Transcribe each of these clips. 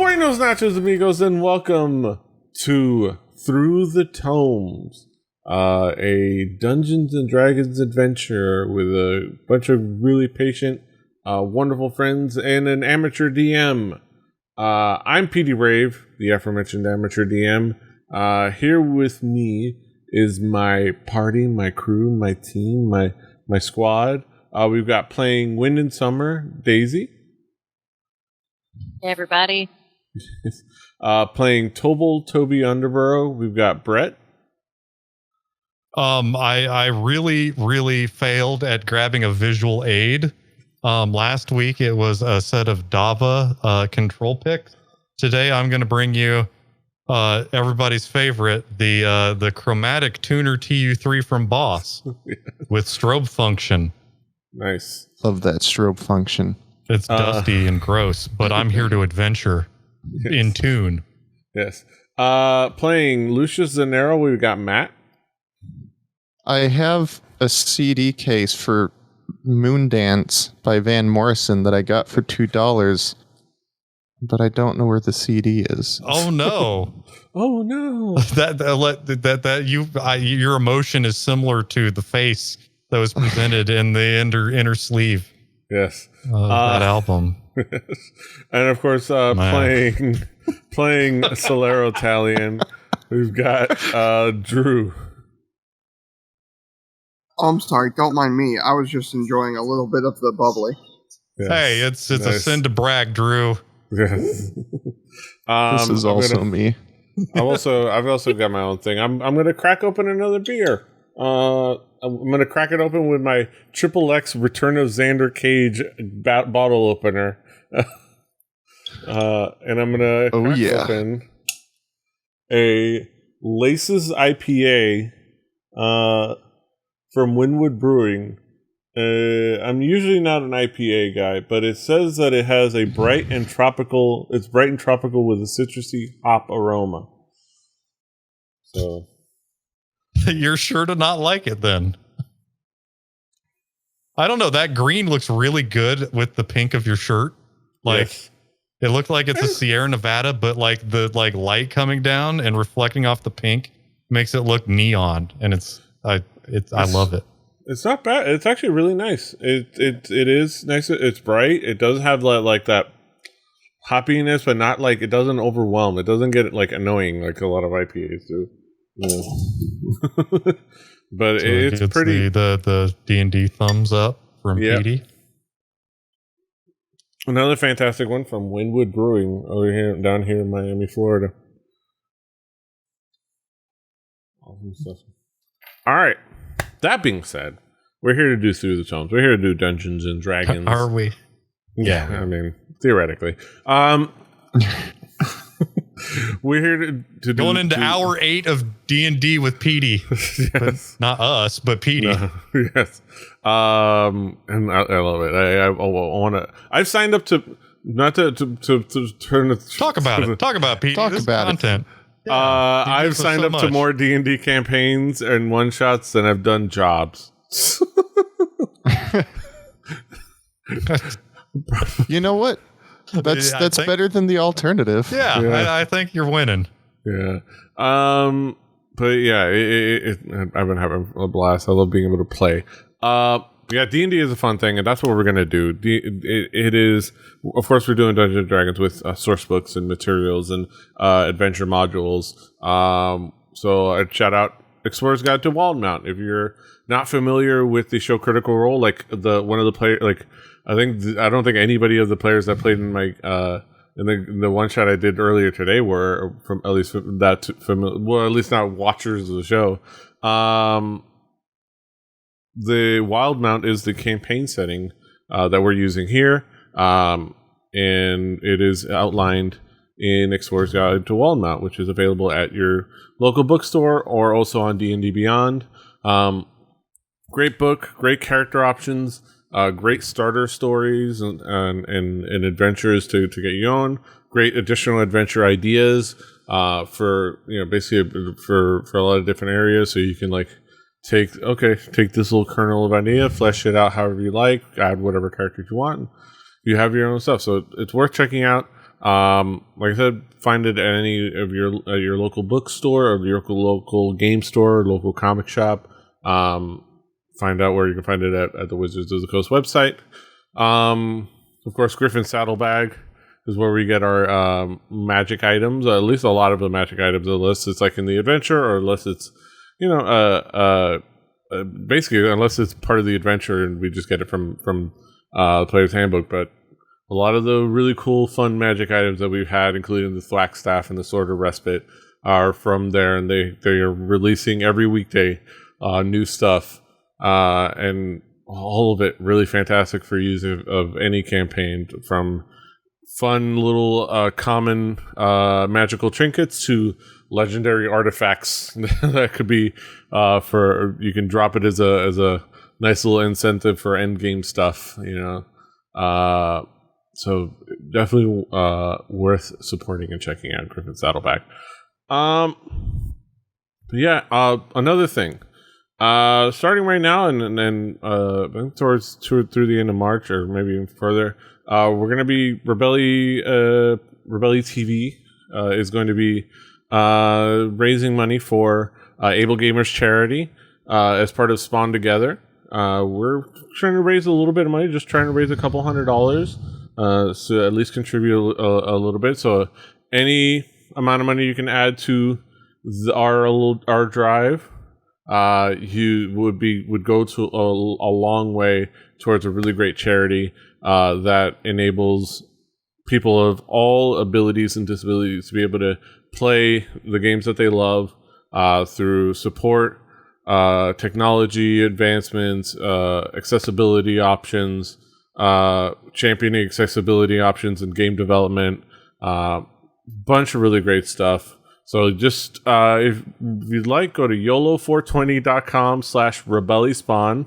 Buenos nachos, amigos, and welcome to Through the Tomes, a Dungeons and Dragons adventure with a bunch of really patient, wonderful friends and an amateur DM. I'm PD Brave, the aforementioned amateur DM. Here with me is my party, my crew, my team, my squad. We've got playing Wind and Summer, Daisy. Hey, everybody. Playing Toby Underborough, we've got Brett. I really failed at grabbing a visual aid. Last week it was a set of Dava control picks. Today I'm going to bring you everybody's favorite, the Chromatic Tuner TU3 from Boss with strobe function. Nice. Love that strobe function. It's dusty and gross, but I'm here to adventure in tune. Yes. Playing Lucius Zanero, we've got Matt. I have a CD case for Moondance by Van Morrison that I got for $2, but I don't know where the CD is. Oh no! Oh no! Your emotion is similar to the face that was presented in the inner sleeve. Yes. That album. And of course, playing Solero Italian, we've got Drew. Oh, I'm sorry. Don't mind me. I was just enjoying a little bit of the bubbly. Yes. Hey, it's nice. A sin to brag, Drew. Yes. This is also me. I've also got my own thing. I'm gonna crack open another beer. I'm gonna crack it open with my XXX Return of Xander Cage bottle opener, and I'm gonna crack open a Laces IPA from Wynwood Brewing. I'm usually not an IPA guy, but it says that it has a bright and tropical with a citrusy hop aroma. So you're sure to not like it then. I don't know. That green looks really good with the pink of your shirt. Like It looked like it's a Sierra Nevada, but like the light coming down and reflecting off the pink makes it look neon, and I love it. It's not bad. It's actually really nice. It is nice. It's bright. It does have like that hoppiness, but not like it doesn't overwhelm. It doesn't get like annoying like a lot of IPAs do. But so it's pretty. The D&D thumbs up from Petey. Another fantastic one from Wynwood Brewing down here in Miami, Florida. Awesome stuff. All right. That being said, we're here to do Through the Tomes. We're here to do Dungeons and Dragons. Are we? Yeah, I mean, theoretically. We're here to going into hour 8 of D&D with Petey. Yes. Not us, but Petey. No, yes. And I love it. I want to. I've signed up to not to turn the talk about it. Talk about Petey. Talk this about content. It. I've signed up to more D&D campaigns and one shots than I've done jobs. You know what? That's better than the alternative. Yeah. I think you're winning. Yeah. But yeah, I've been having a blast. I love being able to play. Yeah, D&D is a fun thing, and that's what we're gonna do. It is, of course, we're doing Dungeons and Dragons with source books and materials and adventure modules. So I'd shout out Explorer's Guide to Wildmount. If you're not familiar with the show Critical Role, like one of the players, like I don't think anybody of the players that played in my in the one shot I did earlier today were from at least that familiar, well, at least not watchers of the show. The Wildmount is the campaign setting that we're using here, and it is outlined in Explorer's Guide to Wildmount, which is available at your local bookstore or also on D&D Beyond. Great book, great character options, great starter stories and adventures to get you on. Great additional adventure ideas for basically for a lot of different areas, so you can like take this little kernel of idea, flesh it out however you like, add whatever characters you want. You have your own stuff, so it's worth checking out. Like I said, find it at any of your local bookstore or your local game store, or local comic shop. Find out where you can find it at the Wizards of the Coast website. Of course, Griffin Saddlebag is where we get our magic items. At least a lot of the magic items, unless it's like in the adventure, or unless it's basically unless it's part of the adventure and we just get it from the player's handbook. But a lot of the really cool, fun magic items that we've had, including the Thwack Staff and the Sword of Respite, are from there, and they are releasing every weekday new stuff, and all of it really fantastic for use of any campaign, from fun little common magical trinkets to legendary artifacts that could be you can drop it as a nice little incentive for end game stuff, so definitely worth supporting and checking out Griffin Saddleback. Another thing, starting right now and then towards through the end of March, or maybe even further, we're going to be Rebelli TV is going to be raising money for Able Gamers charity as part of Spawn Together. We're trying to raise a little bit of money, just trying to raise a couple $100s, so at least contribute a little bit. So any amount of money you can add to our drive, you would go to a long way towards a really great charity that enables people of all abilities and disabilities to be able to play the games that they love through support, technology advancements, accessibility options, championing accessibility options in game development, bunch of really great stuff. So just if you'd like, go to YOLO420.com/rebellispawn.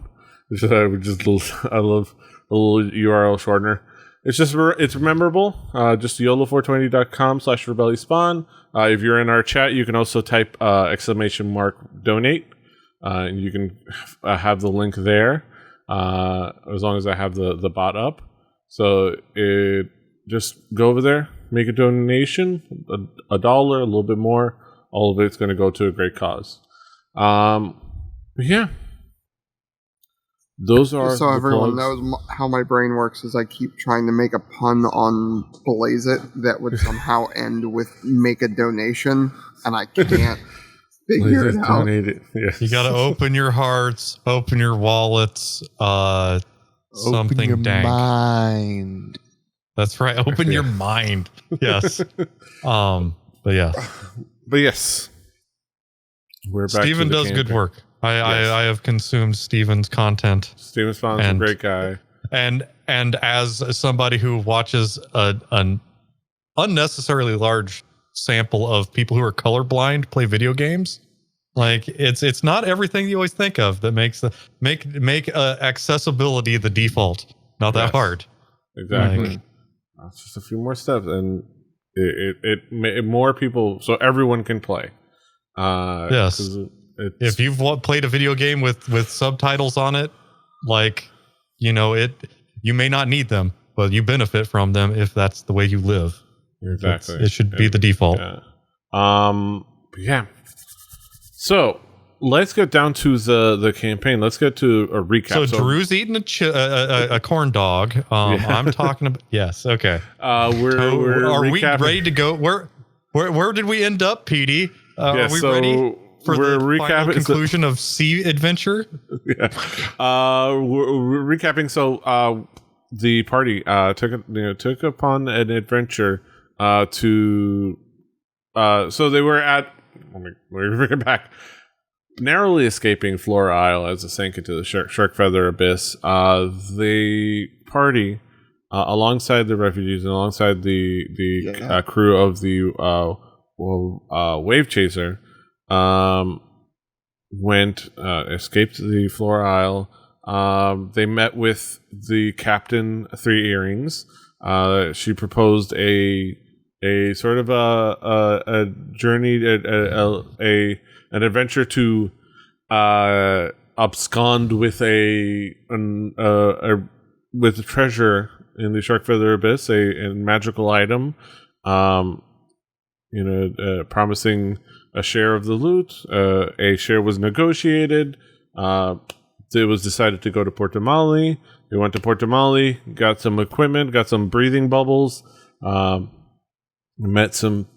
I love a little URL shortener. It's memorable. Just YOLO420.com/rebellispawn. If you're in our chat, you can also type ! Donate, and you can have the link there, as long as I have the bot up. So just go over there, make a donation, $1, a little bit more. All of it's going to go to a great cause. Those are, just so everyone knows how my brain works, is I keep trying to make a pun on Blaze It that would somehow end with make a donation, and I can't figure it out. Yes. You got to open your hearts, open your wallets, something open your dank. mind. That's right. Open your mind. Yes. But yes. We're back. Steven does good work. I have consumed Steven's content. Steven Spawn's a great guy. And as somebody who watches an unnecessarily large sample of people who are colorblind play video games, like it's not everything you always think of that makes make accessibility the default. Not that hard. Exactly. It's just a few more steps, and it more people, so everyone can play. Yes. If you've played a video game with subtitles on it, you may not need them, but you benefit from them if that's the way you live. Exactly. It should be the default. Yeah. So let's get down to the campaign. Let's get to a recap. So Drew's eating a corn dog. I'm talking about. Yes. Okay. Are we ready to go? Where did we end up, Petey? Are we ready for the final conclusion of Sea Adventure? Yeah. We're recapping. So the party took upon an adventure to. So they were at. Let me bring it back. Narrowly escaping Flora Isle as it sank into the shark feather abyss. The party, alongside the refugees and alongside the crew of the Wavechaser, escaped the Flora Isle. They met with the captain, Three Earrings. She proposed a sort of a journey, an adventure to abscond with with treasure in the Shark Feather Abyss, a magical item promising a share of the loot. A share was negotiated. It was decided to go to Portamale. They went to Portamale, got some equipment, got some breathing bubbles, met some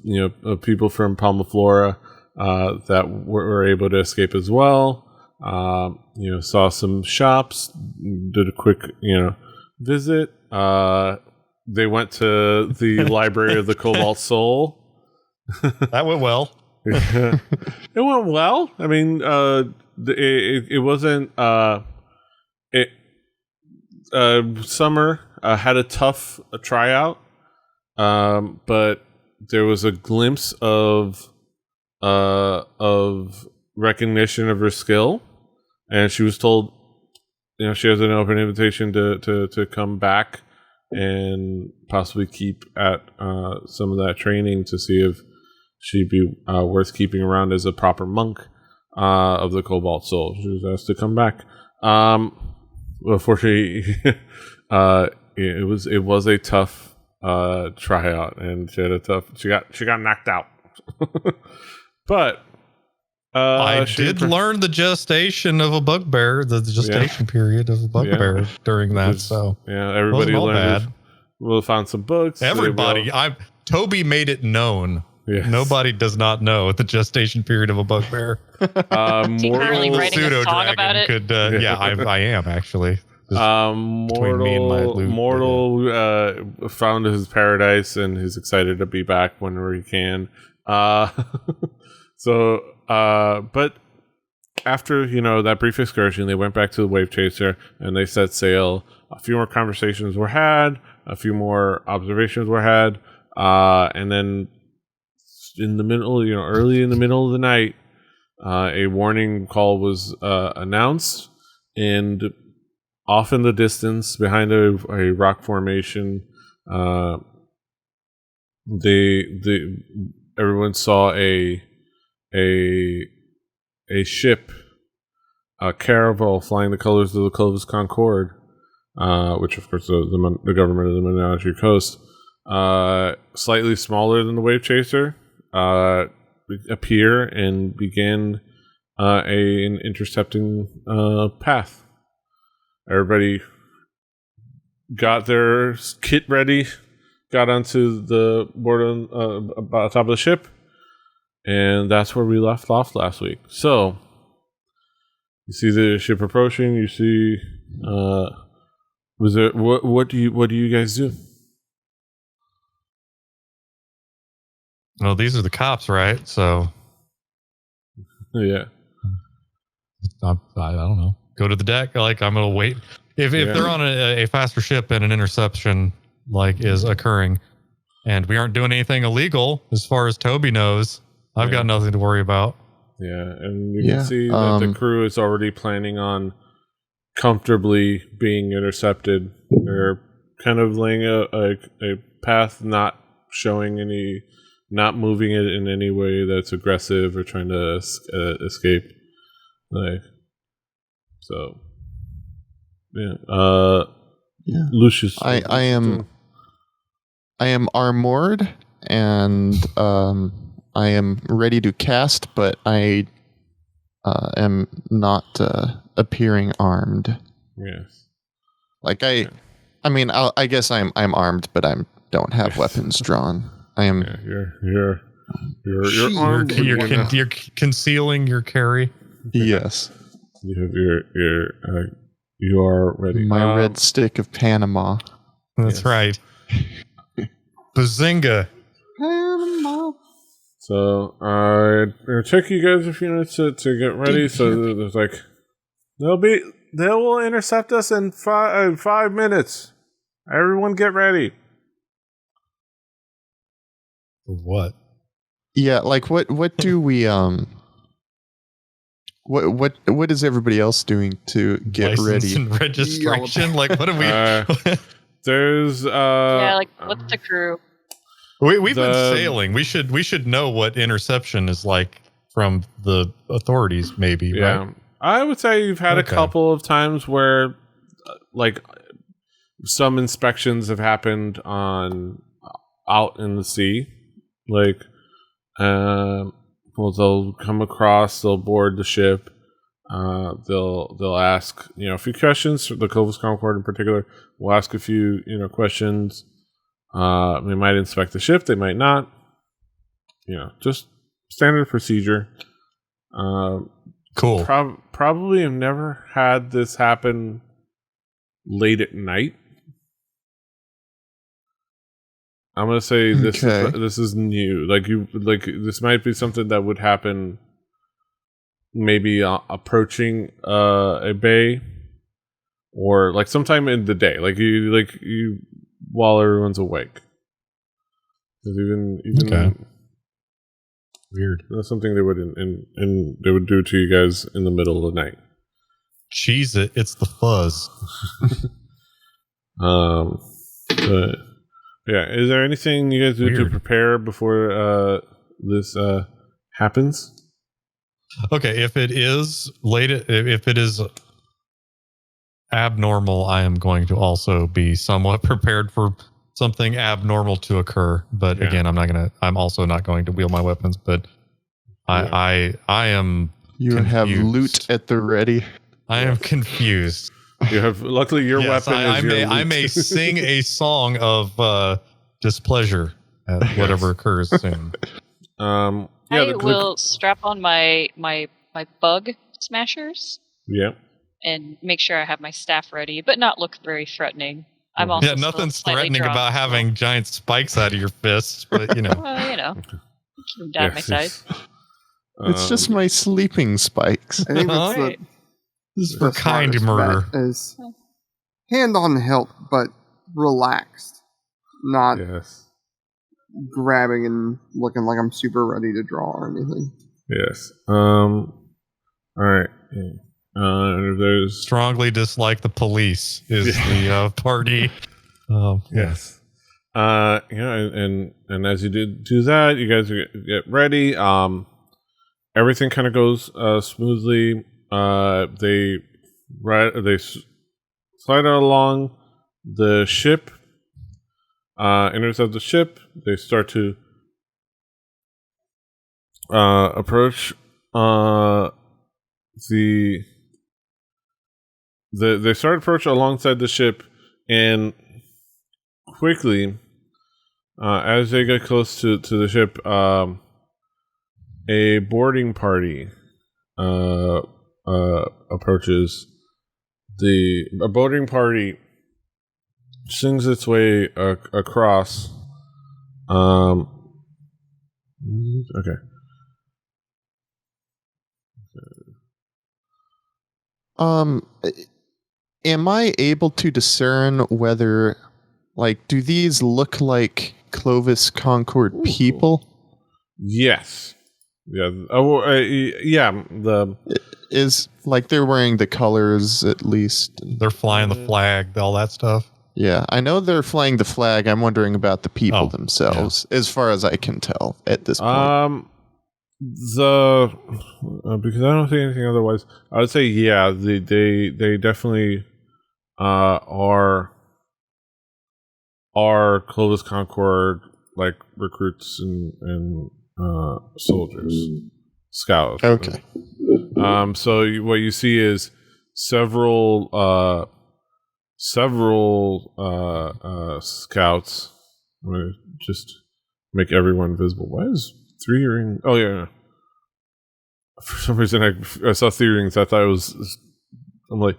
people from Palma Flora that were able to escape as well. Saw some shops, did a quick visit. They went to the Library of the Cobalt Soul. That went well. It went well. I mean, it wasn't. Summer had a tough tryout, but there was a glimpse of recognition of her skill, and she was told, she has an open invitation to come back and possibly keep at some of that training to see if she'd be worth keeping around as a proper monk of the Cobalt Soul. She was asked to come back. Unfortunately, it was a tough tryout, and she got knocked out. But I did learn the gestation of a bugbear, the gestation period of a bugbear during that. So everybody learned. We'll find some books. Everybody, Toby made it known. Yes. Nobody does not know the gestation period of a bugbear. Currently writing a song about it. I am actually. Mortal found his paradise and he's excited to be back whenever he can. But after that brief excursion, they went back to the Wavechaser and they set sail. A few more conversations were had, a few more observations were had, and then in the middle, early in the middle of the night, a warning call was announced, and off in the distance, behind a rock formation, everyone saw a ship, a caravel flying the colors of the Clovis Concord, which of course is the government of the Menagerie Coast, slightly smaller than the Wavechaser, appear and begin an intercepting path. Everybody got their kit ready, got onto the board on top of the ship, and that's where we left off last week. So you see the ship approaching. You see, what do you guys do? Well, these are the cops, right? So yeah, I don't know. Go to the deck. I'm gonna wait. If they're on a faster ship and an interception is occurring, and we aren't doing anything illegal as far as Toby knows, I've got nothing to worry about. Yeah, and you can see that the crew is already planning on comfortably being intercepted. They're kind of laying a path, not moving it in any way that's aggressive or trying to escape. Lucius, I am armored and I am ready to cast, but I am not appearing armed. Yes. I guess I'm armed, but I don't have weapons drawn. I am. Yeah, you're armed. You're concealing your carry. Yes. You are ready. My red stick of Panama. That's right. Bazinga. Panama. So it'll take you guys a few minutes to get ready. So there's they will intercept us in 5 minutes. Everyone get ready. What? Yeah, what do we what is everybody else doing to get License ready? And registration? What do we there's what's the crew? We've been sailing. We should know what interception is like from the authorities, maybe. Yeah, right? I would say you've had a couple of times where some inspections have happened on out in the sea. Like, well, they'll come across, they'll board the ship. They'll ask, a few questions. The Clovis Concord in particular will ask a few, questions. They might inspect the ship, they might not. Just standard procedure. Cool. Probably have never had this happen late at night. I'm gonna say this is new. This might be something that would happen maybe approaching a bay, or like sometime in the day, you while everyone's awake. Even okay. Weird. That's something they would they would do to you guys in the middle of the night. Cheese it! It's the fuzz. But yeah, is there anything you guys do to prepare before this happens? Okay, if it is if it is abnormal, I am going to also be somewhat prepared for something abnormal to occur. But again, I'm also not going to wield my weapons. But I am. You confused. Have loot at the ready. I am confused. You have. Luckily, your weapon is your loot. I may sing a song of displeasure at whatever occurs soon. I will strap on my bug smashers. Yeah. And make sure I have my staff ready, but not look very threatening. I'm also nothing's threatening about having giant spikes out of your fists, but well, keep them down my side. It's just my sleeping spikes. I think that's this is for kind murder. Is hand on hilt, but relaxed, not grabbing and looking like I'm super ready to draw or anything. Yes. All right. There's strongly dislike the police is the party. Yes. And as you do that, you guys get ready. Everything kind of goes smoothly. They slide along the ship, intercept the ship. They start to approach They start to approach alongside the ship, and quickly, as they get close to the ship, a boarding party approaches. A boarding party sings its way across. Okay. Am I able to discern whether, do these look like Clovis Concord people? Yes. Yeah. Oh, yeah. Is they're wearing the colors at least. They're flying the flag, all that stuff. Yeah, I know they're flying the flag. I'm wondering about the people themselves, as far as I can tell at this point. Because I don't see anything otherwise, I would say they definitely are Clovis Concord recruits and soldiers, scouts. Okay. So what you see is several scouts. I'm gonna just make everyone visible. Why is 3 rings? Oh yeah. For some reason, I saw 3 rings. I thought it was. I'm like,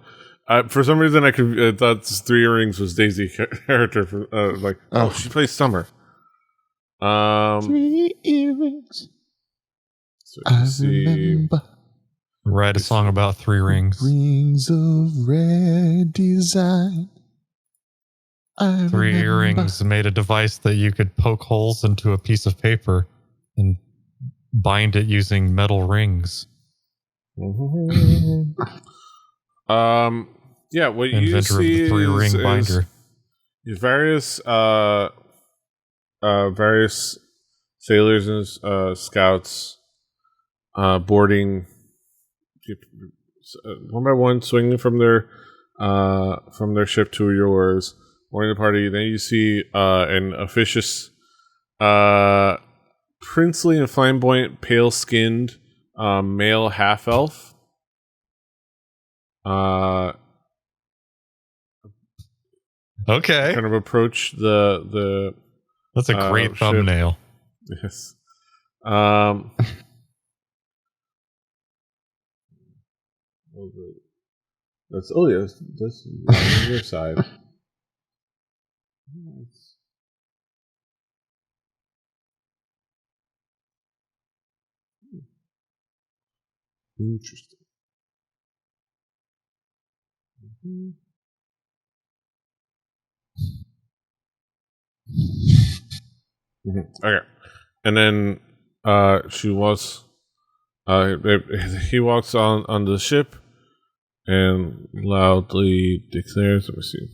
for some reason, I thought 3 rings was Daisy character. She plays Summer. 3 earrings. So you see. Write a song about 3 rings. Rings of red design. 3 earrings made a device that you could poke holes into a piece of paper and bind it using metal rings. Yeah, what Inventor you see of the 3-ring binder. Various sailors and scouts boarding one by one, swinging from their ship to yours, boarding the party. Then you see an officious princely and flamboyant, pale-skinned male half-elf. Okay. Kind of approach the That's a great ship. thumbnail. Yes. That's that's on your side. Interesting. Okay, and then she walks. He walks on the ship and loudly declares. Let me see.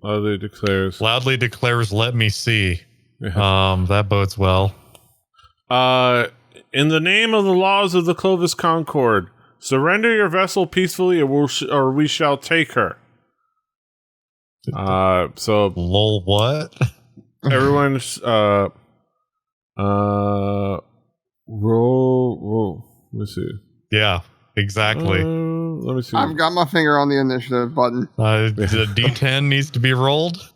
Loudly declares. Loudly declares, "Let me see." That bodes well. In the name of the laws of the Clovis Concord, surrender your vessel peacefully, or we shall take her. So Lol, what? everyone's roll. Let me see. Yeah, exactly. Let me see. I've got my finger on the initiative button. The D10 needs to be rolled.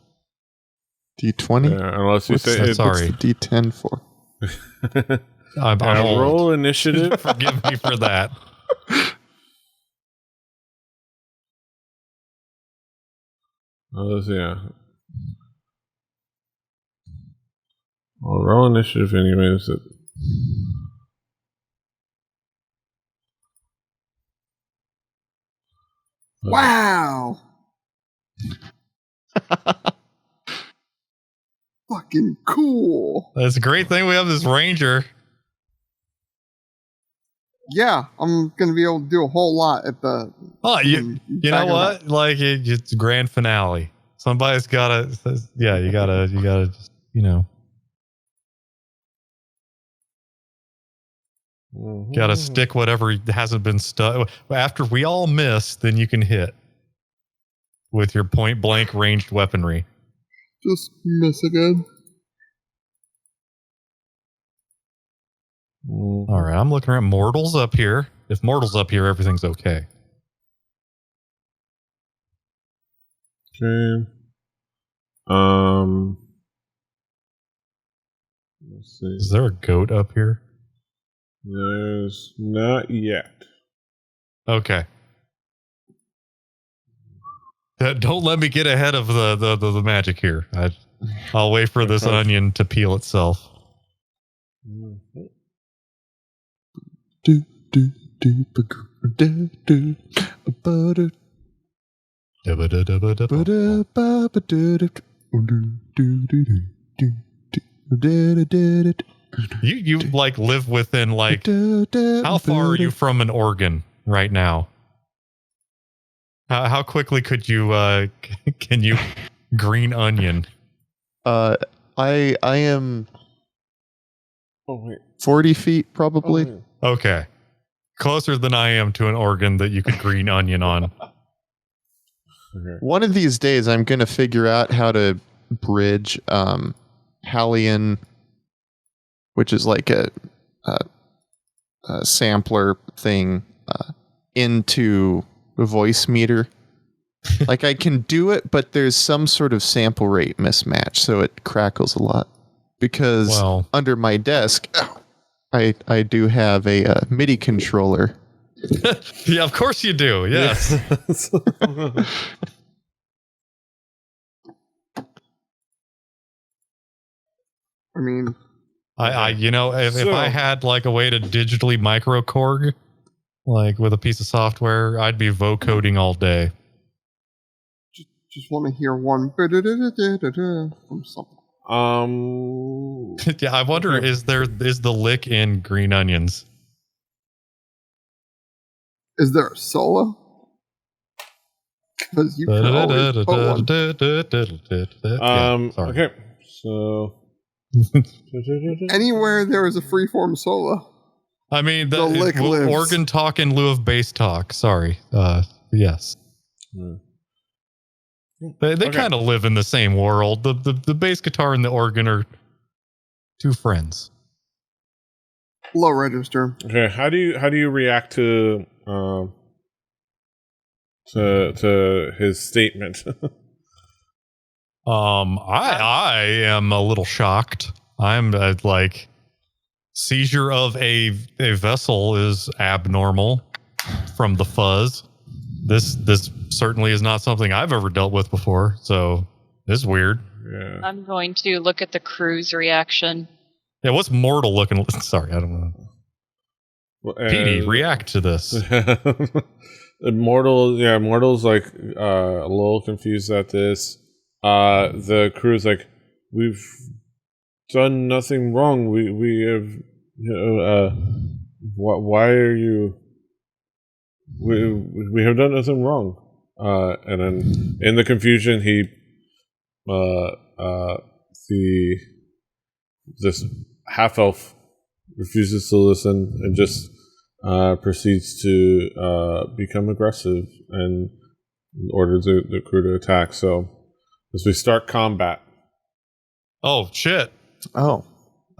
D20? Unless you What's say that? it. Sorry. What's the D10 for? I'm old. Roll initiative. Forgive me for that. Yeah. Well, roll initiative anyways. Wow. Fucking cool. That's a great thing we have this ranger. Yeah, I'm gonna be able to do a whole lot at the. Oh, you know what? Like it's grand finale. Somebody's gotta. Yeah, you gotta just gotta stick whatever hasn't been stuck. After we all miss, then you can hit with your point blank ranged weaponry. Just miss again. All right, I'm looking at mortals up here. If mortals up here, everything's okay. Okay. Let's see. Is there a goat up here? There's not yet. Okay. Don't let me get ahead of the magic here. I'll wait for this onion to peel itself. You like live within like how far are you from an organ right now? How quickly could you can you green onion? I am 40 feet probably. Okay. Closer than I am to an organ that you could green onion on. Okay. One of these days I'm going to figure out how to bridge Hallian, which is like a sampler thing, into a voice meter. Like I can do it, but there's some sort of sample rate mismatch, so it crackles a lot. Because under my desk, I do have a MIDI controller. Yeah, of course you do. Yes. I mean, I if I had like a way to digitally microkorg, like with a piece of software, I'd be vocoding all day. just want to hear one from something. Yeah, I wonder is the lick in green onions? Is there a solo? Because you can always put one. Okay. So Anywhere there is a freeform solo. I mean, The lick lives. organ talk in lieu of bass talk. Sorry. Yes. They Okay. kind of live in the same world. The bass guitar and the organ are two friends. Low register. Okay, how do you react to his statement? I am a little shocked. I'm like, seizure of a vessel is abnormal from the fuzz. This certainly is not something I've ever dealt with before, so this is weird. Yeah. I'm going to look at the crew's reaction. Yeah, what's mortal looking? Sorry, I don't know. Petey, react to this. Mortal's like a little confused at this. The crew's like, we've done nothing wrong. We have, why are you? We have done nothing wrong. And then in the confusion, this half elf refuses to listen and just proceeds to become aggressive and orders the crew to attack. So as we start combat. Oh shit! Oh,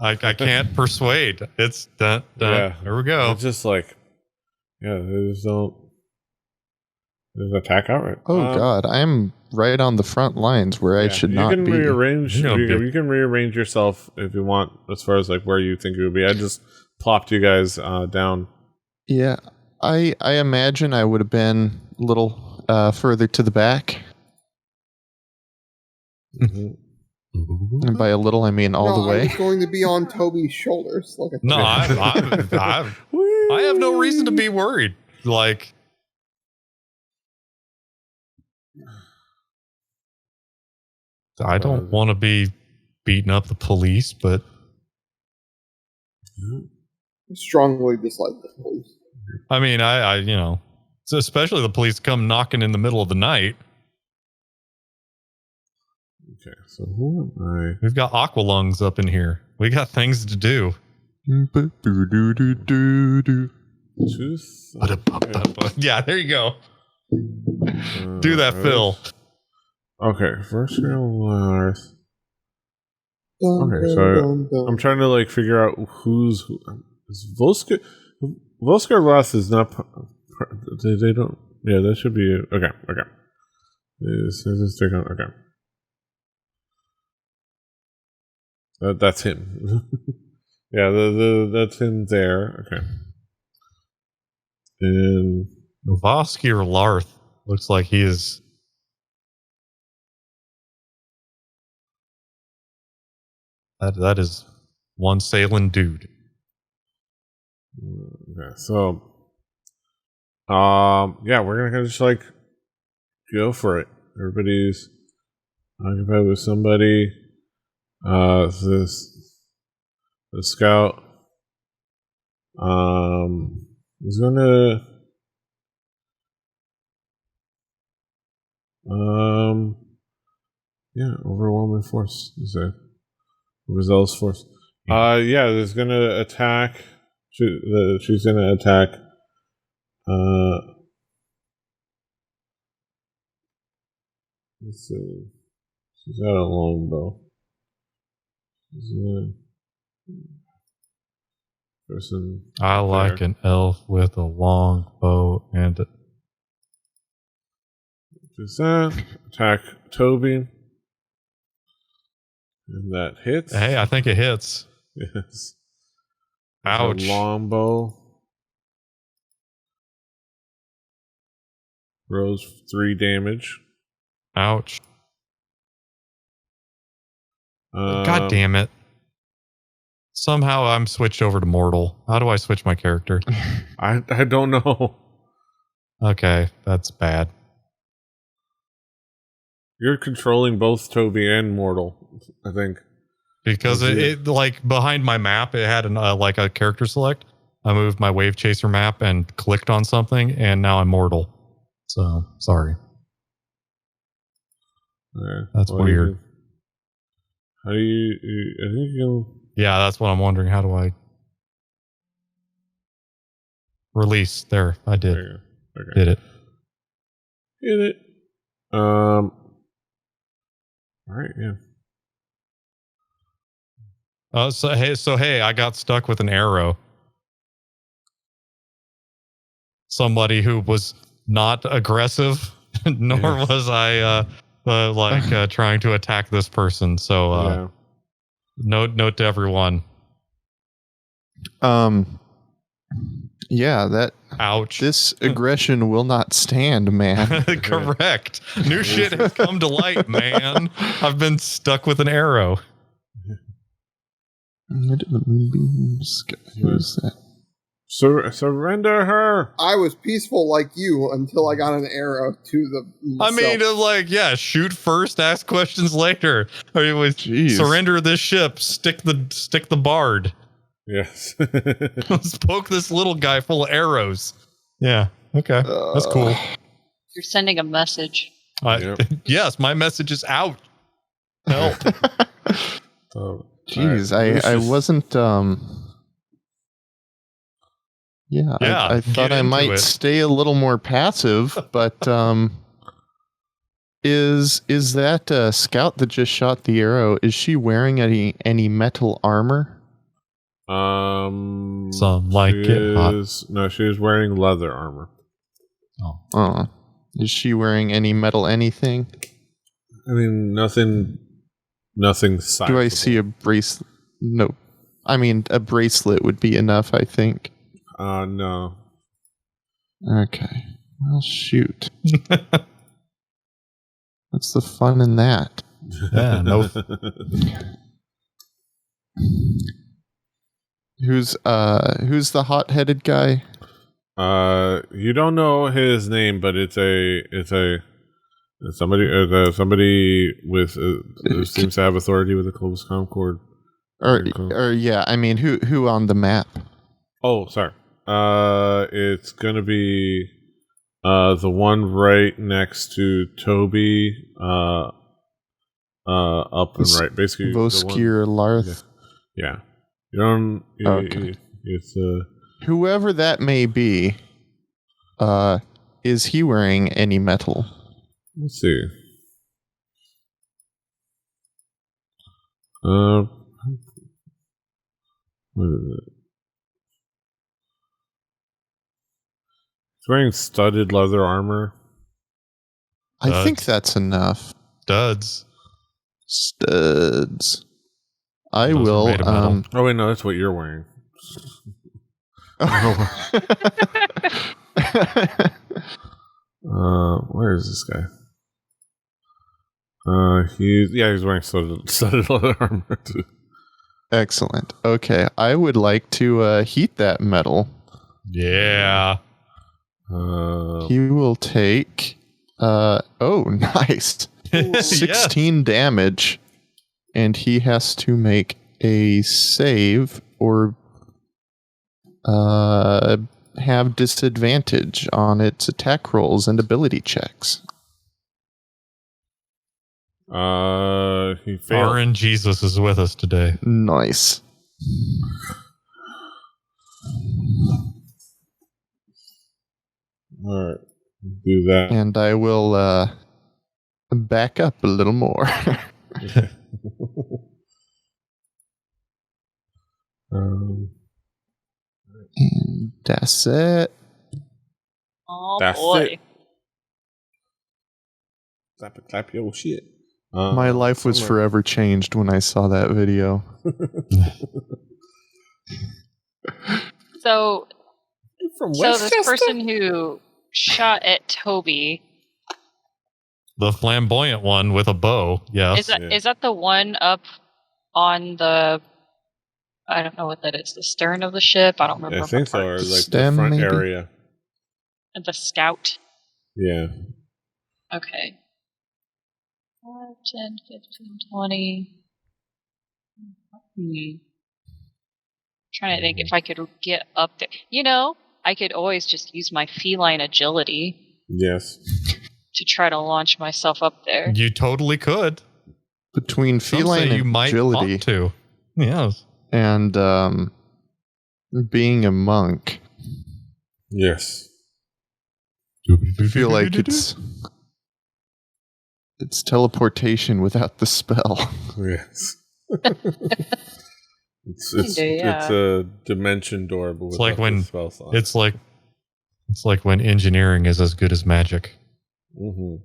I can't persuade. It's done. Yeah. There we go. It's just like, yeah, they just don't. Just attack outright. God, I'm right on the front lines where I should not be. You can rearrange yourself if you want, as far as like where you think it would be. I just plopped you guys down. Yeah, I imagine I would have been a little further to the back. Mm-hmm. And by a little, I mean all the I way. was going to be on Toby's shoulders. Like No, I have no reason to be worried. Like, I don't want to be beating up the police, but strongly dislike the police. I mean, I you know, so especially the police come knocking in the middle of the night. Okay, so who am I? We've got aqualungs up in here. We got things to do. Choose. Yeah, there you go. Do that, Phil. Okay, first real Earth. Okay, so I'm trying to like figure out who's who. Is Volsker Roth is not. They don't. Yeah, that should be okay. Okay. Okay. That's him. Yeah, that's him there. Okay. And Voskir Larth looks like he is. That is one sailing dude. okay, so yeah, we're gonna just like go for it. Everybody's occupied with somebody. The scout is gonna yeah, overwhelming force is a overzealous force. Yeah, there's gonna attack. She's gonna attack. Let's see. She's got a longbow. She's person. I like an elf with a long bow and. Just that. Attack Toby. And that hits. Hey, I think it hits. Yes. Ouch. Longbow. Rose 3 damage. Ouch. God damn it. Somehow I'm switched over to mortal. How do I switch my character? I don't know. Okay, that's bad. You're controlling both Toby and Mortal, I think. Because it like behind my map, it had like a character select. I moved my Wavechaser map and clicked on something, and now I'm mortal. So, sorry. Okay. That's weird. How do you I think you can... Yeah, that's what I'm wondering. How do I release? There, I did. Okay. Did it. Did it. right, yeah. So hey, I got stuck with an arrow. Somebody who was not aggressive, nor Yes. was I trying to attack this person. So note to everyone. Yeah, that Ouch. this aggression will not stand, man. Correct. New shit has come to light, man. I've been stuck with an arrow. The Moonbeam Sailor. Who's that? Surrender her. I was peaceful like you until I got an arrow to the. I mean, shoot first, ask questions later. I mean, Jeez. surrender this ship, stick the bard. Yes. Let's poke this little guy full of arrows. Yeah. Okay. That's cool. You're sending a message. Yep. Yes, my message is out. Help. Jeez, right, I wasn't. Yeah, I thought I might stay a little more passive, but is that scout that just shot the arrow? Is she wearing any metal armor? Some like it hot. No, she is wearing leather armor. Oh, is she wearing any metal anything? I mean, nothing. Sizable. Do I see a bracelet? No, I mean a bracelet would be enough. I think. No. Okay. Well, shoot. What's the fun in that? Yeah, no. Who's the hot-headed guy? You don't know his name, but it's somebody with who seems to have authority with the Clovis Concord. Or yeah, I mean, who on the map? Oh, sorry. It's gonna be the one right next to Toby. Up and right, basically. Voskir Larth. Yeah. You don't. Okay. It's whoever that may be. Is he wearing any metal? Let's see. What is it? He's wearing studded leather armor. I think that's enough. Studs. I Those will. are made of metal. Oh wait, no, that's what you're wearing. Where is this guy? He's wearing studded leather armor too. Excellent. Okay, I would like to heat that metal. Yeah. He will take. Nice. 16 damage, and he has to make a save or have disadvantage on its attack rolls and ability checks. He failed. RN Jesus is with us today. Nice. All right, do that. And I will back up a little more. And that's it. Oh That's boy. it. Clap your shit. My life was forever changed when I saw that video. So From this person who shot at Toby, The flamboyant one with a bow. Yes. is that the one up on the, I don't know what that is, the stern of the ship? I don't remember. I think so, or The like stem, the front maybe? area. The scout. Yeah. Okay. 5, 10, 15, 20. Trying to think if I could get up there. You know, I could always just use my feline agility Yes. to try to launch myself up there. You totally could. Between Some feline say you might agility want to. Yes. and being a monk, Yes. I feel like It's teleportation without the spell. Yes. It's Yeah. it's a dimension door, but It's like without when the spell slot. it's like when engineering is as good as magic. Mm-hmm.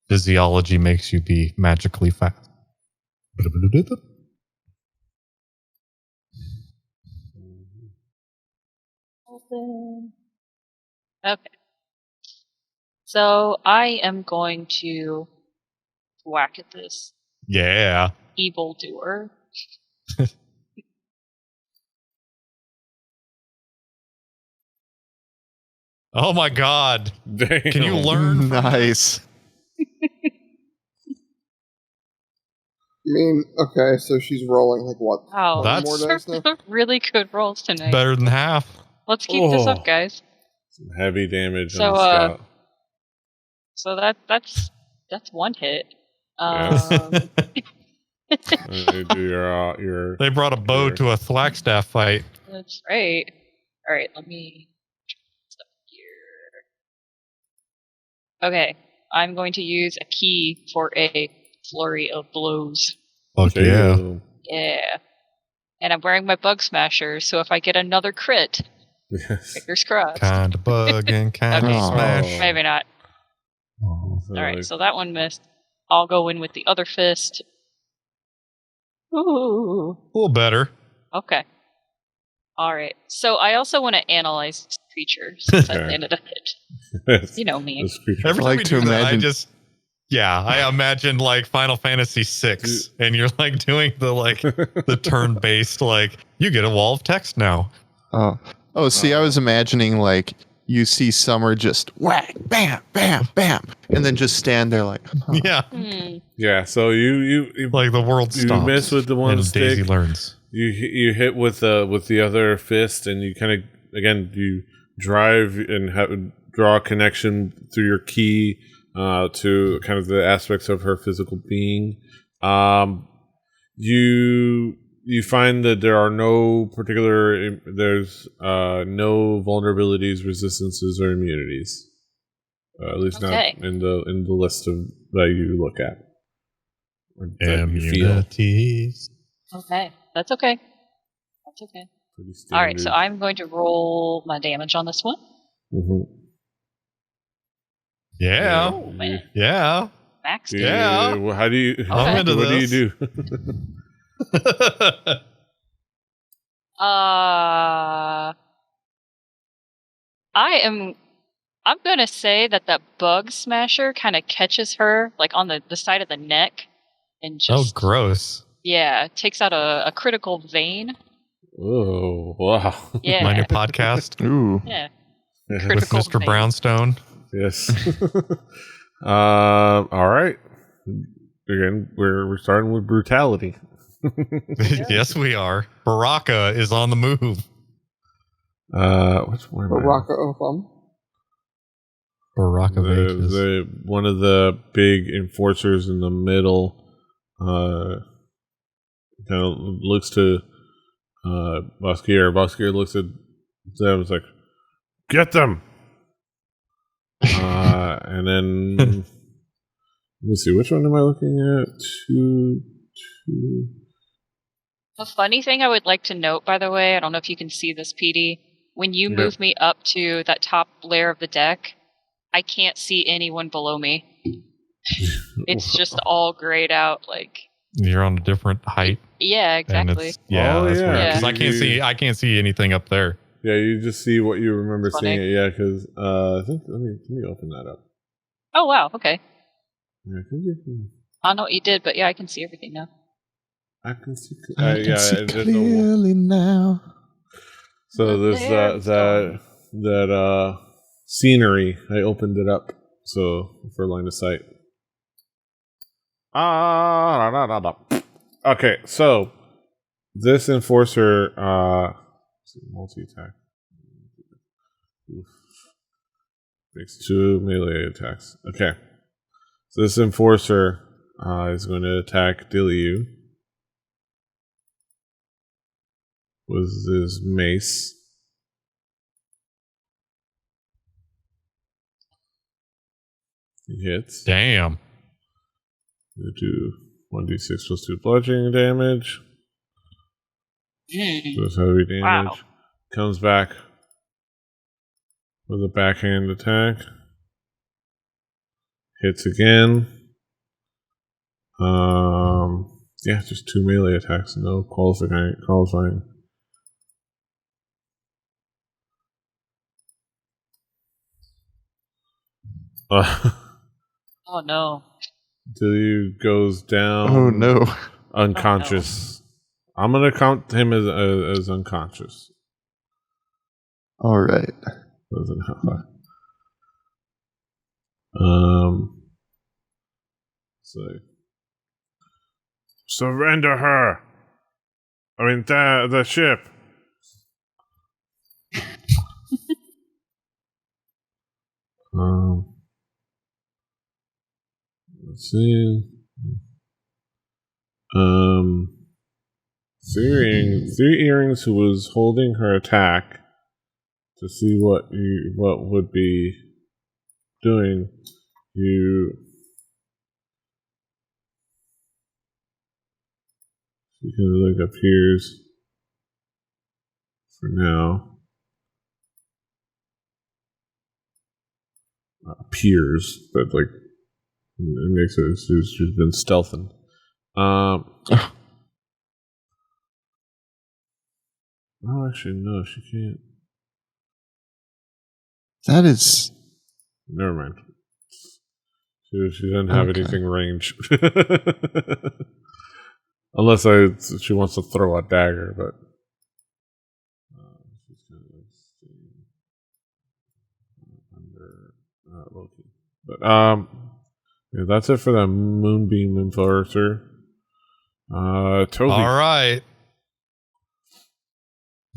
Physiology makes you be magically fast. Open. Okay. So I am going to whack at this Yeah. evildoer. Oh my God. Damn. Can you learn? Nice. I mean, okay, so she's rolling like what? Wow, That's- More dice now? really good rolls tonight. Better than half. Let's keep this Oh. up, guys. Some heavy damage So, on the scout. So that's one hit. Yes. You do your They brought a bow to a Thwackstaff fight. That's right. All right, let me stuff here. Okay, I'm going to use a key for a flurry of blows. Fuck yeah. Damn. Yeah. And I'm wearing my bug smasher, so if I get another crit, Yes. fingers crossed. Kind of bug and kind Okay. of smash. Maybe not. Oh. So, All right, like, so that one missed. I'll go in with the other fist. Ooh. A little better. Okay. All right. So I also want to analyze this creature since I Okay. landed a hit. this You know me. creature. Every I time like we to do that, I imagine- just I imagine like Final Fantasy VI, and you're like doing the the turn-based you get a wall of text now. Oh, see, I was imagining like you see Summer just whack, bam, bam, bam, and then just stand there like, huh. Yeah, Yeah. So you like the world You stops. miss with the one and Daisy stick. learns. you hit with the other fist, and you kind of again you drive and draw a connection through your key to kind of the aspects of her physical being. You find that there are no there's no vulnerabilities, resistances, or immunities. At least Okay. not in the list of that you look at. Or that you feel. Immunities. Okay. That's okay. That's okay. Pretty All right, so standard. I'm going to roll my damage on this one. Mhm. Yeah, Oh, man. yeah. Max Do damage. Yeah. you- how do you? I'm into what this. do you do? I'm gonna say that bug smasher kind of catches her like on the side of the neck and Oh, just gross. takes out a critical vein. Oh wow! Yeah. My new podcast Ooh. Yeah. with Critical Mr. vein. Brownstone. Yes. All right. Again, we're starting with brutality. Yes, we are. Baraka is on the move. Which one? Baraka Otham. Baraka Vages. The one of the big enforcers in the middle. Kind of looks to Boskier. Boskier looks at them. It's like, get them. And then let me see. Which one am I looking at? Two. A funny thing I would like to note, by the way, I don't know if you can see this, PD. When you Yep. move me up to that top layer of the deck, I can't see anyone below me. It's just all grayed out, like You're on a different height. yeah, And exactly. it's Oh, that's yeah. weird. 'Cause Yeah. I can't see anything up there. Yeah, you just see what you remember Funny. seeing it. Yeah, because I think let me open that up. Oh wow, okay. Yeah, I think you can. I don't know what you did, but yeah, I can see everything now. I can see. I can see there's clearly now. So there's that scenery. I opened it up for line of sight. Okay, so this enforcer multi-attack makes 2 melee attacks. Okay, so this enforcer is going to attack Dilliu with his mace. He hits. Damn. You do 1d6 plus 2 bludgeoning damage. Does heavy damage. Wow. Comes back with a backhand attack. Hits again. Yeah, just 2 melee attacks. No qualifying. Oh no. Dude goes down. Oh no. Unconscious. I'm gonna count him as unconscious. All right. So surrender her. I mean the ship. Let's see. Three earrings who was holding her attack to see what would be doing. She kind of like appears for now. Appears, but like it makes it. She's been stealthing. Oh, actually, no, she can't. That is. Never mind. She doesn't have anything range. Unless she wants to throw a dagger, but she's kind of like staying under Loki. But yeah, that's it for the Moonbeam Enforcer. Toby. All right.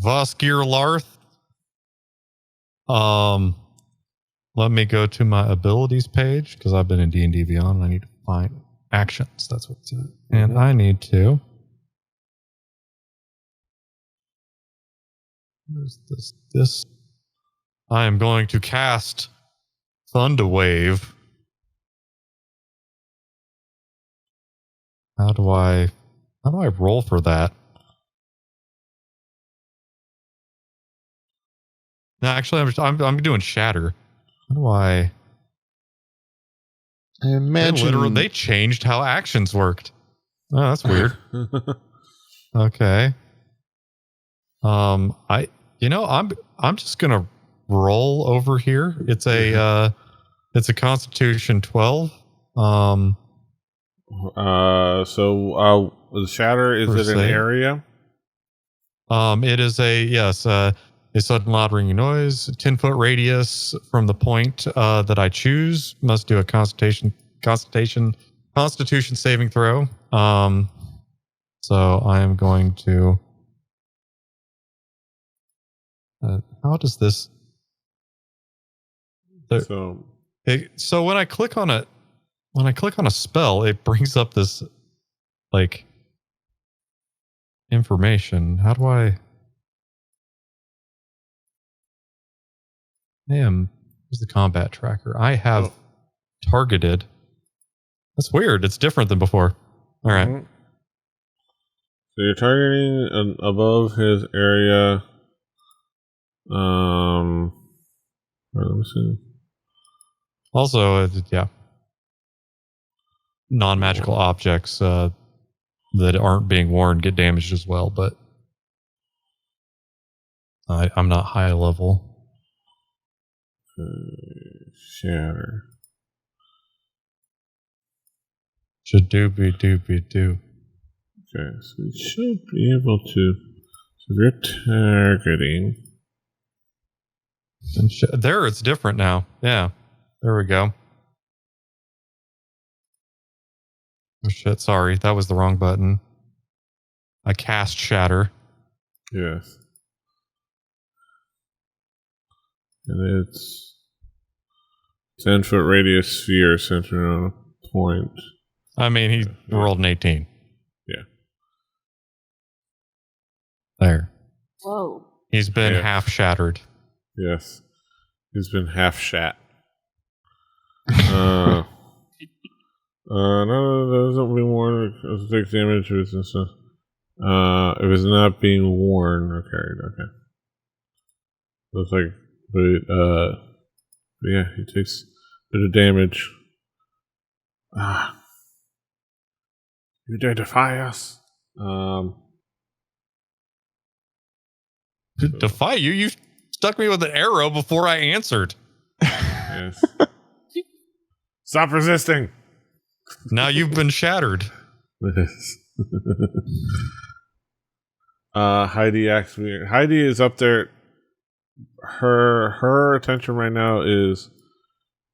Voskir Larth. Let me go to my abilities page because I've been in D&D Beyond and I need to find actions. That's what it's at. And I need to. Where's this? I am going to cast Thunderwave. How do I roll for that? No, actually, I'm doing Shatter. How do I imagine they changed how actions worked. Oh, that's weird. Okay. I'm just gonna roll over here. It's a Constitution 12. So the shatter, is it an area? It is a sudden loud ringing noise, 10-foot radius from the point that I choose. Must do a Constitution saving throw. So I am going to. How does this? So when I click on a spell, it brings up this like information. How do I? Here's the combat tracker. I have targeted. That's weird. It's different than before. All right. Mm-hmm. So you're targeting above his area. Let me see. Also, non-magical objects that aren't being worn get damaged as well, but I'm not high level. Shatter. Shadoobie doobie doo. Okay, so we should be able to. So we're targeting. There, it's different now. Yeah, there we go. Oh shit! Sorry, that was the wrong button. I cast Shatter. Yes. And it's 10-foot radius sphere centered on a point. I mean, he rolled an 18. Yeah. There. Whoa. He's been half shattered. Yes. He's been half shat. No, there doesn't be worn. It takes damage and stuff. If it's not being worn or carried, okay. Looks like, but yeah, he takes a bit of damage. You dare defy us? Defy you? You stuck me with an arrow before I answered. Yes. Stop resisting. Now you've been shattered. Heidi acts weird. Heidi is up there. Her attention right now is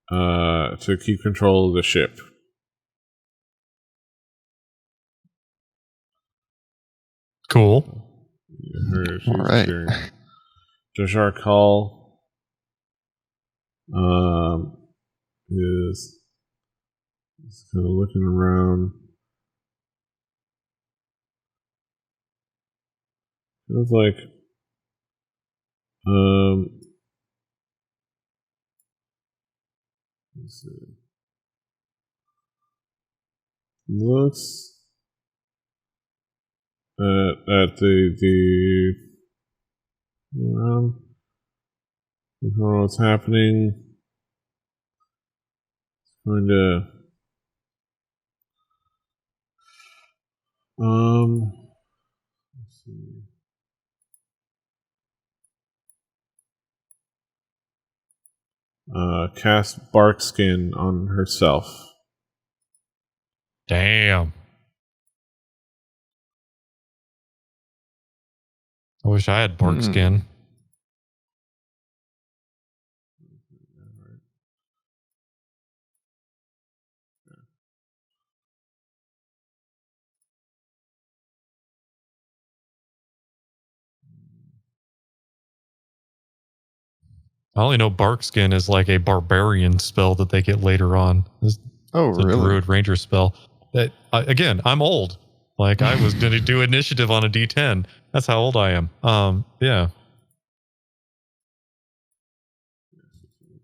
to keep control of the ship. Cool. All right. Jajar Call is kind of looking around. Feels like let's see. Looks at the around what's happening. Going to let's see. Cast bark skin on herself. Damn. I wish I had bark skin. I only know bark skin is like a barbarian spell that they get later on. It's Oh, a really? druid ranger spell. That again, I'm old. Like I was going to do initiative on a D10. That's how old I am. Yeah.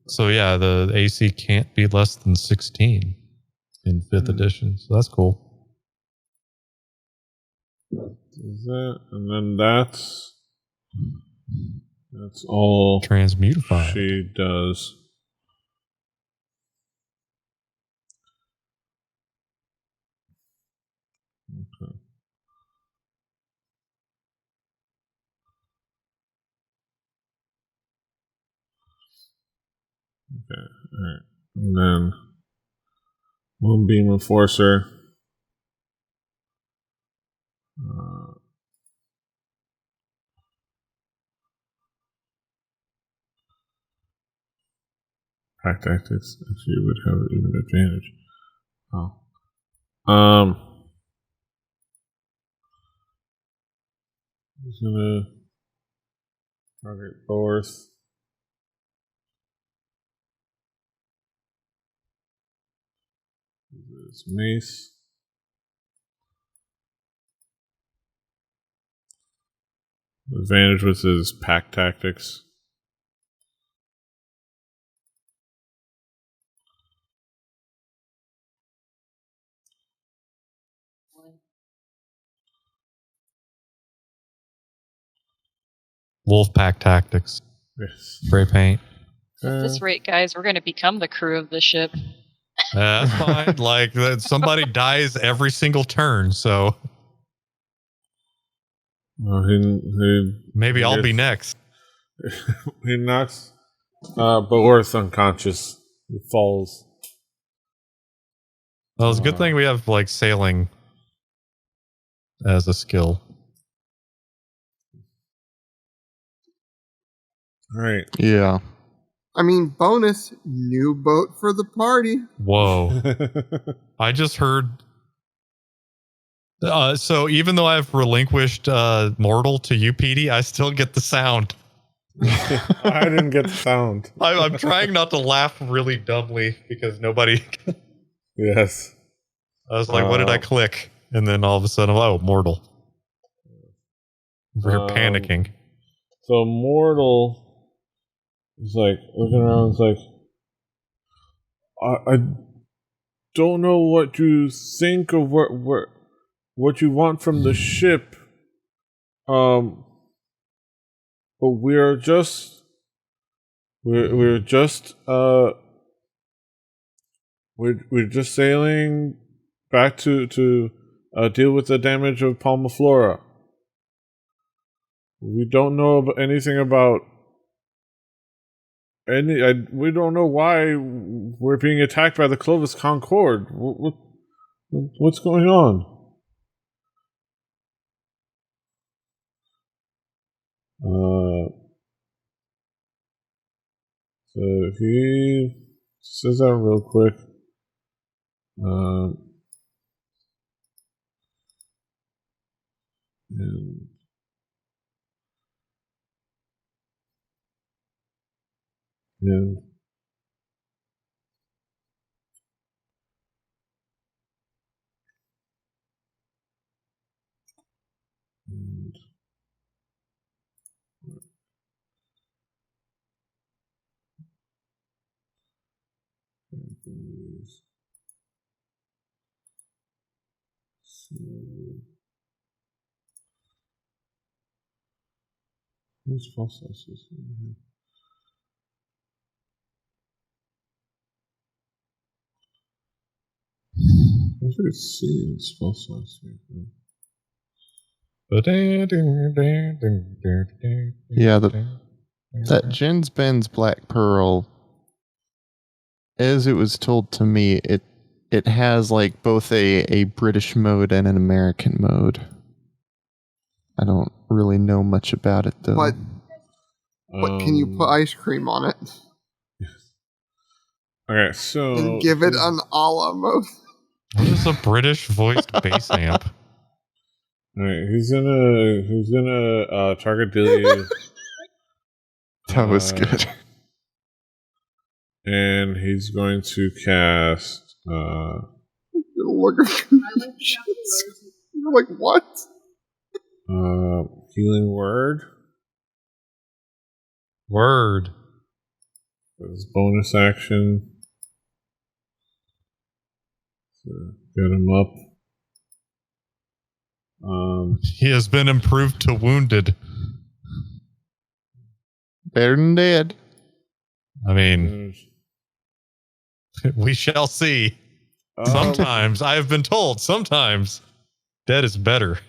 So yeah, the AC can't be less than 16 in 5th edition. So that's cool. Is that, and then that's all Transmutify. she does. Okay. Okay. All right. And then Moonbeam Enforcer. Pack tactics. She would have even advantage. Oh. Just gonna target Boris. This mace. Advantage with his pack tactics. Wolf pack tactics. Yes. Spray paint. At this rate, guys, we're going to become the crew of the ship. That's fine. Like somebody dies every single turn, so maybe I'll be next. He knocks Boris unconscious. He falls. Well, it's a good thing we have like sailing as a skill. All right. Yeah. I mean, bonus, new boat for the party. Whoa. I just heard. So even though I've relinquished Mortal to you, Petey, I still get the sound. I didn't get the sound. I'm trying not to laugh really dumbly because nobody. Yes. I was like, what did I click? And then all of a sudden, oh, Mortal. We're panicking. So Mortal is like looking around. It's like, don't know what you think of what you want from the ship. But we're just sailing back to deal with the damage of Palma Flora. We don't know anything about we don't know why we're being attacked by the Clovis Concord. What's going on? So he says that real quick. And where's processes? I should see it. Spell size. Yeah, that Jens Ben's Black Pearl, as it was told to me, it has like both a British mode and an American mode. I don't really know much about it though. But can you put ice cream on it? Yes. Okay, so And give it an a la mode? What is a British voiced bass amp? All right, he's gonna target Dilly. That was good. And he's going to cast Look at You're like, what? Healing Word. Word. His bonus action. So get him up. He has been improved to wounded. Better than dead. I mean, we shall see. Sometimes, I have been told, sometimes dead is better.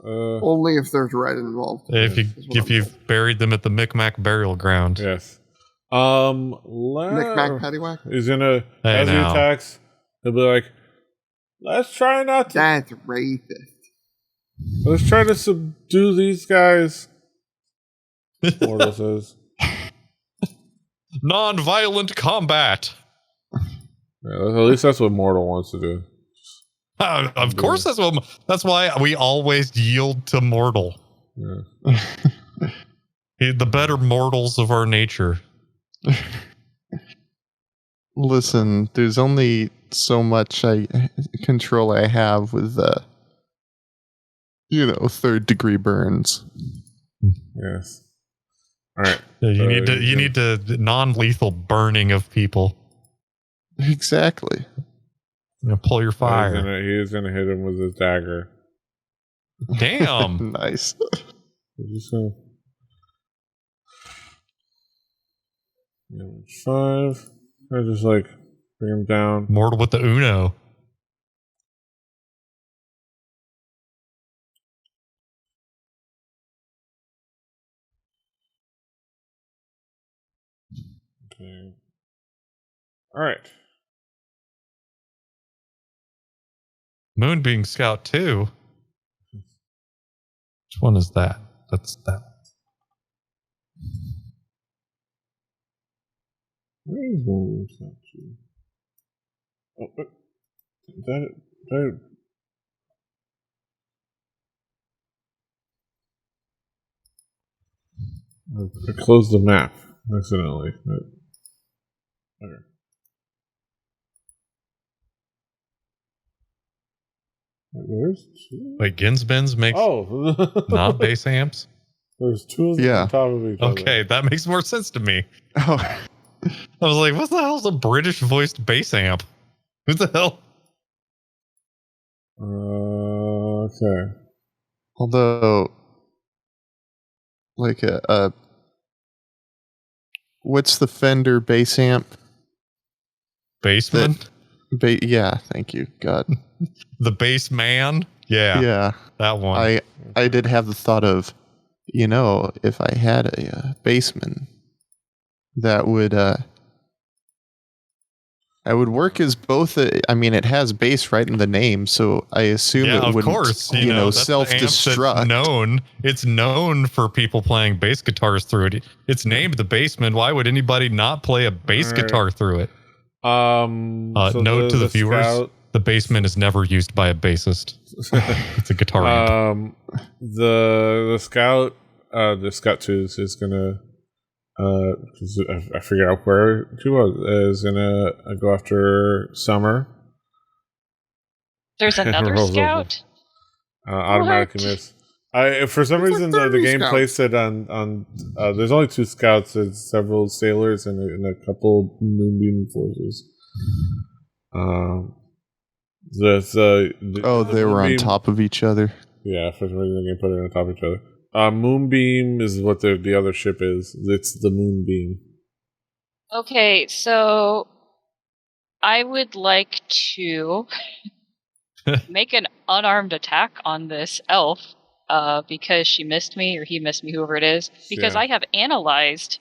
Only if there's red involved. If you've buried them at the Micmac burial ground. Yes. Micmac Paddywhack? He's gonna, as he attacks, he'll be like, let's try not to. That's racist. Let's try to subdue these guys. Mortal says. Non-violent combat. Yeah, at least that's what Mortal wants to do. Of course, that's why we always yield to Mortal. Yeah. The better mortals of our nature. Listen, there's only so much control I have with third degree burns. Yes. All right. You need to non-lethal burning of people. Exactly. Pull your fire. He is gonna hit him with his dagger. Damn. Nice. So, 5. I just like bring him down. Mortal with the Uno. Okay. All right. Moonbeam Scout 2. Which one is that? That's that. Where is Moonbeam Scout 2? Oh, but that. I closed the map accidentally. Okay. There's 2. Wait, Ginsbens makes not bass amps? There's 2 of them on top of each other. Okay, that makes more sense to me. Oh. I was like, what the hell's a British voiced bass amp? Who the hell? Okay. Although, like what's the Fender bass amp? Baseman? Yeah, thank you. God. The bass man? Yeah. That one. I did have the thought of, if I had a bassman, that would I would work as both. I mean, it has bass right in the name, so I assume yeah, it of wouldn't, course. That's the amp self-destruct. that's known. It's known for people playing bass guitars through it. It's named the Bassman. Why would anybody not play a bass guitar through it? So note to the viewers: Scout, the Bassman is never used by a bassist. It's a guitar amp. The Scout, the Scout 2 is gonna. I figured out where she is gonna go after Summer. There's another scout. Automatically miss. For some reason the game placed it on. There's only 2 scouts. There's several sailors and a couple moonbeam forces. They were on top of each other. Yeah, for some reason the game put it on top of each other. Moonbeam is what the other ship is. It's the Moonbeam. Okay, so I would like to make an unarmed attack on this elf because she missed me, or he missed me, whoever it is, because I have analyzed.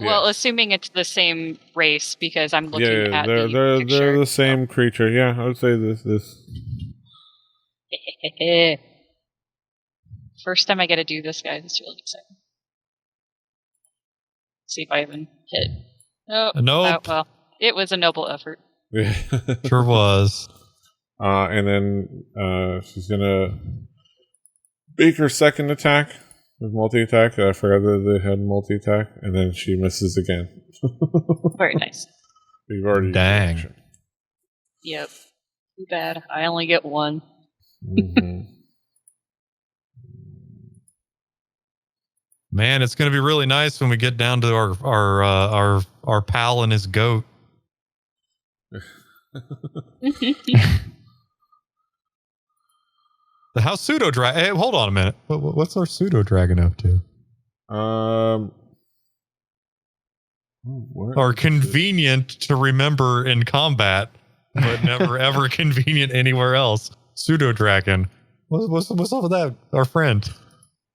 Well, assuming it's the same race, because I'm looking at the picture. They're the same creature. Yeah, I would say this. First time I get to do this, guys. It's really exciting. See if I even hit. Nope. Well, it was a noble effort. Sure was. And then she's gonna make her second attack with multi-attack. I forgot that they had multi-attack, and then she misses again. Very nice. You've already dang. Yep. Too bad. I only get 1. Mm-hmm. Man, it's going to be really nice when we get down to our pal and his goat. How's Pseudo Dragon? Hey, hold on a minute. What's our Pseudo Dragon up to? Are convenient to remember in combat, but never ever convenient anywhere else. Pseudo Dragon. What's up with that? Our friend.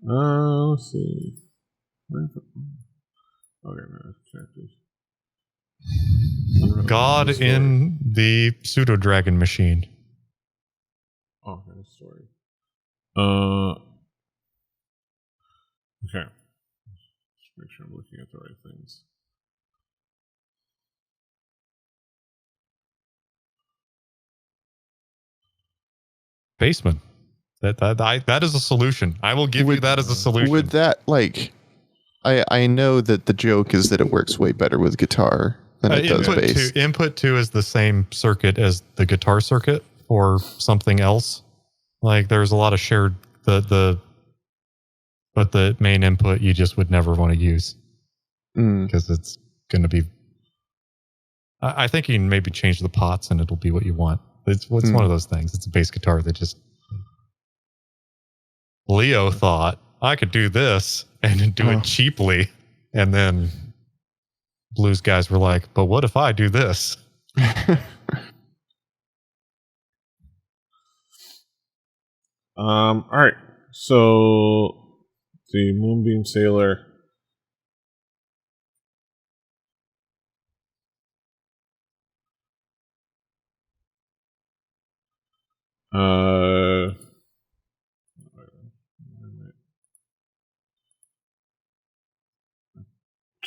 Let's see. Okay, let's check this. God in the Pseudo Dragon machine. Oh, okay, story. Okay. Just make sure I'm looking at the right things. Baseman. That is a solution. I will give you that as a solution. Would that, I know that the joke is that it works way better with guitar than it does bass. Input 2 is the same circuit as the guitar circuit or something else. Like there's a lot of shared but the main input you just would never want to use because it's going to be. I think you can maybe change the pots and it'll be what you want. It's one of those things. It's a bass guitar that just. Leo thought I could do this and do it cheaply, and then blues guys were like, "But what if I do this?" All right. So the Moonbeam Sailor.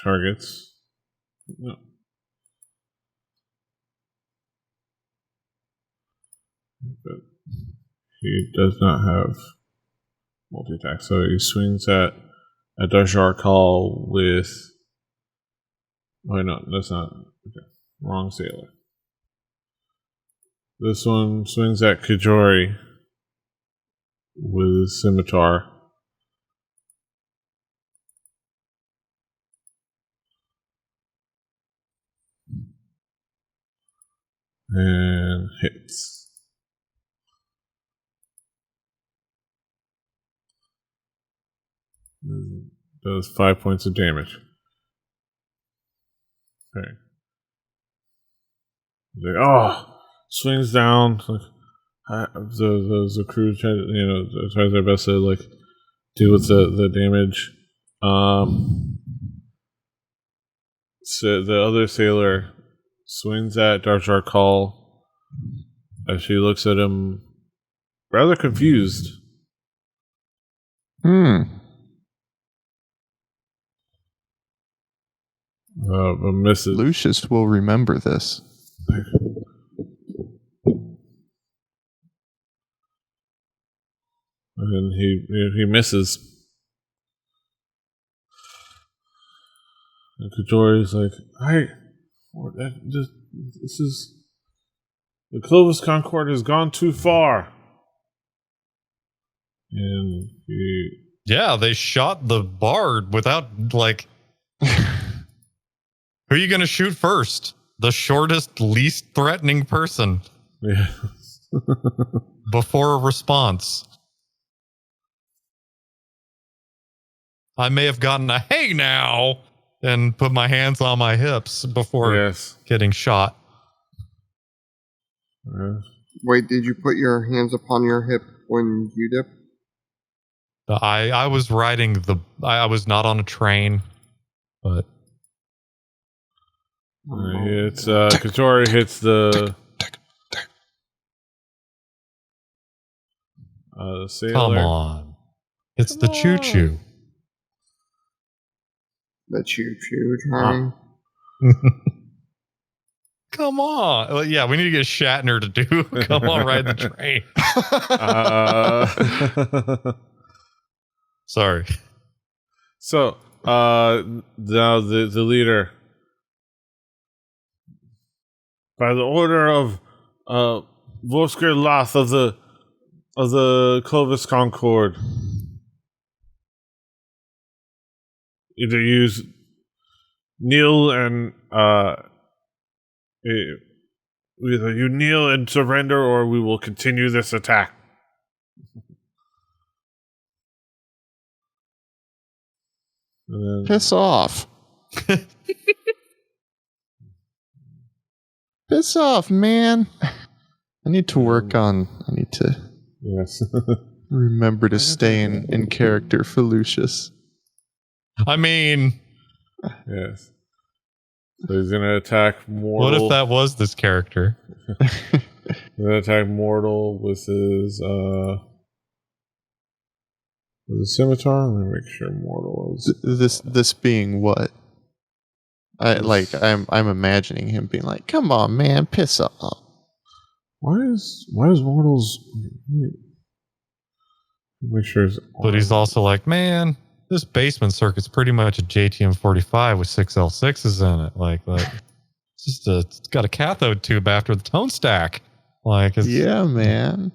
Targets. No. But he does not have multi-attack, so he swings at a Dajar call with. Wait, no, that's not. Okay. Wrong sailor. This one swings at Kajori with his scimitar. And hits. Does 5 points of damage. Okay. Like, oh, swings down. Like, the crew tries their best to like deal with the damage. So the other sailor swings at Jar Call as she looks at him, rather confused. But misses. Lucius will remember this. And he misses. And Kajori's like, this is the Clovis Concord has gone too far. And they shot the bard without like. Who are you going to shoot first? The shortest, least threatening person. Yeah. Before a response. I may have gotten a hey now and put my hands on my hips before getting shot. Yes. Wait, did you put your hands upon your hip when you dipped? I was riding I was not on a train, but. It's Kajori hits the sailor. Come on. It's the choo-choo. The choo-choo train. Come on. Well, yeah, we need to get Shatner to do Come on, ride the train. Sorry. So, now the leader, by the order of Vosker Lath of the Clovis Concord, either use kneel and either you kneel and surrender, or we will continue this attack. Piss off. Piss off, man. I need to remember to stay in character for Lucius. I mean, yes. So he's gonna attack Mortal. What if that was this character? He's gonna attack Mortal with his scimitar. Let me make sure Mortal is This being what? I'm imagining him being like, "Come on, man, piss off." Why is Mortal's? Make sure. But he's also like, man, this basement circuit's pretty much a JTM 45 with 6 L6s in it. Like it's got a cathode tube after the tone stack. Yeah, man.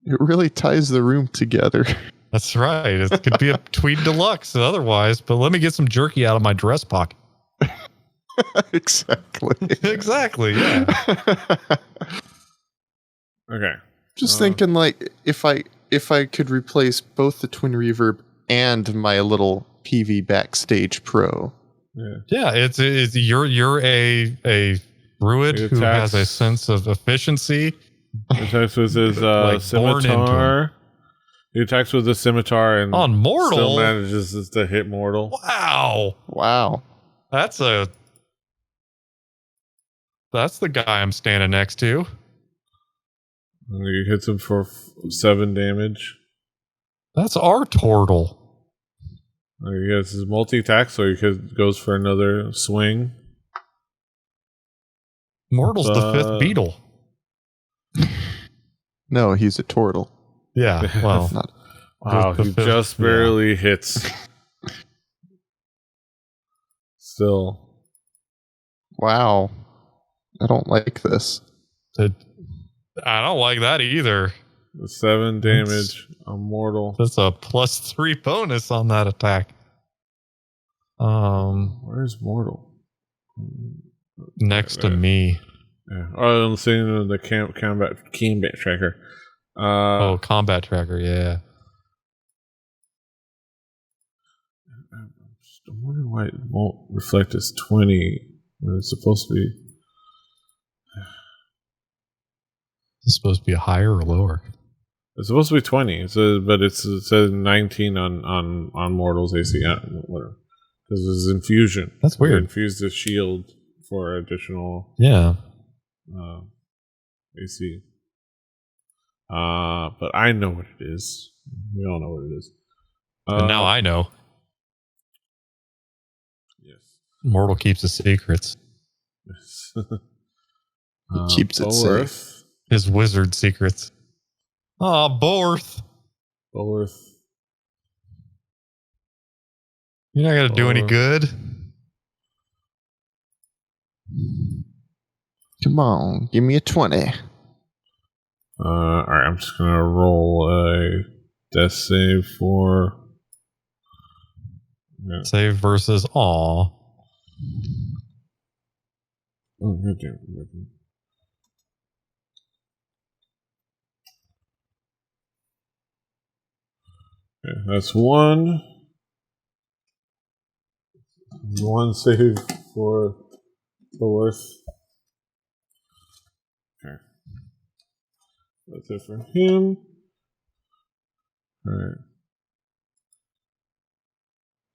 It really ties the room together. That's right. It could be a Tweed Deluxe otherwise, but let me get some jerky out of my dress pocket. Exactly. Exactly, yeah. Okay. Just thinking, like, if I could replace both the Twin Reverb and my little PV Backstage Pro. Yeah, it's you're a Druid who has a sense of efficiency. He attacks with his scimitar. He attacks with the scimitar and on Mortal still manages to hit Mortal. Wow. That's the guy I'm standing next to. And he hits him for 7 damage. That's our turtle. He has his multi-attack, so he goes for another swing. Mortal's the 5th beetle. No, he's a turtle. Yeah, well. Wow, he just barely hits. Still. Wow. I don't like this. I don't like that either. 7 damage on Mortal. That's a +3 bonus on that attack. Where's Mortal? next to me. Yeah. Oh, I'm seeing the combat tracker. Combat tracker, yeah. I'm wondering why it won't reflect as 20 when it's supposed to be. Is it supposed to be a higher or lower? It's supposed to be 20, but it says 19 on Mortal's AC. Whatever. Because it's infusion. That's weird. Infuse the shield for additional AC. But I know what it is. We all know what it is. And now I know. Yes. Mortal keeps his secrets. He keeps it safe. His wizard secrets. Borth. Borth. You're not going to do any good. Come on, give me a 20. Alright, I'm just going to roll a death save for... Yeah. Save versus aw. Oh, good job. Okay, that's one. One save for Borth. Okay. That's it for him. Alright.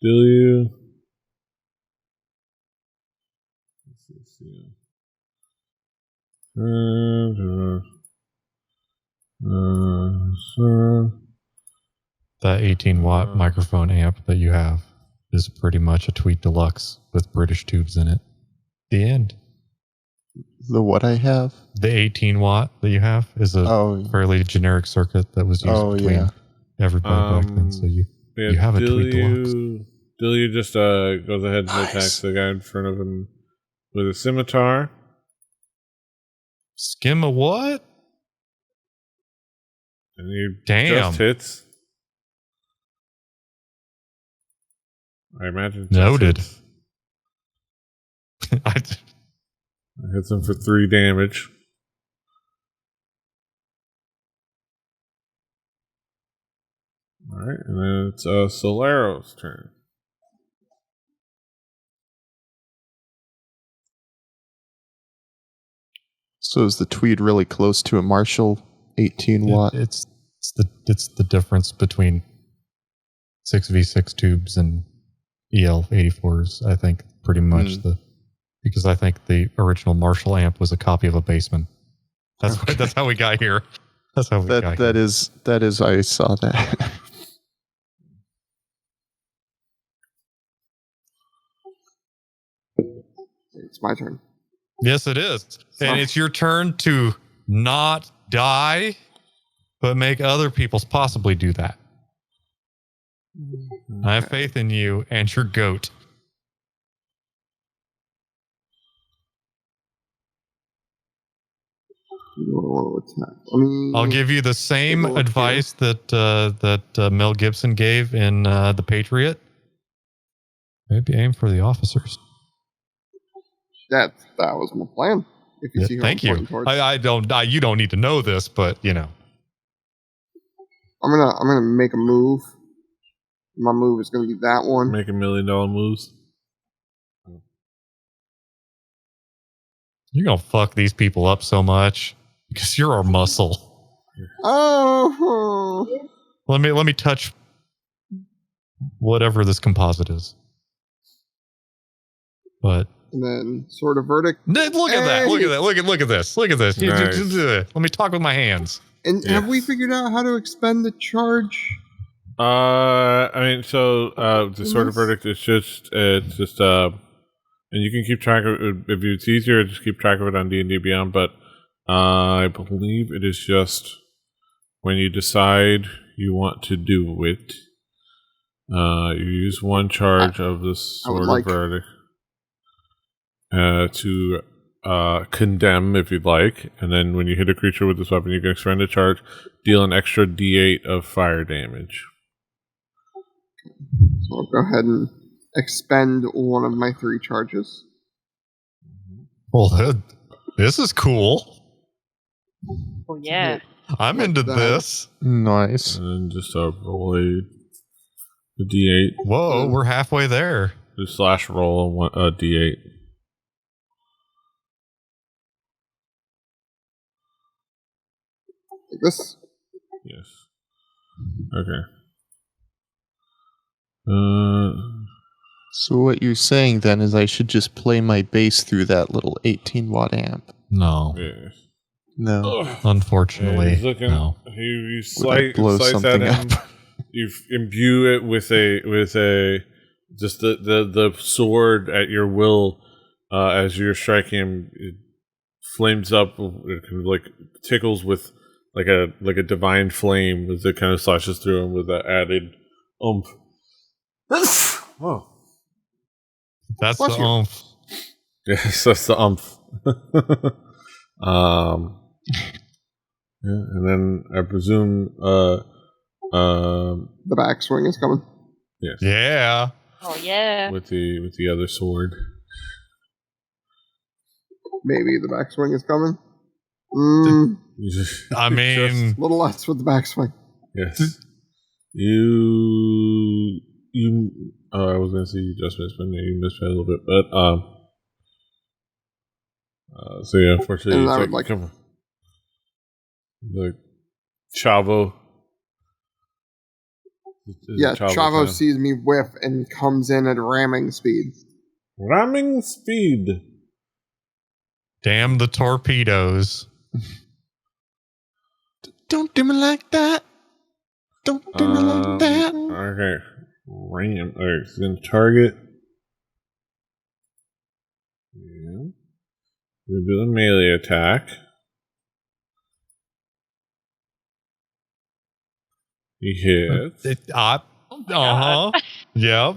Delia. Let's see. That 18-watt microphone amp that you have is pretty much a Tweet Deluxe with British tubes in it. The end. The what I have? The 18-watt that you have is a fairly generic circuit that was used between everybody back then. So you have a Tweet Deluxe. Delia just goes ahead and attacks the guy in front of him with a scimitar. Skim a what? And he just hits. I imagine. Noted. It hits him for 3 damage. Alright, and then it's Solaro's turn. So is the Tweed really close to a Marshall 18 watt? It's the difference between 6v6 tubes and EL84s, I think, pretty much because I think the original Marshall amp was a copy of a Bassman. That's how we got here. That's how we got here. That is I saw that. It's my turn. Yes, it is. And it's your turn to not die, but make other people's possibly do that. Okay. I have faith in you and your goat. I'll give you the same advice that Mel Gibson gave in The Patriot. Maybe aim for the officers. That was my plan. If you see who thank you. I don't. You don't need to know this, but you know. I'm gonna make a move. My move is gonna be that one. Make $1 million moves. You're gonna fuck these people up so much because you're our muscle. Oh. Let me touch whatever this composite is. But. And then Sword of Verdict. Look at that. Look at this. Nice. Let me talk with my hands. And have we figured out how to expend the charge? I mean, so the Sword of Verdict is just and you can keep track of it if it's easier. Just keep track of it on D&D Beyond. But I believe it is just when you decide you want to do it. You use one charge of the Sword of Verdict. To condemn, if you'd like, and then when you hit a creature with this weapon, you can expend a charge, deal an extra D8 of fire damage. So I'll go ahead and expend one of my 3 charges. Well, this is cool. Oh yeah. I'm Like into that. this. Nice. And just roll a d8. Whoa, we're halfway there. Just slash roll a d8. Like this. Yes. Okay. So what you're saying then is I should just play my bass through that little 18-watt amp. No, Yes. No. unfortunately, He's looking. no. You Would I blow slice at something him. up? You imbue it with a just the sword at your will. As you're striking him, it flames up. It kind of like tickles with like a divine flame as it kind of slashes through him with that added oomph. Whoa. That's Bless the you. oomph. Yes, that's the umph. Yeah, and then I presume The backswing is coming. yes. Yeah. Oh yeah. With the other sword. Maybe the backswing is coming. Mm, You just, I mean, a little less with the backswing. yes. You I was gonna say you just missed, but you missed by a little bit. But so yeah, unfortunately, And I it's would like, like- come on. The Chavo. Yeah, Chavo sees me whiff and comes in at ramming speed. ramming speed. damn the torpedoes. Don't do me like that. Don't do me like that. Okay, ram. Alright, so then target. Yeah. We're gonna do the melee attack. He hits. Uh-huh. Yep.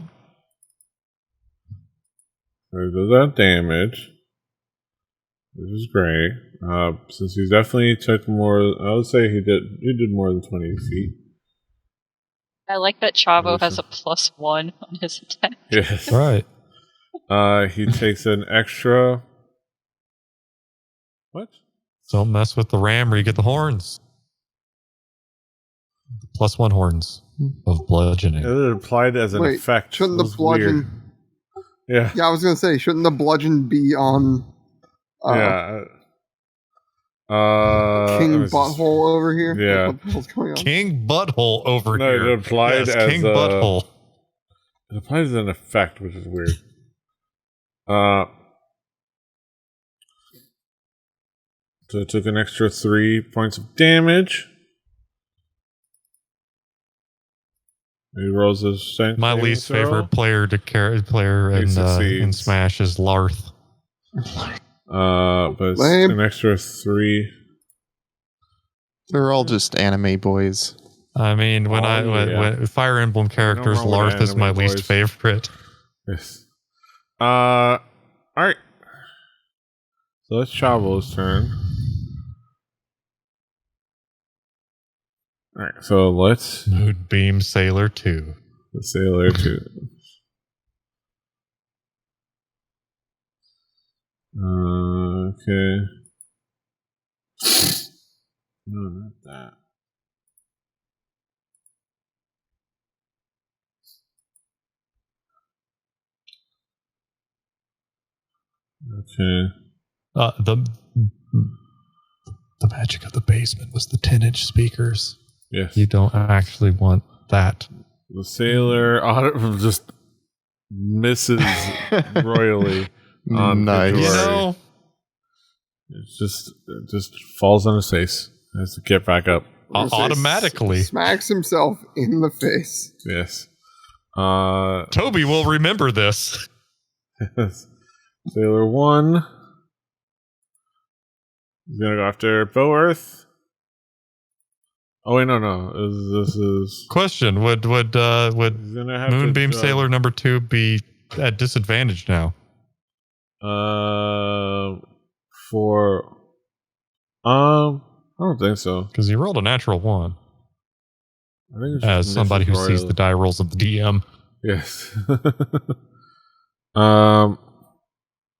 So he does that damage. This is great. Since he definitely took more, I would say he did more than 20 feet. I like that Chavo has a +1 on his attack. Yes. Right. He takes an extra. What? Don't mess with the ram or you get the horns. +1 horns of bludgeoning. It applied as an Wait, effect. shouldn't It the was bludgeon? weird. Yeah. Yeah, I was gonna say, shouldn't the bludgeon be on? Yeah. King let me just- Butthole over here. Yeah. What the hell's going on? King Butthole over No, here. it applied Yes, as King a- Butthole. It applies as an effect, which is weird. So it took an extra 3 points of damage. He rolls his strength. My saving least throw. favorite player to carry player in succeeds. Smash is Larth. But it's Lame. an extra 3. They're all just anime boys. I mean, when when Fire Emblem characters, wrong with Larth is my anime least boys. favorite. Yes. All right. So that's Chavo's turn. All right. So let's Moonbeam Sailor 2. the sailor too. Okay. No, not that. Okay. The magic of the basement was the 10-inch speakers. Yes. You don't actually want that. The sailor just misses royally on Nice. Pidgeotto. You know, It just falls on his face. Has to get back up. I was gonna say, automatically. smacks himself in the face. Yes. Toby will remember this. Sailor 1. He's gonna go after Boearth. Oh wait, no. This is Question: Would he's gonna have Moonbeam to, Sailor number 2 be at disadvantage now? For I don't think so. Because he rolled a natural 1. I think it's As just somebody who misses sees royally. the die rolls of the DM. Yes. I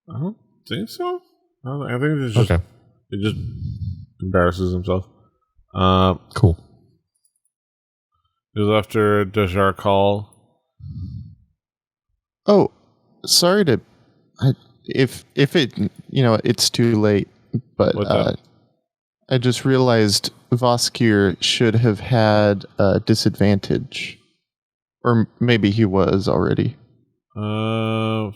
don't think so. I think it's just Okay. it just embarrasses himself. Cool. It was after Dejar call. Oh, sorry to. If it it's too late, but What's up? I just realized Voskir should have had a disadvantage, or maybe he was already.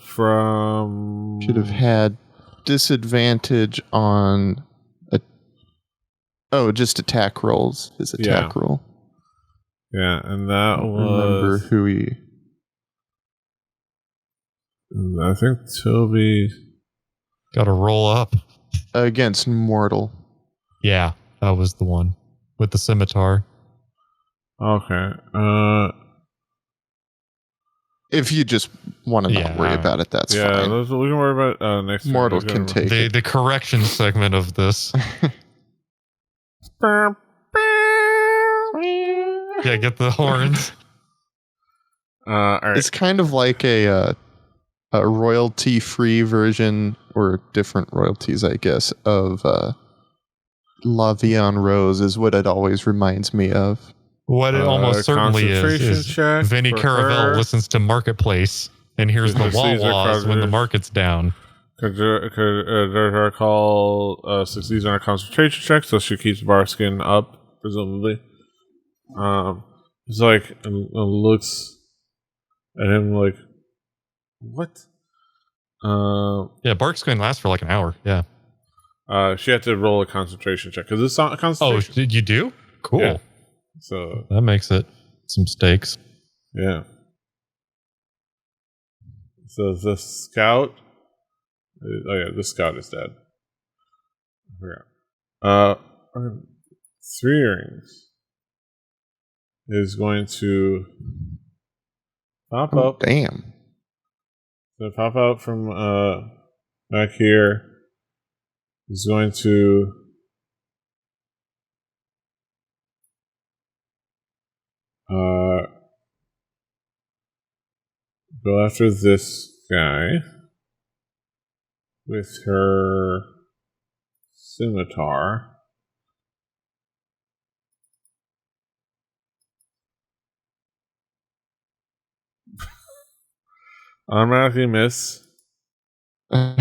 From Should have had disadvantage on just attack rolls. His attack roll. Yeah, and that Remember was who he. I think Toby. Got to roll up. Against mortal. Yeah, that was the one with the scimitar. Okay. If you just want to not worry about it, that's fine. We can worry about next time. Mortal can take it. The correction segment of this. Yeah, get the horns. All right. It's kind of like a royalty-free version, or different royalties, I guess, of La Vie en Rose is what it always reminds me of. What it almost certainly is check Vinny for Caravel her. listens to Marketplace and hears the wah-wahs when the market's down. Dejar call succeeds on a concentration check, so she keeps Barskin up, presumably. It's like looks at him like, what? Yeah, Bark's going to last for like an hour. Yeah. She had to roll a concentration check because it's not a concentration. Oh, did you do? Cool. Yeah. So that makes it some stakes. Yeah. So the scout. Oh yeah, the scout is dead. I forgot. 3 earrings is going to pop up. Damn. So pop out from back here. He's going to go after this guy with her scimitar. Automatically miss. Gonna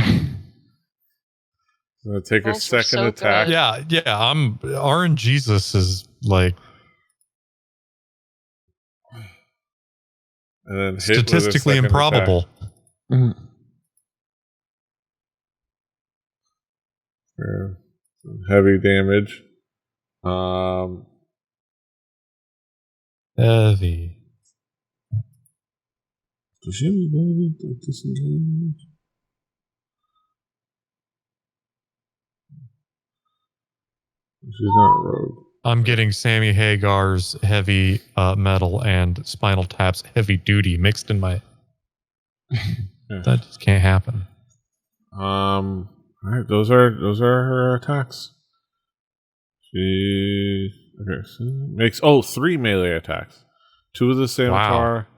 take her Rolls were second so attack. good. Yeah. RNGesus is like And then hit statistically with her second improbable. attack. Mm. For some heavy damage. Heavy. Does she have the ability to disengage? She's not a rogue. I'm getting Sammy Hagar's heavy metal and Spinal Tap's heavy duty mixed in my. Yeah. That just can't happen. All right, those are her attacks. She makes 3 melee attacks, 2 with the scimitar,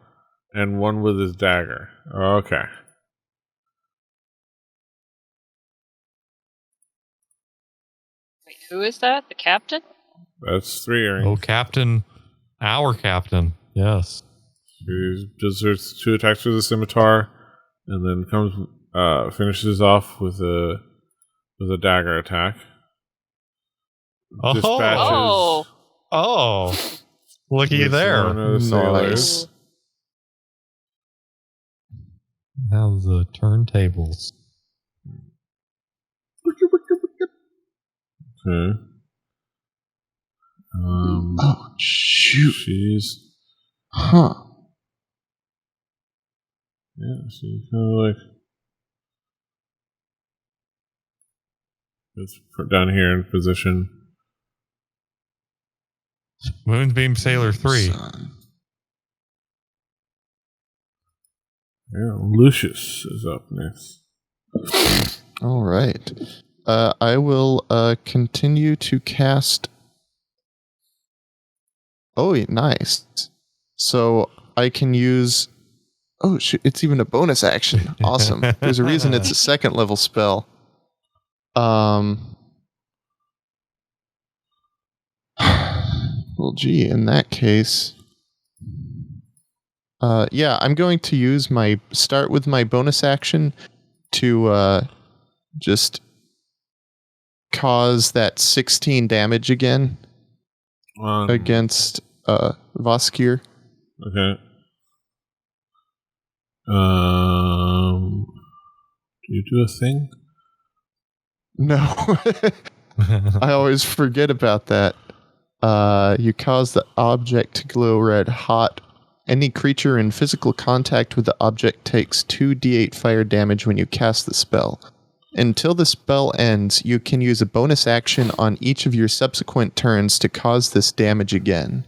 and 1 with his dagger. Okay. Wait, who is that? The captain? That's 3 earrings. Oh, Captain. Our Captain. Yes. She does her 2 attacks with the scimitar, and then finishes off with a dagger attack. Oh. Dispatches Oh. Looky with there. one of the sailors. How's the turntables? Okay. Oh, shoot. She's Huh. she's kind of like it's down here in position. Moonbeam Sailor 3. Son. Yeah, Lucius is up next. All right. I will continue to cast. Oh, nice. So I can use. Oh, shoot, it's even a bonus action. Awesome. There's a reason it's a 2nd level spell. Well, gee, in that case, yeah, I'm going to start with my bonus action to just cause that 16 damage again against Voskir. Okay. Do you do a thing? No. I always forget about that. You cause the object to glow red hot. Any creature in physical contact with the object takes 2d8 fire damage when you cast the spell. Until the spell ends, you can use a bonus action on each of your subsequent turns to cause this damage again.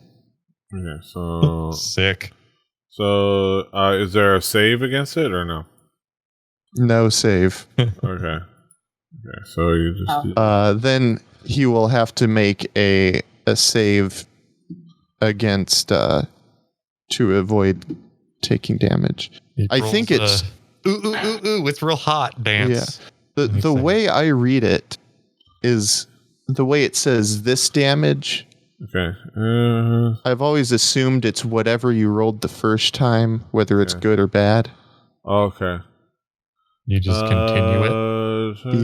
Okay, so Sick. So, is there a save against it or no? No save. Okay. So you just Then he will have to make a save against to avoid taking damage. I think it's it's real hot dance. Yeah. The way I read it is the way it says this damage. Okay. I've always assumed it's whatever you rolled the first time, whether it's good or bad. Okay. You just continue it?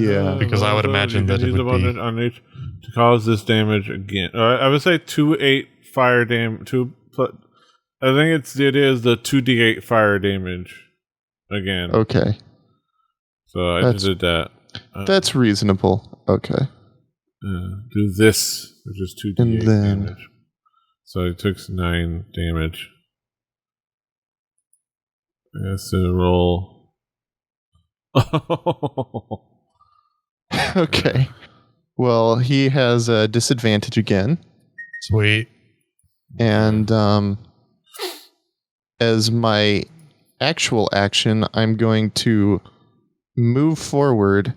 Yeah. Because I would imagine that it would be... on each to cause this damage again. I would say 2d8 fire damage. I think it is the 2d8 fire damage again. Okay. So I just did that. That's reasonable. Okay. Do this, which is 2d8 damage. So it took 9 damage. I guess to roll. Okay. Well, he has a disadvantage again. Sweet. And as my actual action, I'm going to move forward,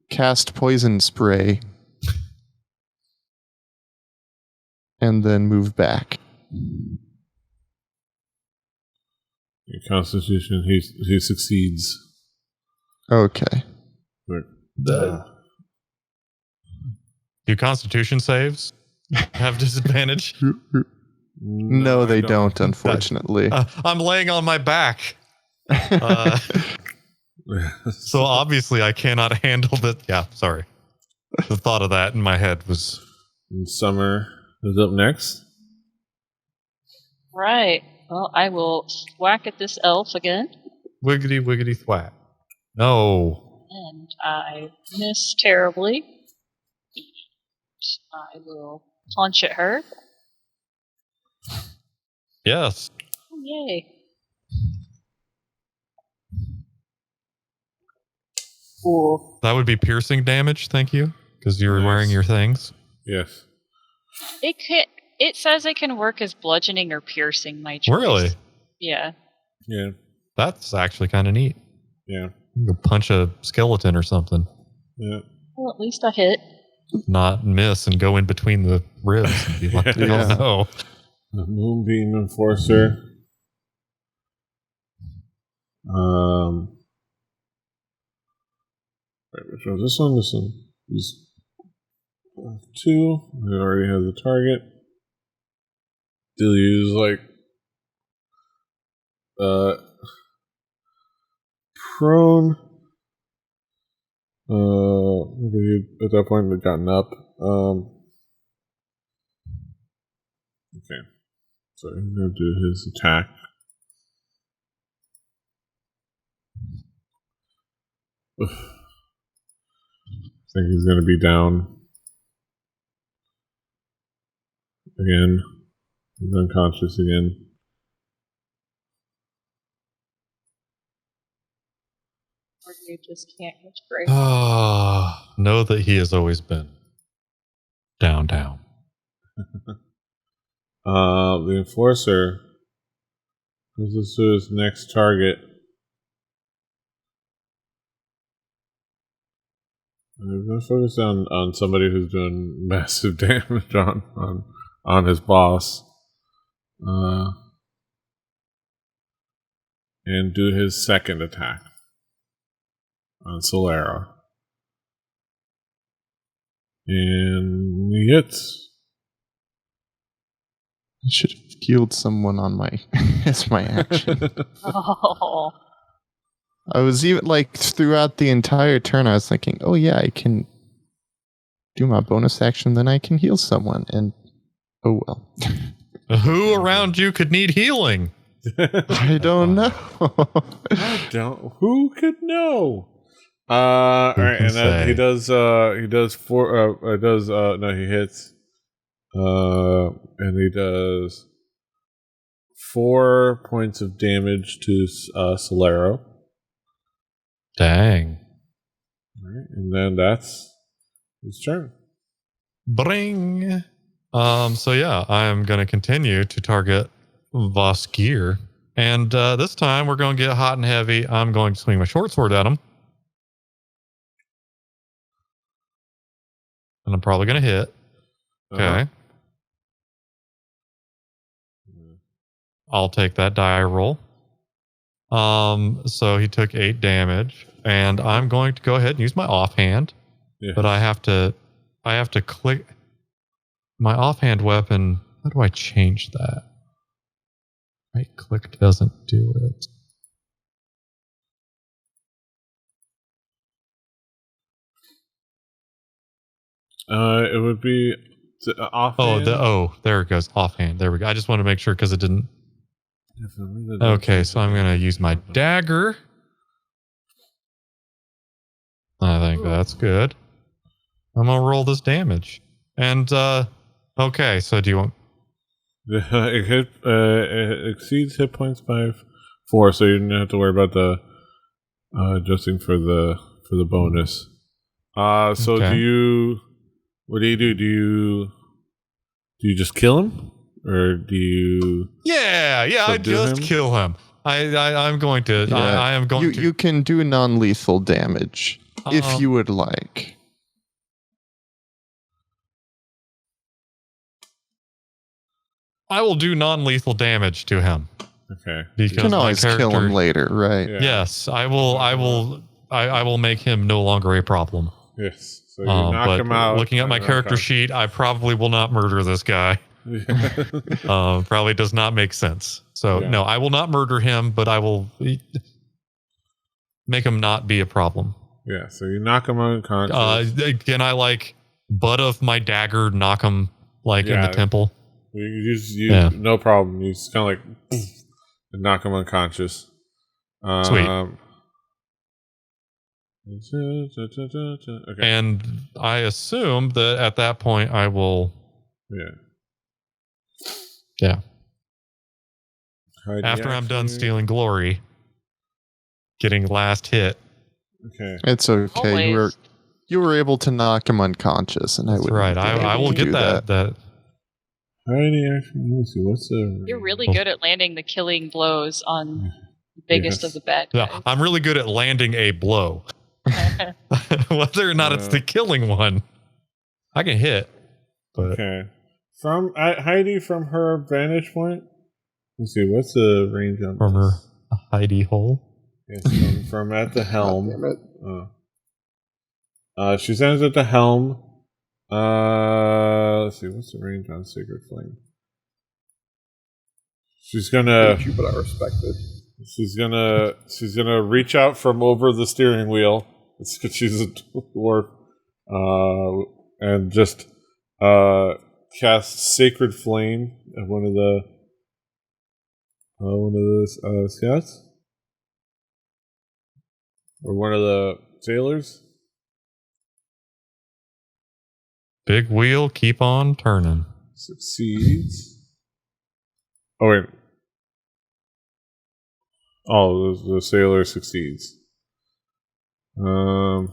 cast poison spray, and then move back. Your Constitution, he succeeds. Okay. Do Constitution saves have disadvantage? No, they don't, unfortunately. I'm laying on my back. So obviously I cannot handle that. Yeah, sorry. The thought of that in my head was... Summer is up next. Right. Well, I will whack at this elf again. Wiggity, wiggity, thwack. No. And I miss terribly. I will punch at her. Yes. Oh, yay. Cool. That would be piercing damage, thank you, because you're wearing your things. Yes. It says it can work as bludgeoning or piercing, my choice. Really? Yeah. Yeah. That's actually kind of neat. Yeah. You can punch a skeleton or something. Yeah. Well, at least I hit. Not miss and go in between the ribs and be like, oh no. The Moonbeam Enforcer. Wait, which one? This one? This one. These 2. It already has a target. Still use prone. Maybe at that point they've gotten up. Okay. So he's gonna do his attack. I think he's gonna be down. Again. He's unconscious again. Or you just can't catch break. Know that he has always been down. The Enforcer goes to his next target. I'm going to focus on somebody who's doing massive damage on his boss. And do his second attack on Solera. And he hits. I should have healed someone on my as my action. Oh. I was even like throughout the entire turn, I was thinking, "Oh yeah, I can do my bonus action, then I can heal someone." And oh well, Who around you could need healing? I don't know. I don't. Who could know? All right, can and then say? he does. He does four. No, he hits. And he does 4 points of damage to Solero. Dang. All right, and then that's his turn. Bring. So yeah, I am going to continue to target Voskir. And this time we're going to get hot and heavy. I'm going to swing my short sword at him. And I'm probably going to hit. Okay. Uh-huh. I'll take that die roll. So he took 8 damage. And I'm going to go ahead and use my offhand. Yeah. But I have to click my offhand weapon. How do I change that? Right click doesn't do it. It would be offhand. There it goes. Offhand. There we go. I just want to make sure because it didn't. Okay, so I'm going to use my dagger. I think that's good. I'm going to roll this damage. And, okay, so do you want... It exceeds hit points by 4, so you don't have to worry about the adjusting for the bonus. So Okay. what do? Do you just kill him, or do you? Yeah, I subdue just him? kill him. I'm going to... Yeah. I am going to... You can do non-lethal damage if you would like. I will do non-lethal damage to him. Okay. Because You can my always kill character- him later, right? Yeah. Yes, I will make him no longer a problem. Yes. So you knock but him out. looking at my character sheet, I probably will not murder this guy. Probably does not make sense. So Yeah. no, I will not murder him, but I will make him not be a problem. Yeah. So you knock him unconscious. Can I like butt of my dagger knock him like in the Yeah. temple? You no problem. You just kind of like and knock him unconscious. Sweet. Okay. And I assume that at that point I will. Yeah. After I'm done stealing glory, getting last hit. Okay. It's okay. Always. You were able to knock him unconscious, and That's right. I will get that. Hiding action. Let me see. What's the? You're really good at landing the killing blows on the biggest of the bad guys. Yeah, I'm really good at landing a blow. Whether or not it's the killing one, I can hit. But Okay. From Heidi, from her vantage point. Let's see. What's the range on from her this? hidey hole. Yes, from at the helm. God damn it. She stands at the helm. Let's see. What's the range on Sacred Flame? She's gonna. Hate you, but I respect it. She's gonna reach out from over the steering wheel. It's because she's a dwarf, and just cast Sacred Flame at one of the scouts, or one of the sailors. Big wheel, keep on turning. Succeeds. Oh wait. Oh, the sailor succeeds. I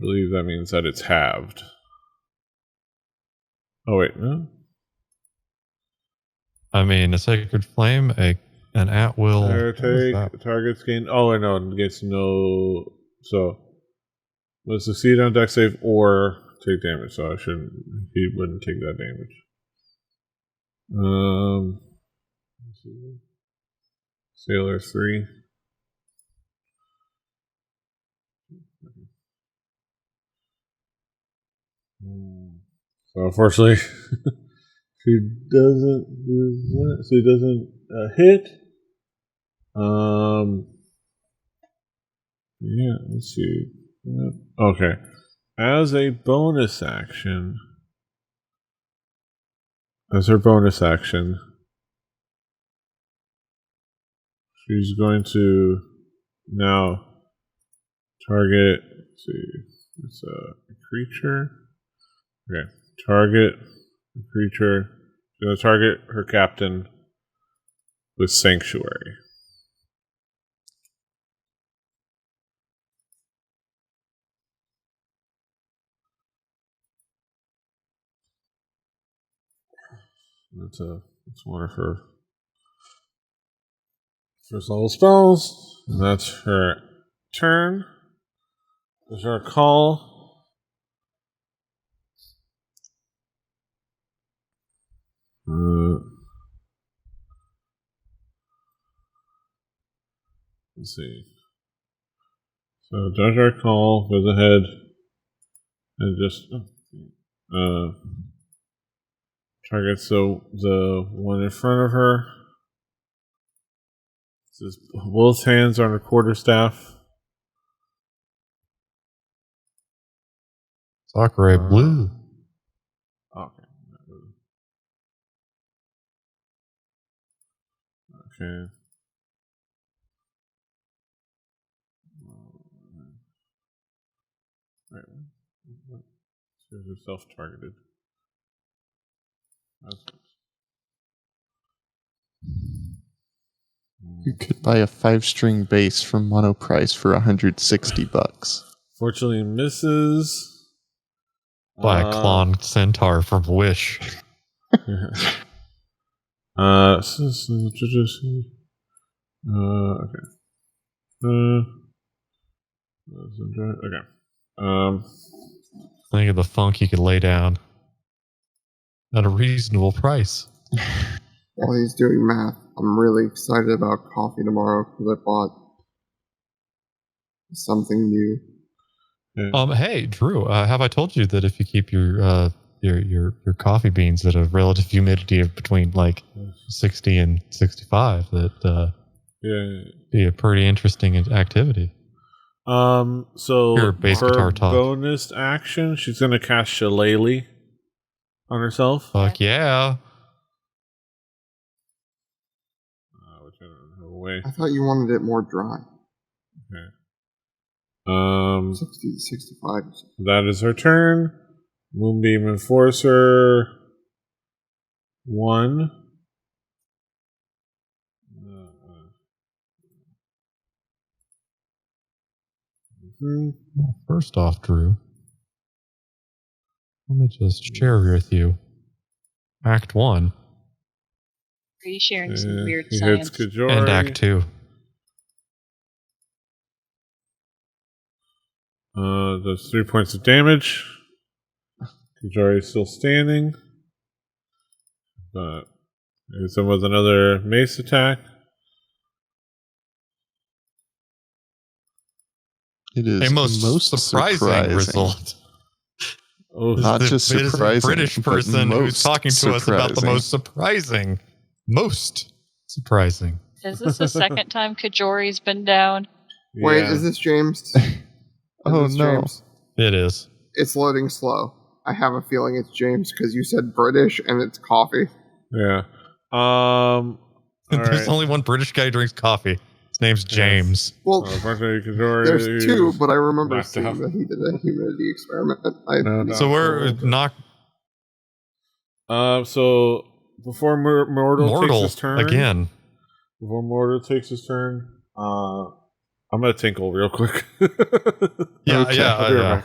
believe that means that it's halved. Oh wait, no. I mean, a sacred flame, an at will. Targets gain. Oh, I know. Gets no. So, will succeed on deck save or take damage. So he wouldn't take that damage. Let's see. Sailor 3. So unfortunately, she doesn't do that. So he doesn't hit. Yeah, let's see. Okay. As a bonus action, as her bonus action, she's going to now target. Let's see, it's a creature. Okay, target a creature. She's going to target her captain with Sanctuary. That's one of her first level spells. And that's her turn. There's our call. Let's see. So does our call, goes ahead and just targets the one in front of her. Says both hands on her quarterstaff. Sakurai blue. Okay. Okay. Right. She's herself targeted. You could buy a 5-string bass from Monoprice for $160. Fortunately, misses. By a Klon Centaur from Wish. Okay. Okay. Think of the funk you could lay down at a reasonable price. While he's doing math, I'm really excited about coffee tomorrow because I bought something new. Hey, Drew, have I told you that if you keep your coffee beans at a relative humidity of between like 60 and 65, that be a pretty interesting activity. So Your bass guitar talk. Bonus action, she's gonna cast Shillelagh on herself. Fuck yeah. I thought you wanted it more dry. Okay. 60 to 65. That is her turn. Moonbeam Enforcer 1. Well, first off, Drew, let me just share with you Act 1. Are you sharing some weird He science? hits Kajori. And Act 2. Does 3 points of damage. Kajori is still standing. But hits him with another mace attack. It is a most surprising result. Oh, not just surprising, British person who's talking to us about the most surprising. Most surprising. Is this the second time Kajori's been down? yeah. Wait, is this James? Oh, no. James? It is. It's loading slow. I have a feeling it's James because you said British and it's coffee. Yeah. There's only one British guy who drinks coffee. His name's James. Well, Kajori, there's two, but I remember seeing that he did a humidity experiment. So we're not. So before Mortal takes his turn again. Before Mortal takes his turn, I'm gonna tinkle real quick. Yeah.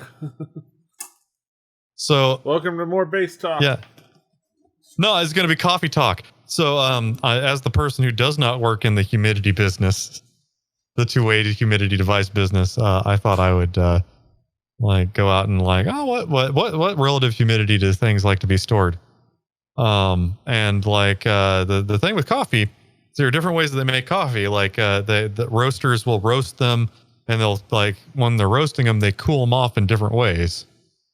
So welcome to more bass talk. Yeah. No, it's going to be coffee talk. So, as the person who does not work in the humidity business, the two-way humidity device business, I thought I would go out and what relative humidity do things like to be stored? The thing with coffee, there are different ways that they make coffee. The roasters will roast them, and they'll when they're roasting them, they cool them off in different ways.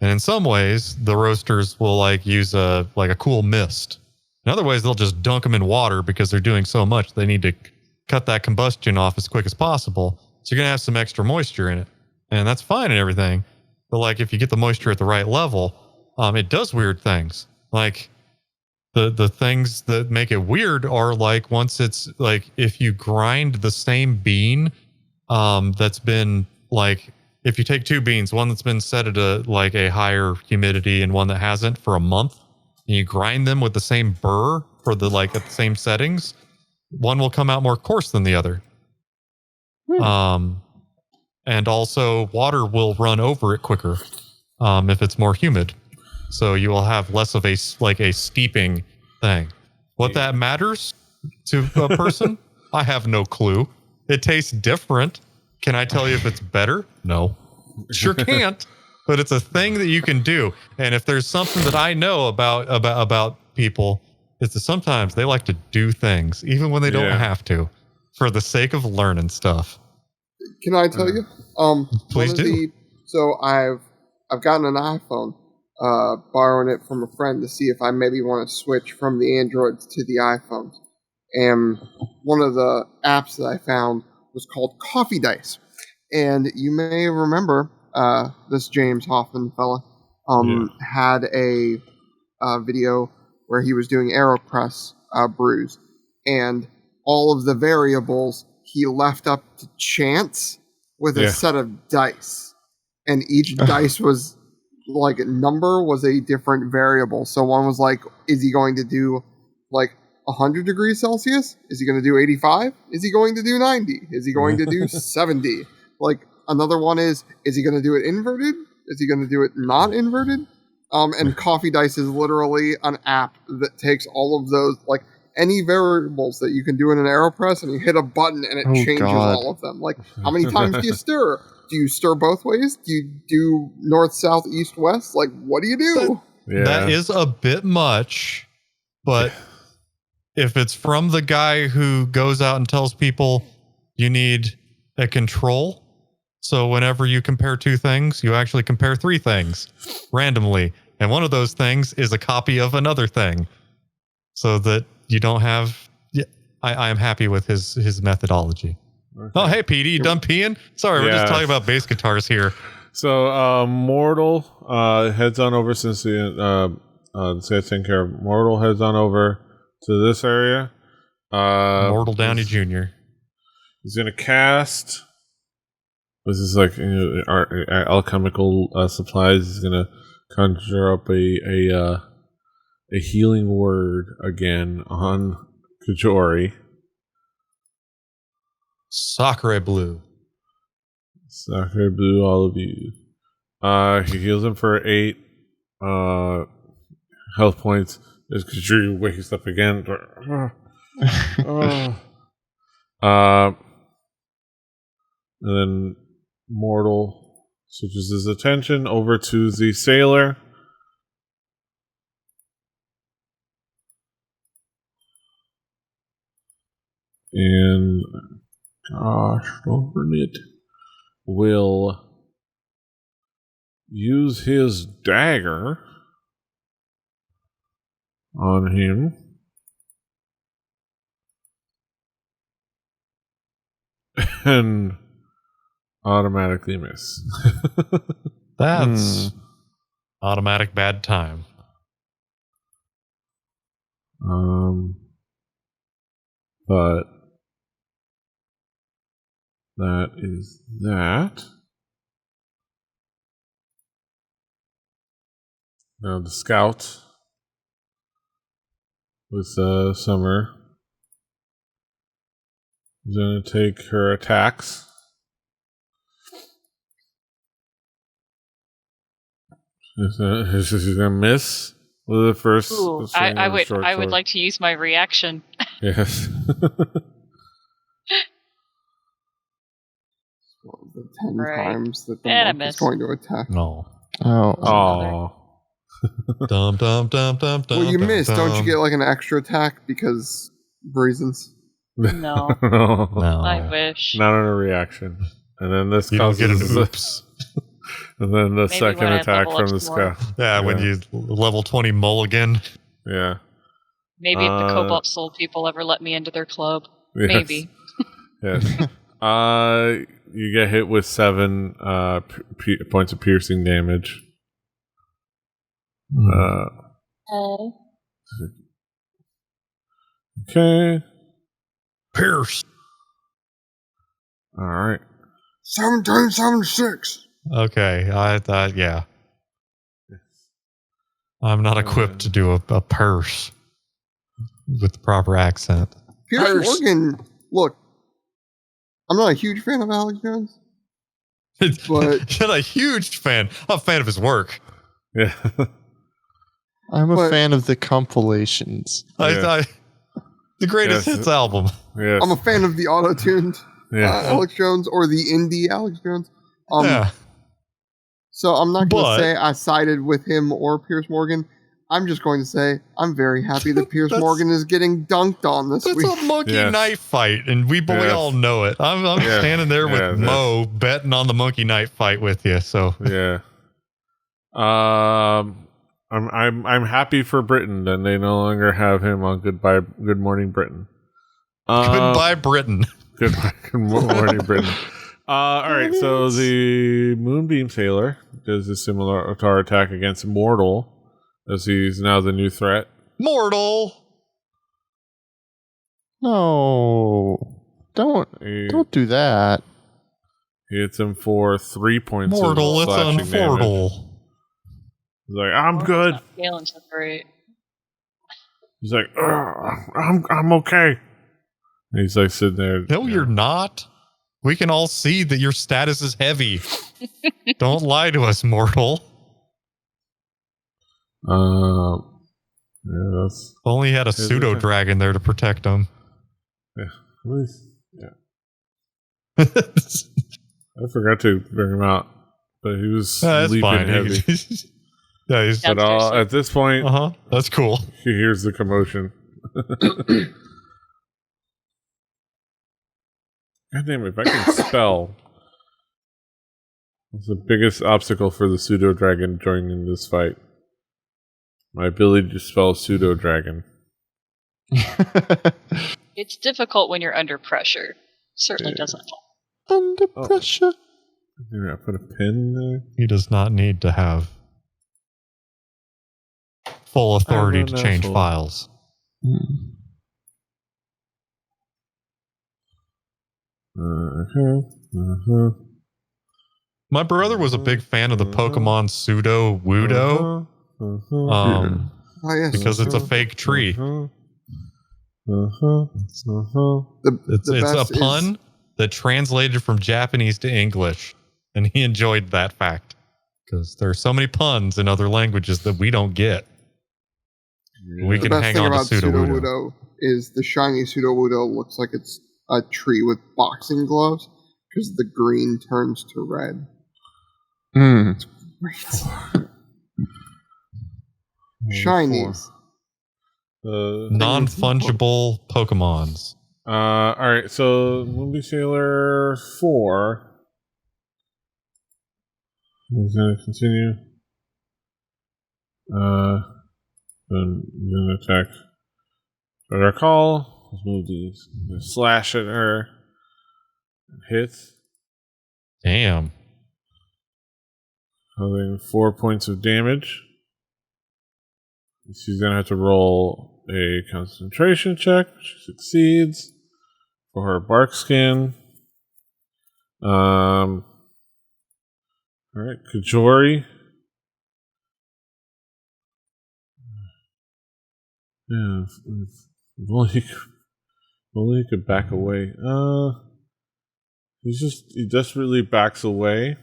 And in some ways, the roasters will like use a cool mist. In other ways, they'll just dunk them in water because they're doing so much. They need to cut that combustion off as quick as possible. So you're going to have some extra moisture in it. And that's fine and everything. But like if you get the moisture at the right level, it does weird things. Like the things that make it weird are like once it's like if you grind the same bean that's been like if you take two beans, one that's been set at a higher humidity and one that hasn't for a month, and you grind them with the same burr for the at the same settings, one will come out more coarse than the other. And also water will run over it quicker if it's more humid. So you will have less of a steeping thing. What that matters to a person, I have no clue. It tastes different. Can I tell you if it's better? No. Sure can't. But it's a thing that you can do. And if there's something that I know about people, it's that sometimes they like to do things, even when they don't have to, for the sake of learning stuff. Can I tell you? Please do. So I've gotten an iPhone, borrowing it from a friend to see if I maybe want to switch from the Androids to the iPhones. And one of the apps that I found was called Coffee Dice. And you may remember this James Hoffman fella had a video where he was doing AeroPress brews. And all of the variables he left up to chance with a set of dice. And each dice was like a number was a different variable. So one was like, is he going to do like 100 degrees Celsius? Is he going to do 85? Is he going to do 90? Is he going to do 70? Like another one is he going to do it inverted? Is he going to do it not inverted? And Coffee Dice is literally an app that takes all of those, like any variables that you can do in an AeroPress, and you hit a button and it changes all of them. Like how many times do you stir? Do you stir both ways? Do you do north, south, east, west? Like what do you do? That is a bit much, but if it's from the guy who goes out and tells people you need a control, so whenever you compare two things, you actually compare three things randomly. And one of those things is a copy of another thing. So that you don't have... I am happy with his methodology. Okay. Oh, hey, Petey, you done peeing? Sorry, we're just talking about bass guitars here. So, Mortal heads on over since the guy's taking care of Mortal heads on over to this area. Mortal Downey Jr. He's going to cast... This is like alchemical supplies. He's going to conjure up a healing word again on Kajori. Sacre Blue. Sacre Blue, all of you. He heals him for 8 health points. As Kajori wakes up again. And then Mortal switches his attention over to the sailor. And gosh, darn it, will use his dagger on him. And automatically miss. That's automatic bad time. But that is that. Now the scout with Summer is going to take her attacks. She's going to miss with the first. Ooh, I would like to use my reaction. Yes. The 10 times that the monk is going to attack. No. Oh. Dum dum dum dum dum. Well, you missed. Don't you get like an extra attack because reasons? No. No. I wish. Not on a reaction. And then this you don't get an oops. And then the Maybe second when I attack level from up the some more. sky. Yeah, when you level 20 mulligan. Yeah. Maybe if the Cobalt Soul people ever let me into their club. Yes. Maybe. Yes. You get hit with 7 points of piercing damage. Okay. Pierce. All right. 1776. Okay, I thought, yeah. I'm not equipped to do a purse with the proper accent. Pierce Morgan, look, I'm not a huge fan of Alex Jones. But you're a huge fan. I'm a fan of his work. Yeah. I'm a fan of the compilations. The greatest hits album. Yes. I'm a fan of the auto-tuned Alex Jones or the indie Alex Jones. Yeah. So I'm not going to say I sided with him or Pierce Morgan. I'm just going to say I'm very happy that Pierce Morgan is getting dunked on this week. That's a monkey knife fight, and we all know it. I'm standing there with Mo betting on the monkey knife fight with you. So yeah. I'm happy for Britain that they no longer have him on Good Morning Britain. Goodbye Britain. Good morning Britain. All right, so the Moonbeam Sailor does a similar attack against Mortal, as he's now the new threat. Mortal. No, don't do that. He hits him for 3 points. Mortal, of slashing it's unmortal. damage. He's like, I'm good. Not feeling so great. He's like, I'm okay. And he's like sitting there. No, you're not. We can all see that your status is heavy. Don't lie to us, mortal. Yeah, that's only had a pseudo dragon there to protect him. Yeah, I forgot to bring him out, but he was sleeping heavy. But at this point, that's cool. He hears the commotion. God damn it, if I can spell. That's the biggest obstacle for the pseudo dragon joining this fight. My ability to spell pseudo dragon. It's difficult when you're under pressure. Certainly doesn't help. Under pressure. Did I put a pin in there? He does not need to have full authority to change files. My brother was a big fan of the Pokemon Pseudo Wudo. Because it's a fake tree. It's a pun that translated from Japanese to English, and he enjoyed that fact because there are so many puns in other languages that we don't get. We can hang on to Pseudo Wudo. Is the shiny Pseudo Wudo looks like it's a tree with boxing gloves because the green turns to red. It's great. Shinies. Non-fungible Pokemons. Alright, so Moonbeam Sailor 4. He's going to continue. Then attack. But our call. Let's move these. Slash at her. Hits. Damn. Having 4 points of damage. She's going to have to roll a concentration check. She succeeds for her bark skin. Alright, Kajori. Yeah, if only he could back away. He desperately backs away.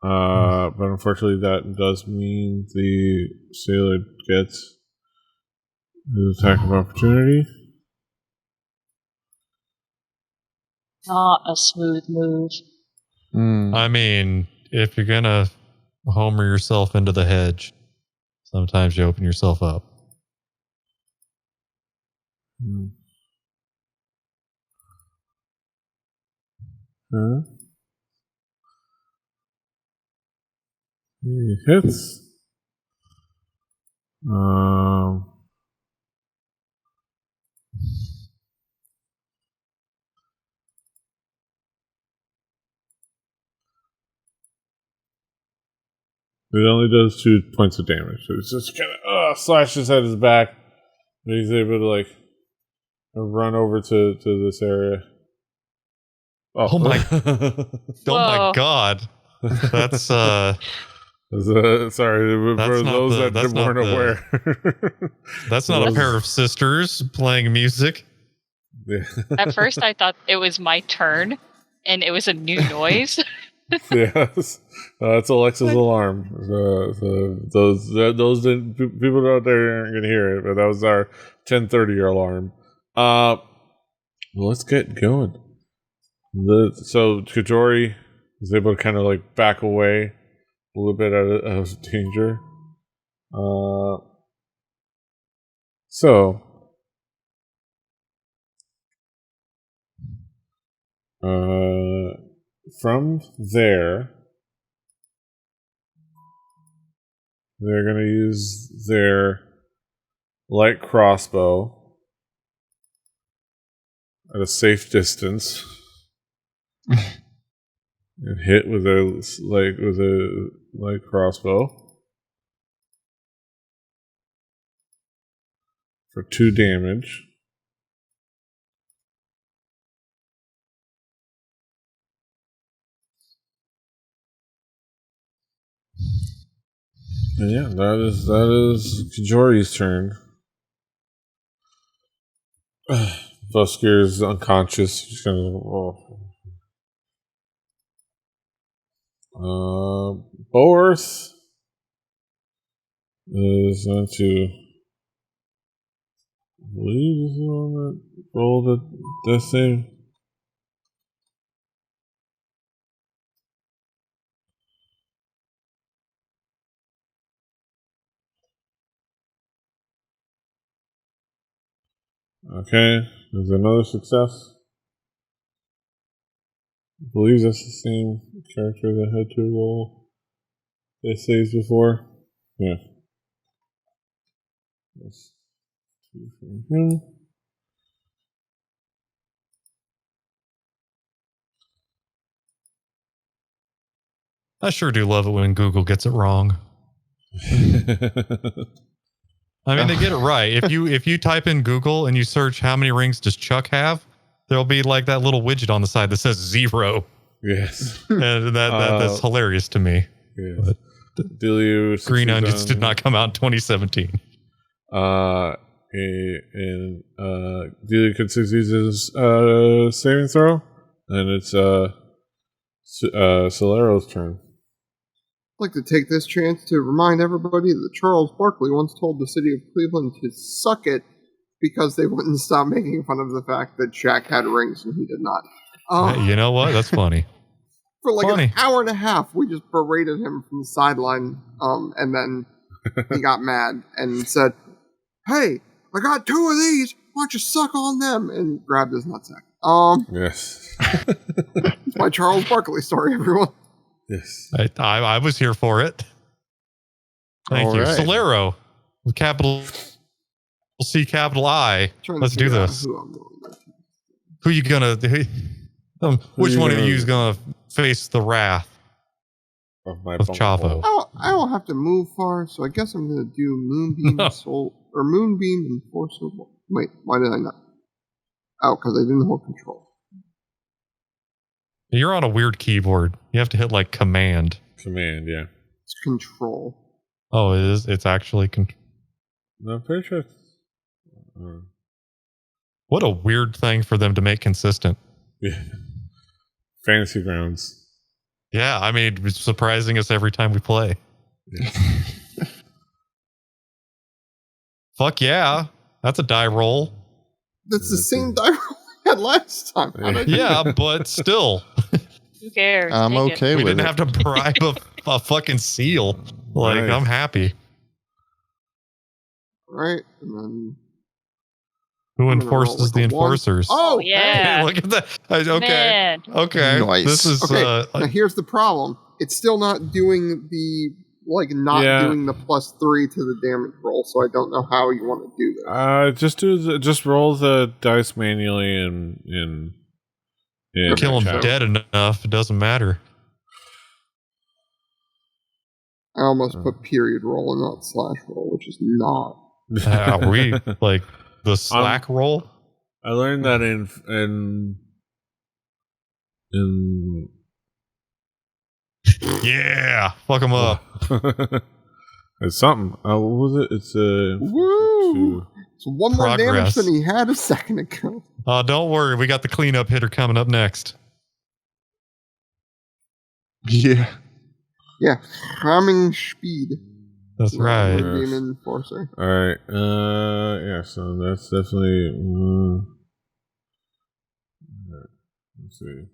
But unfortunately that does mean the sailor gets his attack of opportunity. Not a smooth move. I mean, if you're gonna homer yourself into the hedge, sometimes you open yourself up. He hits. It only does 2 points of damage. So it's just kind of slashes at his back. And he's able to like run over to this area. Oh my! Whoa. Oh my God! That's sorry for those that weren't aware. That's not a pair of sisters playing music. Yeah. At first, I thought it was my turn, and it was a new noise. Yes, that's Alexa's alarm. Those people out there aren't gonna hear it, but that was our 10:30 alarm. Let's get going. So Kajori is able to kind of like back away a little bit out of danger. From there, they're going to use their light crossbow at a safe distance and hit with a light crossbow for 2 damage. And yeah, that is Kajori's turn. Voskir is unconscious. He's gonna Boarth is going to, I believe, is the one that rolled the death save. Okay, there's another success. I believe that's the same character that had to roll death saves before. Yeah. That's 2 from him. I sure do love it when Google gets it wrong. I mean, they get it right. If you type in Google and you search how many rings does Chuck have, there'll be like that little widget on the side that says 0. Yes. And that's hilarious to me. Yes. But Delio Green Onions did not come out in 2017. And Delio uses saving throw, and it's Solero's turn. I'd like to take this chance to remind everybody that Charles Barkley once told the city of Cleveland to suck it because they wouldn't stop making fun of the fact that Shaq had rings and he did not. You know what? That's funny. For like an hour and a half, we just berated him from the sideline, and then he got mad and said, "Hey, I got 2 of these. Why don't you suck on them?" and grabbed his nutsack. Yes. It's my Charles Barkley story, everyone. Yes. I was here for it. Thank All you. right. Solero, with capital C, capital I. Let's do this. Who you gonna? Which one of you is gonna face the wrath of Chavo? I don't have to move far, so I guess I'm gonna do Moonbeam Moonbeam Enforcer. Wait, why did I not? Oh, because I didn't hold control. You're on a weird keyboard. You have to hit like command. Command, yeah. It's control. Oh, it is. It's actually No, I'm pretty sure. What a weird thing for them to make consistent. Yeah. Fantasy Grounds. Yeah, I mean, it's surprising us every time we play. Yes. Fuck yeah. That's a die roll. That's the same die roll I had last time. Yeah, but still. Who cares? I'm Take okay it. We with didn't it. have to bribe a fucking seal. Like, Right. I'm happy. Right, and then Who I'm gonna roll enforces like the a one. enforcers? Oh, Yeah. Hey, look at that. Okay. Man. Okay. Nice. This is okay. Now here's the problem. It's still not doing the not Yeah. doing the +3 to the damage roll, so I don't know how you want to do this. Just roll the dice manually and Kill him chat. dead enough, it doesn't matter. I almost put period roll and not slash roll, which is not. Are we like the slack roll? I learned that in Yeah, fuck him up. It's something. What was it? It's Woo! So one more damage Progress. than he had a second ago. Don't worry, we got the cleanup hitter coming up next. Yeah. Yeah, ramming speed. That's right. Moonbeam Enforcer. All right. Yeah. So that's definitely. Let's see.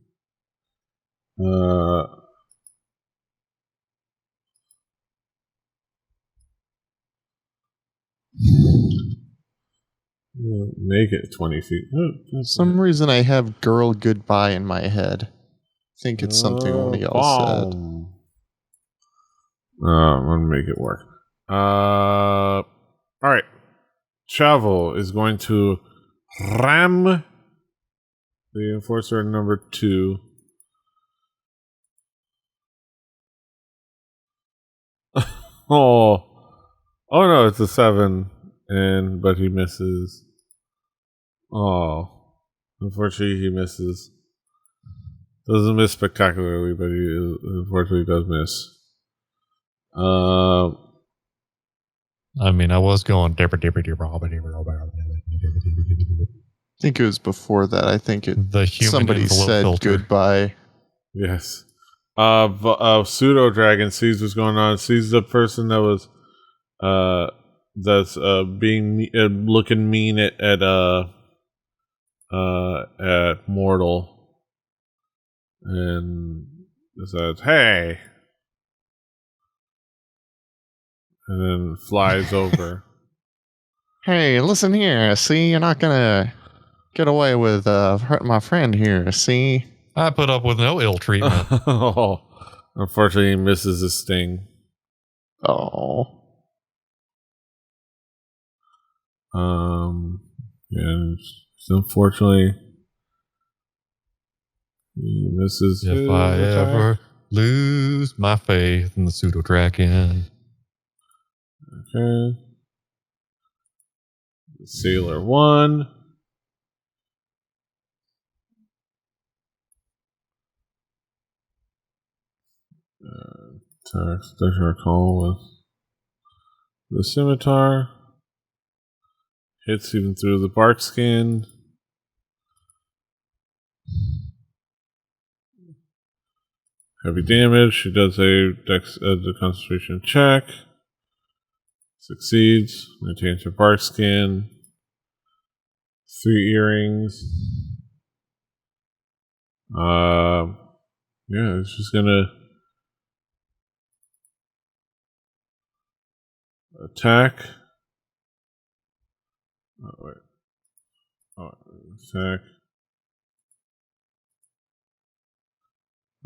Make it 20 feet. For some reason, I have "girl goodbye" in my head. I think it's something one of y'all said. I'm gonna make it work. All right. Travel is going to ram the enforcer number 2. Oh no, it's a 7, but he misses. Oh, unfortunately, he misses. Doesn't miss spectacularly, but he unfortunately does miss. I mean, I was going. I think it was before that. I think The human somebody envelope said filter. goodbye. Yes. Pseudo dragon sees what's going on. Sees the person that was, that's being looking mean at mortal, and says, "Hey," and then flies over. Hey, listen here. See, you're not gonna get away with hurting my friend here. See? I put up with no ill treatment. Oh, unfortunately, he misses his sting. Oh. And unfortunately, he misses. If his I attack. ever lose my faith in the pseudo dragon. Okay. Sailor 1. Special call with the scimitar. Hits even through the bark skin. Heavy damage. She does a concentration check. Succeeds. Maintains her bark skin. 3 earrings. Yeah, it's just gonna attack. Oh, wait. Oh, attack.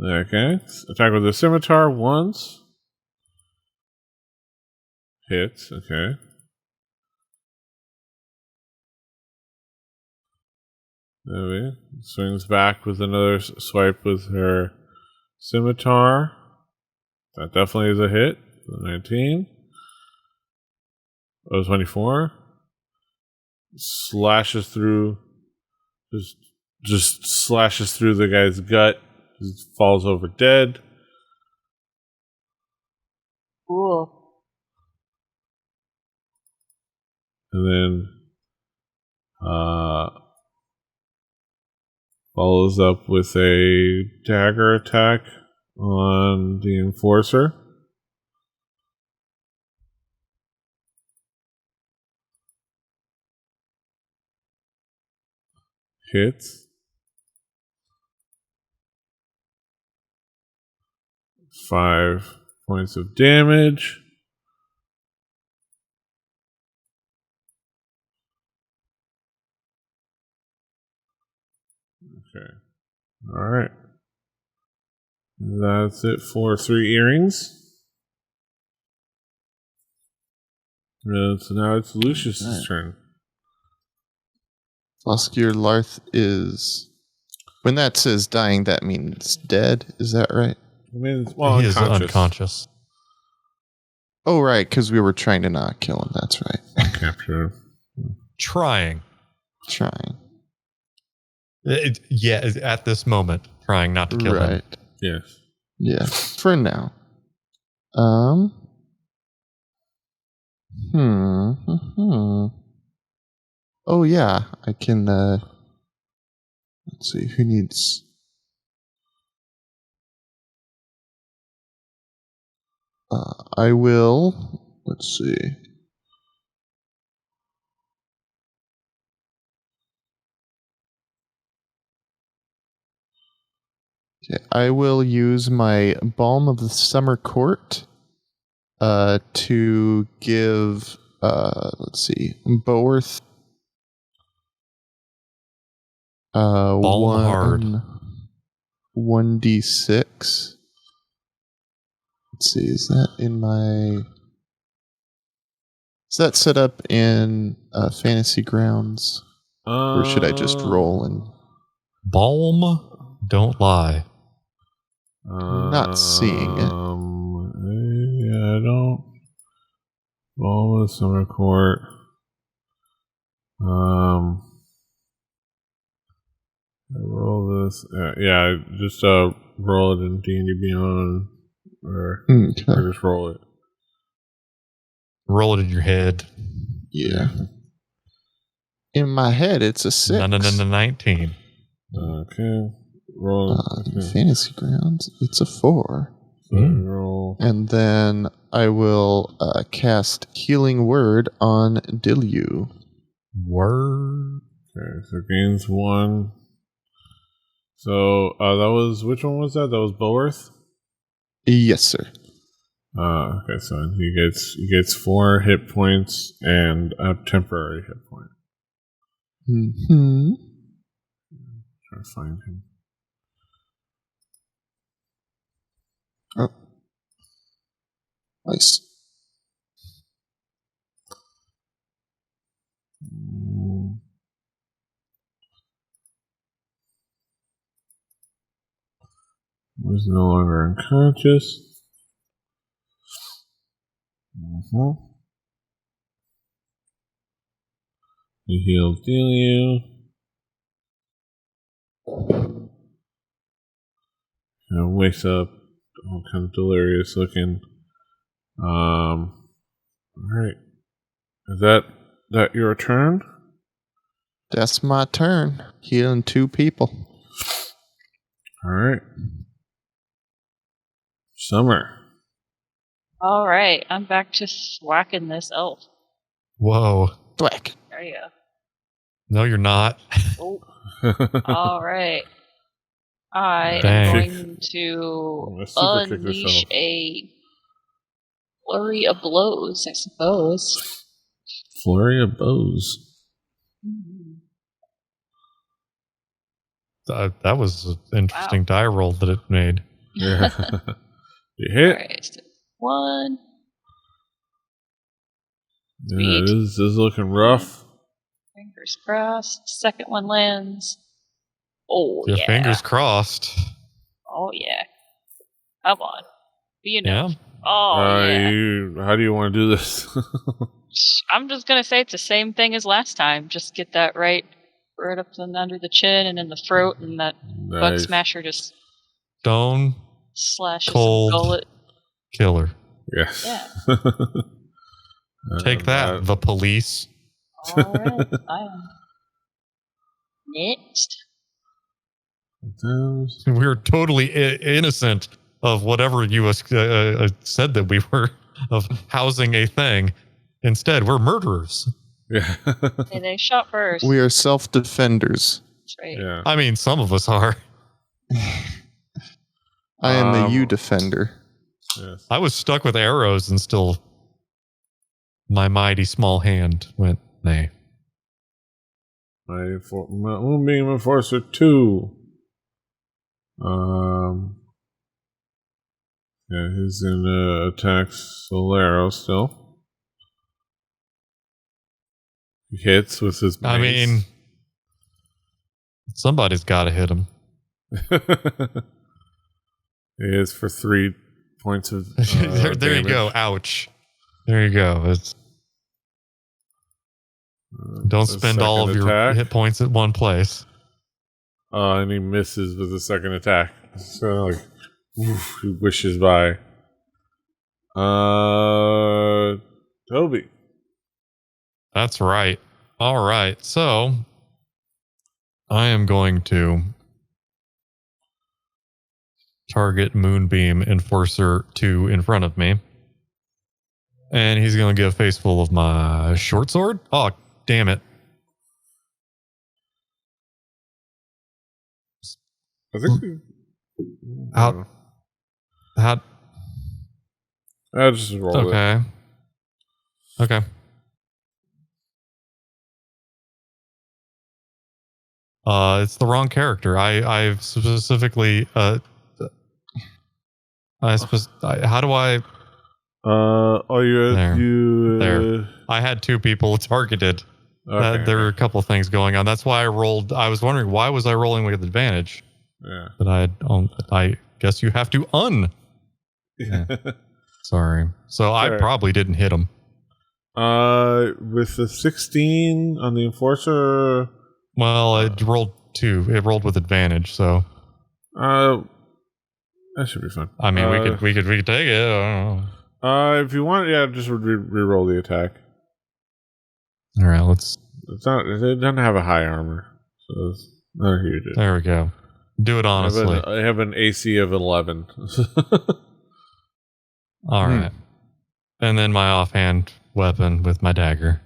Okay. Attack with the scimitar once. Hits. Okay. Maybe. Swings back with another swipe with her scimitar. That definitely is a hit. 19. Oh, 24. Slashes through. Just slashes through the guy's gut. Just falls over dead. Cool. And then follows up with a dagger attack on the enforcer. Hits. 5 points of damage. Okay. All right. That's it for 3 earrings. So now it's Lucius's turn. Oscar Larth is... When that says dying, that means dead. Is that right? I mean, it's He is unconscious. Oh, right, because we were trying to not kill him. That's right. Capture. Trying. Trying. At this moment, trying not to kill him. Right. Yes. Yeah, for now. Oh, yeah, I can, let's see, who needs... I will, let's see. Okay, I will use my Balm of the Summer Court to give, let's see, Boworth Balm hard. 1d6. Let's see, is that set up in Fantasy Grounds? Or should I just roll and... Balm, don't lie. Not seeing it. Yeah, I don't. All the summer court. I roll this. Yeah, just roll it in D&D Beyond, or just roll it. Roll it in your head. Yeah. In my head, it's a 6. No, 19. Okay. Roll. In Fantasy Grounds, it's a 4. So roll. And then I will cast Healing Word on Dilyu. Word. Okay, so gains 1. So that was, which one was that? That was Boworth? Yes, sir. Okay, so he gets 4 hit points and a temporary hit point. Mm-hmm. Try to find him. Oh. Nice. He's no longer unconscious. He heals Delio. Wakes up, all kind of delirious looking. All right. Is that your turn? That's my turn. Healing 2 people. All right. Summer. All right, I'm back to swacking this elf. Whoa. Thwack. There you go. No, you're not. Oh. All right. I Dang. am going to unleash a flurry of blows, I suppose. Flurry of bows. That was an interesting die roll that it made. Yeah. You hit. All right, so 1. Yeah, this is looking rough. Fingers crossed. Second one lands. Oh, Your yeah. fingers crossed. Oh, yeah. Come on. Be enough. Yeah. Oh, yeah. How do you want to do this? I'm just going to say it's the same thing as last time. Just get that right up and under the chin and in the throat, and that bug smasher just Stone slashes cold and gullet. killer. Yes. Yeah. Take that, the police. All right. I am next. We were totally innocent of whatever you said that we were, of housing a thing. Instead, we're murderers. Yeah. Hey, they shot first. We are self-defenders. That's right. Yeah. I mean, some of us are. I am the you-defender. Yes. I was stuck with arrows and still my mighty small hand went nay. Moonbeam Enforcer 2. Yeah, he's in attacks Solero still. He hits with his mace. I mean, somebody's got to hit him. It is for 3 points of there you go. Ouch. There you go. Don't spend all of your hit points at one place. And he misses with the second attack. So like, oof, he wishes by. Toby. That's right. All right. So I am going to target Moonbeam Enforcer 2 in front of me. And he's going to get a face full of my short sword. Oh, damn it. I think How? I just roll okay. it. Okay. It's the wrong character. I've specifically how do I there. I had 2 people targeted. Okay, there were a couple of things going on. That's why I rolled. I was wondering, why was I rolling with advantage? Yeah. But I guess you have to Yeah. Sorry. So I probably didn't hit him. With the 16 on the Enforcer. Well, it rolled 2. It rolled with advantage, so. That should be fine. I mean, we could take it. I don't know. If you want, yeah, just re-roll the attack. All right, let's. It doesn't have a high armor, so it's not huge. There we go. Do it honestly. I have an AC of 11. All right. And then my offhand weapon with my dagger.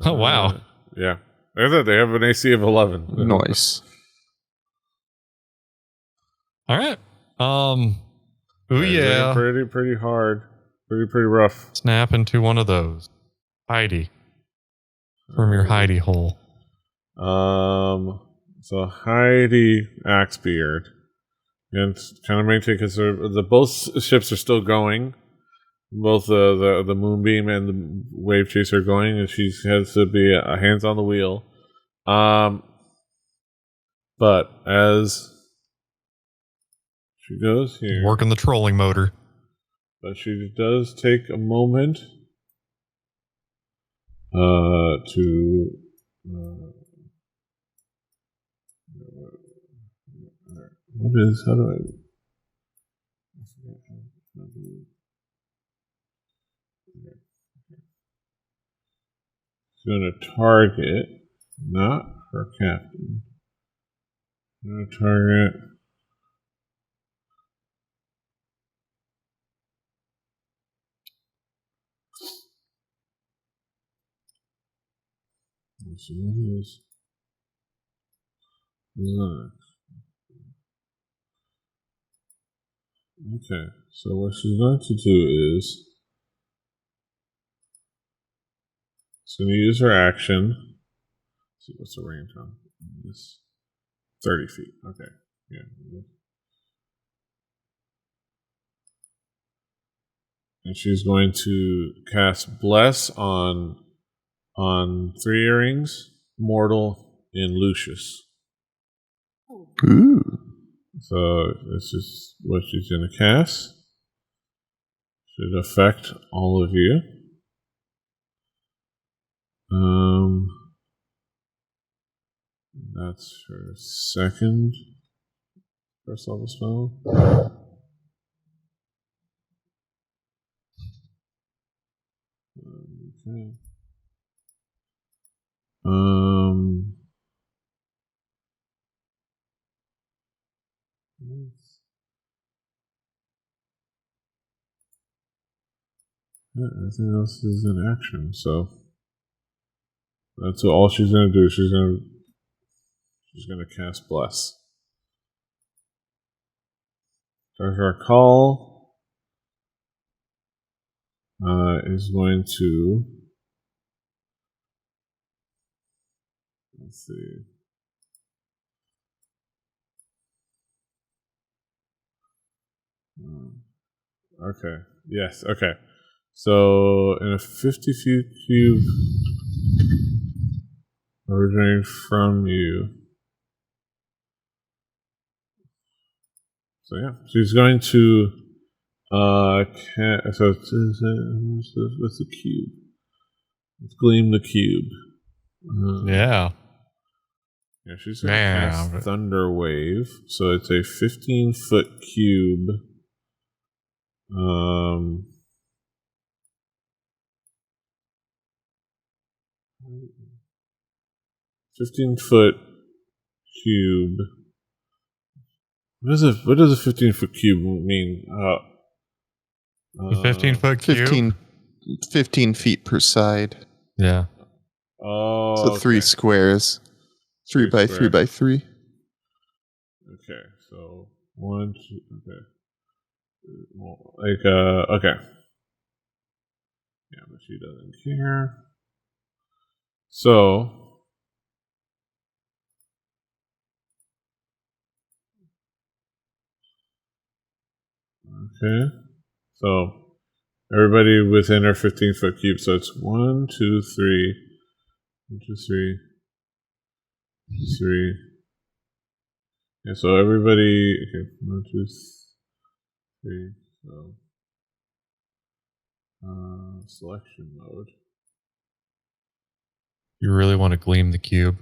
Oh, wow. Yeah. They have an AC of 11. Nice. All right. Yeah. Pretty hard. Pretty rough. Snap into one of those. Heidi. From your Heidi hole. So Heidi Axebeard. And kind of maintain, because both ships are still going. Both the Moonbeam and the Wavechaser are going, and she has to be hands on the wheel. But as she goes here, working the trolling motor. But she does take a moment to. How do I? She's going to target, not her captain. Going to target. Let's see, what is that? Okay, so what she's going to do is she's going to use her action. Let's see, what's the range on this? 30 feet. Okay, yeah. And she's going to cast Bless on 3 earrings, Mortal, and Lucius. Ooh. So this is what she's going to cast. Should affect all of you. That's her second first level spell. Okay. Yeah, everything else is in action, so that's all she's gonna do. She's gonna cast Bless. Our call is going to, let's see. Okay. Yes. Okay. So in a 50 feet cube originating from you. So yeah, she's going to so what's the cube? Let's gleam the cube. Yeah. Yeah, she's going to cast Thunder Wave. So it's a 15-foot cube. 15-foot cube. What does a 15-foot cube mean? A 15-foot cube? 15 feet per side. Yeah. Oh, So 3 squares. 3 by 3 by 3. Okay, so 1, 2, okay. Okay. Yeah, but she doesn't care. So, okay. So, everybody within our 15-foot cube. So it's 1, 2, 3. 1, 2, 3. 3. Yeah, so everybody. Okay, 1, 2, 3. So, selection mode. You really want to gleam the cube?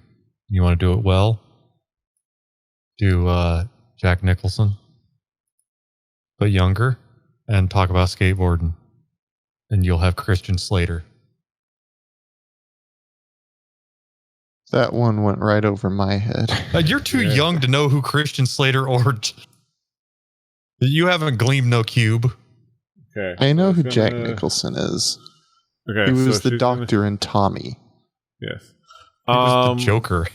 You want to do it well? Do Jack Nicholson, but younger, and talk about skateboarding. And you'll have Christian Slater. That one went right over my head. You're too young to know who Christian Slater or... You haven't gleamed no cube. Okay. I know who Jack Nicholson is. Okay, he was the doctor in Tommy. Yes. He was the Joker.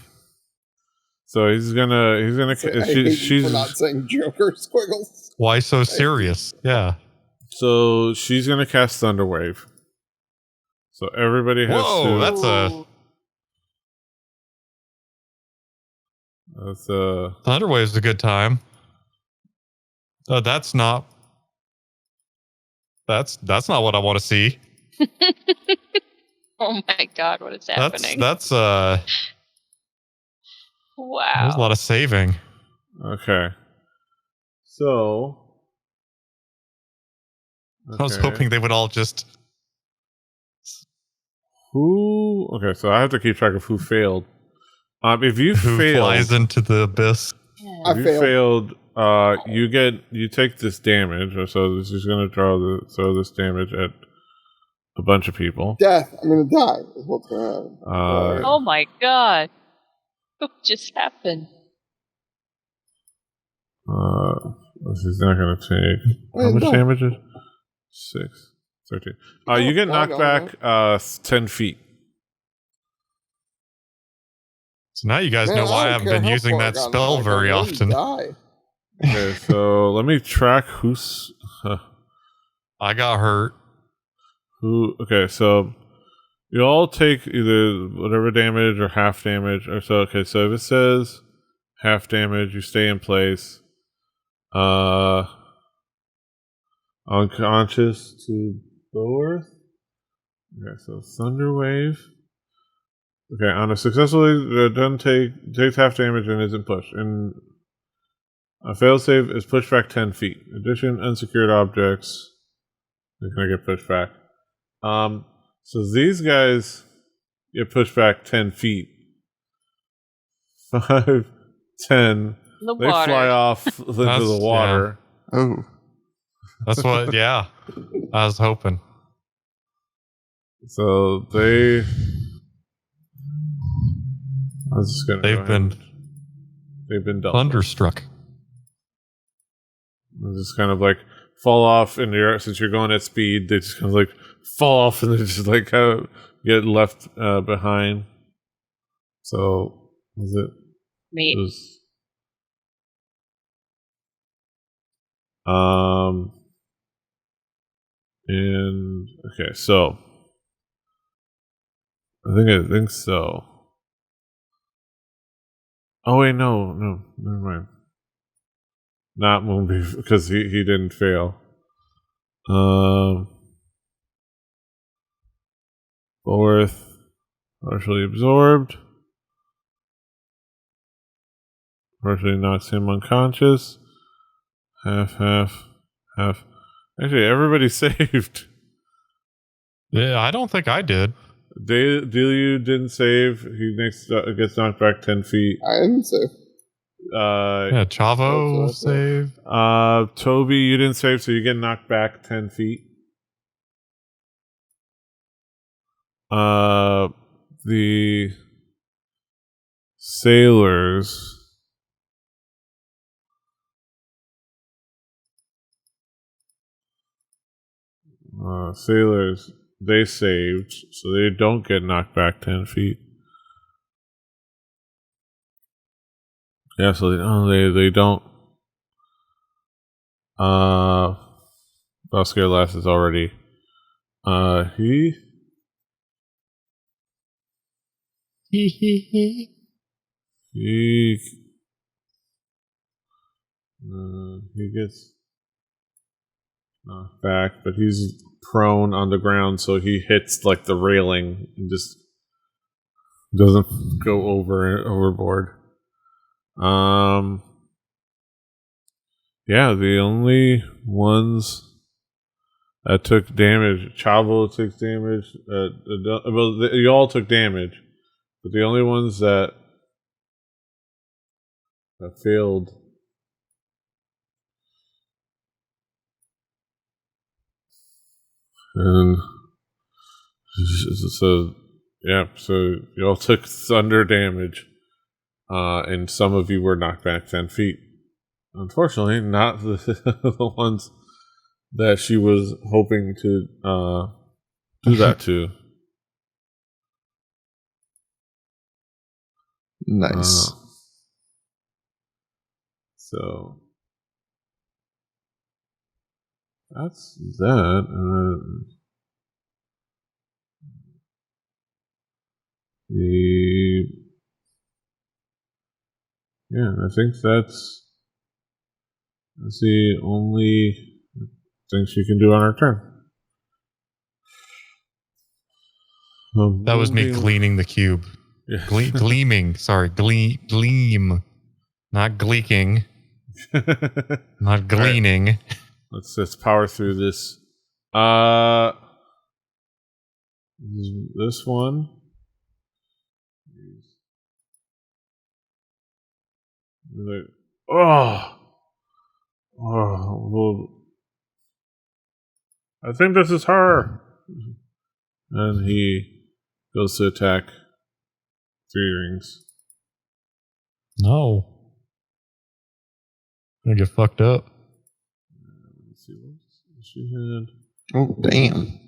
So he's gonna. She's for not saying Joker, Squiggles. Why so serious? Yeah. So she's gonna cast Thunder Wave. So everybody has to. That's a. Thunder Wave's a good time. That's not what I want to see. Oh my god, what is happening? That's wow. There's a lot of saving. Okay. So I was hoping they would all just Okay, so I have to keep track of who failed. If you who flies into the abyss. If you failed, you take this damage. So this is going to throw this damage at a bunch of people. Death. I'm going to die. Is what's going to happen. Oh my god. What just happened? This is not going to take... How much damage is 6, 13. You get knocked back 10 feet. So now you guys know why I haven't been using that spell very often. Okay, so let me track who's... I got hurt. Okay, so you all take either whatever damage or half damage. Or so, okay, so if it says half damage, you stay in place. Unconscious to both. Okay, so Thunder Wave. Okay, on a successfully doesn't takes half damage and isn't pushed. And a failsafe is pushed back 10 feet. In addition, unsecured objects are going to get pushed back. So these guys get pushed back 10 feet. 5, 10. They fly off into the water. Yeah. Oh. That's what, yeah. I was hoping. So they've been dealt thunderstruck. It's just kind of like fall off in the air. Since you're going at speed, they just kind of like fall off and they just like kind of get left behind. So was it? Me. And okay, so I think so. Oh wait, no, never mind. Not Moonbeam because he didn't fail. Fourth, partially absorbed. Partially knocks him unconscious. Half. Actually, everybody saved. Yeah, I don't think I did. Delia didn't save. He gets knocked back 10 feet. I didn't say. Yeah, Chavo save. Toby, you didn't save, so you get knocked back 10 feet. The sailors. Sailors, they saved, so they don't get knocked back 10 feet. Yeah, so they don't. Vasquez Last is already. He gets knocked back, but he's prone on the ground, so he hits like the railing and just doesn't go overboard. Yeah, the only ones that took damage, Chavo took damage. You all took damage, but the only ones that failed. And so you all took thunder damage, and some of you were knocked back 10 feet. Unfortunately, not the ones that she was hoping to do that to. Nice. So that's that. I think that's the only thing she can do on her turn. That was me cleaning the cube. Yeah. Gleaming. Sorry, gleam. Not gleeking. Not gleaning. Right. Let's power through this. This one. Well, I think this is her. And he goes to attack Three Rings. No. Gonna get fucked up. Let's see what she had. Oh, damn.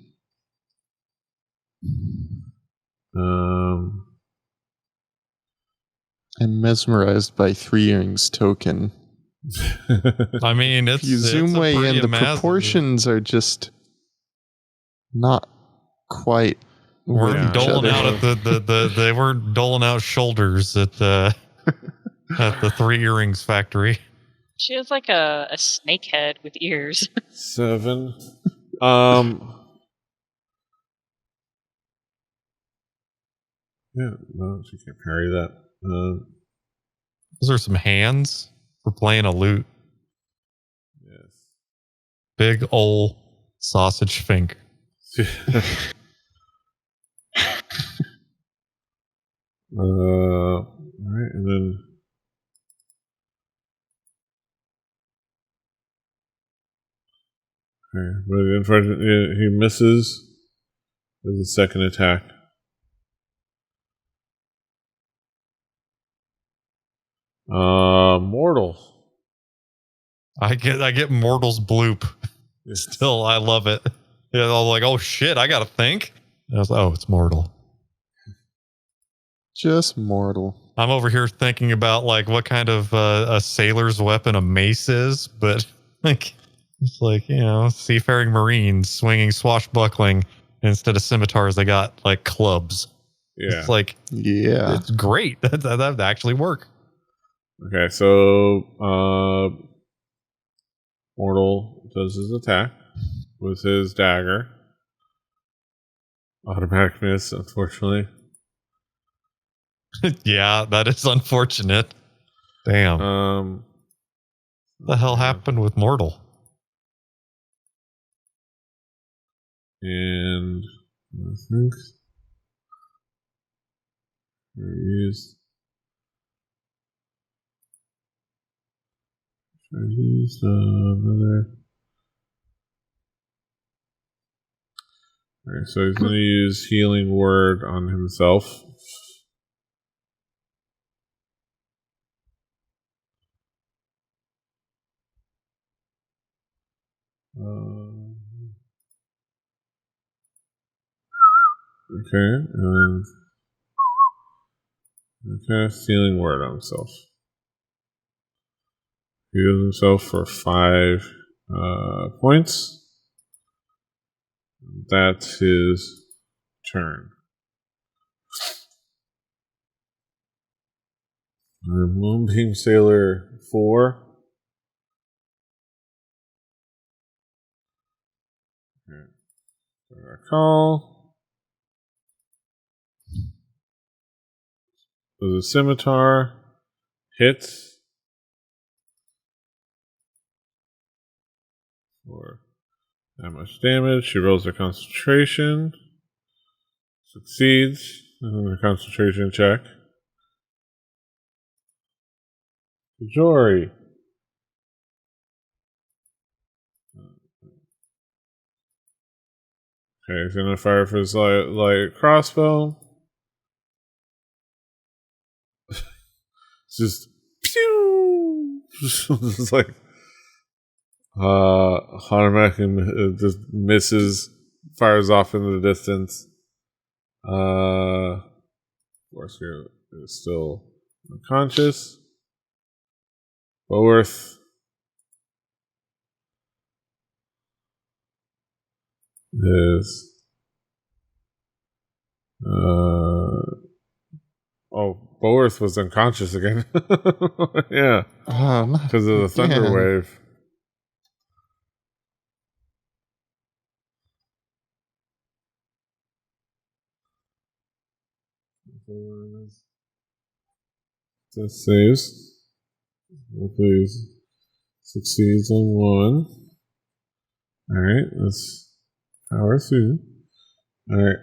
I'm mesmerized by Three Rings token. I mean, it's You zoom way in, the massive. proportions are just not quite. We're doling out at they weren't doling out shoulders at the at the Three Earrings factory. She has like a snake head with ears. 7. Yeah, no, she can't parry that. Those are some hands for playing a lute. Yes. Big ol' sausage finger. All right, and then okay, but unfortunately, he misses with the second attack. Mortal. I get Mortal's bloop. Still, I love it. Yeah, I'm like, oh shit, I gotta think. And I was like, oh, it's Mortal. Just mortal. I'm over here thinking about like what kind of a sailor's weapon a mace is, but like it's like, seafaring marines swinging swashbuckling, and instead of scimitars they got like clubs. Yeah, it's like, yeah, it's great. That would actually work. Okay, so Mortal does his attack. with his dagger. Automatic miss, unfortunately. Yeah, that is unfortunate. Damn. Um, What the hell happened with Mortal? and I think I used another. Alright, so he's going to use Healing Word on himself. Okay, and Healing Word on himself. He heals himself for 5 points. That's his turn. Moonbeam Sailor 4. Call. There's a scimitar. Hits. For that much damage. She rolls her concentration. Succeeds in her concentration check. Jory. Okay, he's gonna fire for his light crossbow. It's just pew! It's like automatically just misses, fires off into the distance. Of course, is still unconscious. Boworth is Boworth was unconscious again. Yeah, because of the thunder wave. This saves. Hopefully succeeds on 1. Alright, let's power through. Alright,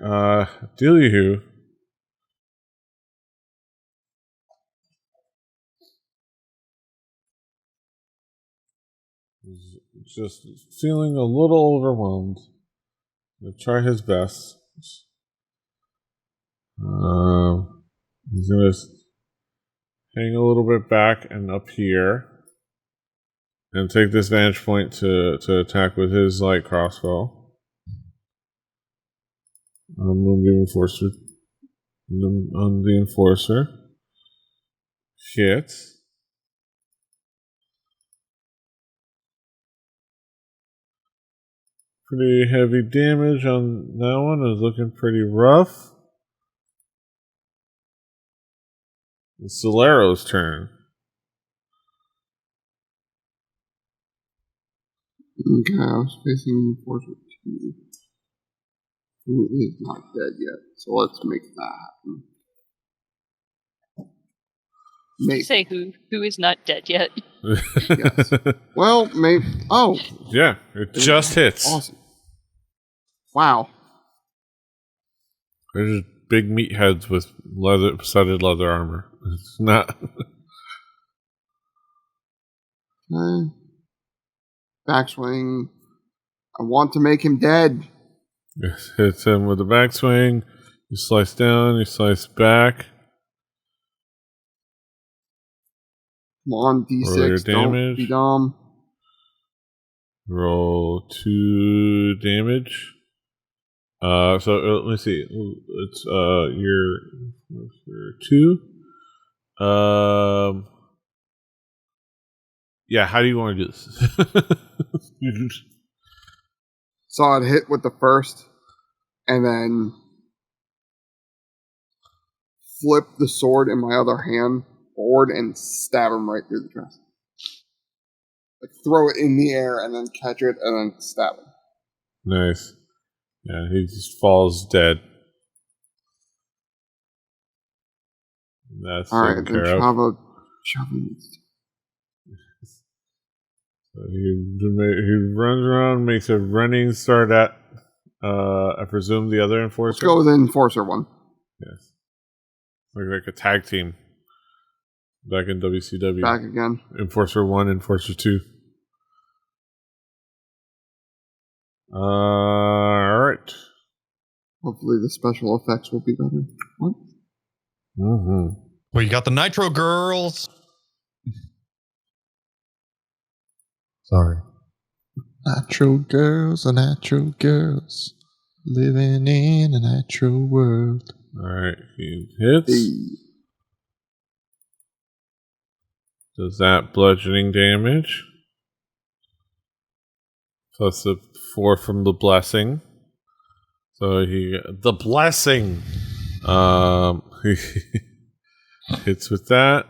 Delihu. Is just feeling a little overwhelmed. He'll try his best. He's gonna hang a little bit back and up here. And take this vantage point to attack with his light crossbow. Moonbeam Enforcer. On the Enforcer. Hit. Pretty heavy damage on that one. Is looking pretty rough. It's Solero's turn. Okay, I was facing Enforcer 2, who is not dead yet. So let's make that happen. Maybe. Say who is not dead yet. Yes. Well, maybe. Oh. Yeah, it just hits. Awesome. Wow. There's just big meatheads with studded leather armor. It's not. Backswing. I want to make him dead. Yes, hits him with a backswing. You slice down, you slice back. Come on, D6. Don't be dumb. Roll 2 damage. So let me see. It's your 2. Yeah. How do you want to do this? So I'd hit with the first, and then flip the sword in my other hand forward and stab him right through the chest. Like throw it in the air and then catch it and then stab him. Nice. Yeah, he just falls dead. That's All right, taken then care of. Chava needs to. So he runs around, makes a running start at, I presume, the other enforcer. Let's go with the Enforcer one. Yes. Like a tag team. Back in WCW. Back again. Enforcer 1, Enforcer 2. Alright. Hopefully the special effects will be better. What? Mm-hmm. Well, you got the Nitro Girls. Sorry. Natural girls are natural girls. Living in a natural world. Alright, he hits. Does that bludgeoning damage? Plus the 4 from the blessing. So the blessing. He hits with that.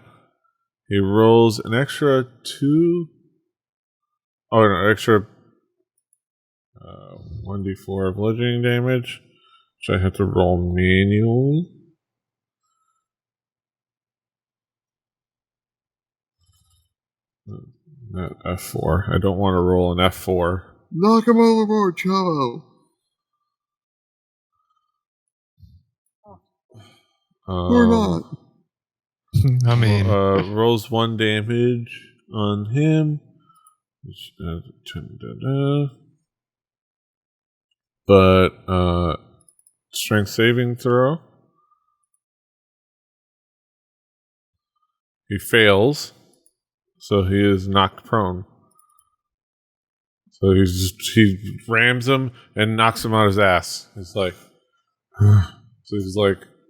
He rolls an extra 2. Oh, no, extra 1d4 of bludgeoning damage, which I have to roll manually. Not F4. I don't want to roll an F4. Knock him overboard, Chavo. Or not. I mean, rolls 1 damage on him. But strength saving throw. He fails, so he is knocked prone. So he rams him and knocks him on his ass. He's like,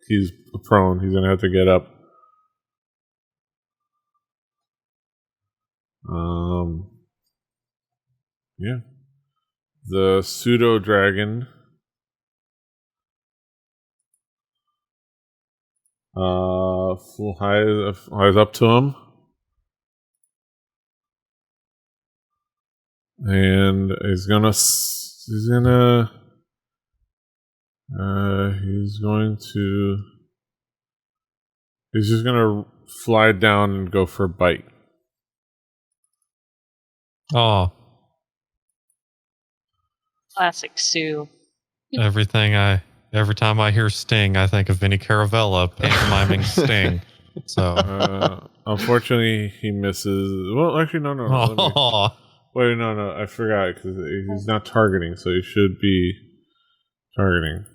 he's prone. He's gonna have to get up. Yeah. The pseudo dragon flies up to him and he's just gonna fly down and go for a bite. oh, Classic Sue. every time I hear Sting, I think of Vinny Caravella pantomiming Sting. So, unfortunately, he misses. Well, actually, no. Wait, no, I forgot because he's not targeting, so he should be targeting.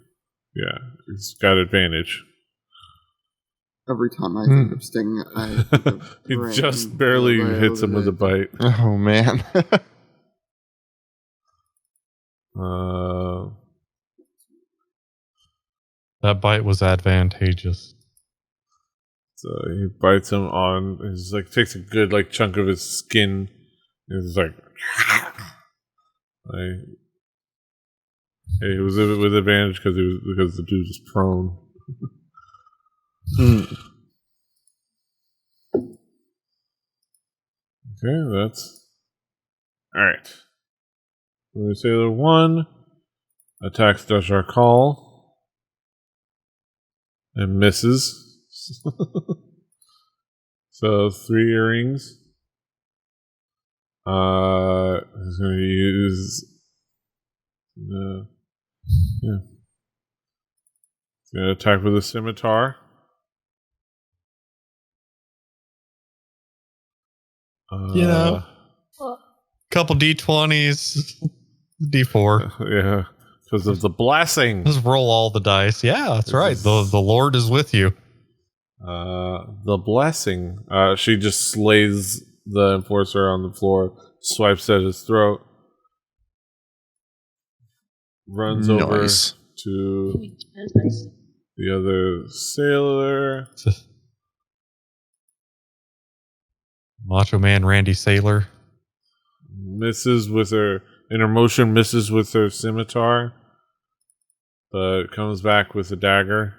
Yeah, he's got advantage. Every time I think of Sting, I think of He Rain. just barely hits him with a bite. Oh, man. that bite was advantageous. So he bites him on. He's like takes a good chunk of his skin. He's like, it was with advantage because the dude is prone. Okay, that's all right. Moonbeam Sailor 1 attacks Dashar Call and misses. So 3 earrings. He's going to use he's going to attack with a scimitar. Couple D20s, D4. Yeah, because of the blessing. Just roll all the dice. Yeah, that's right. The Lord is with you. The blessing. She just slays the enforcer on the floor, swipes at his throat, runs over to the other sailor. Macho Man Randy Sailor. Misses with her scimitar, but comes back with a dagger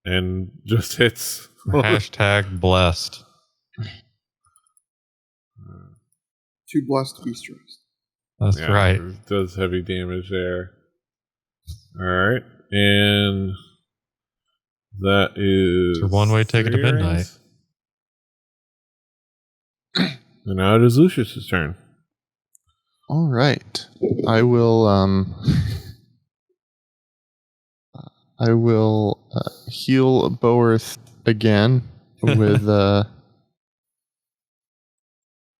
and just hits. Hashtag blessed. Too blessed to be stressed. That's right. It does heavy damage there. All right, and that is It's your one-way ticket to 3 midnight. rings. And now it is Lucius's turn. All right. I will heal Boerth again with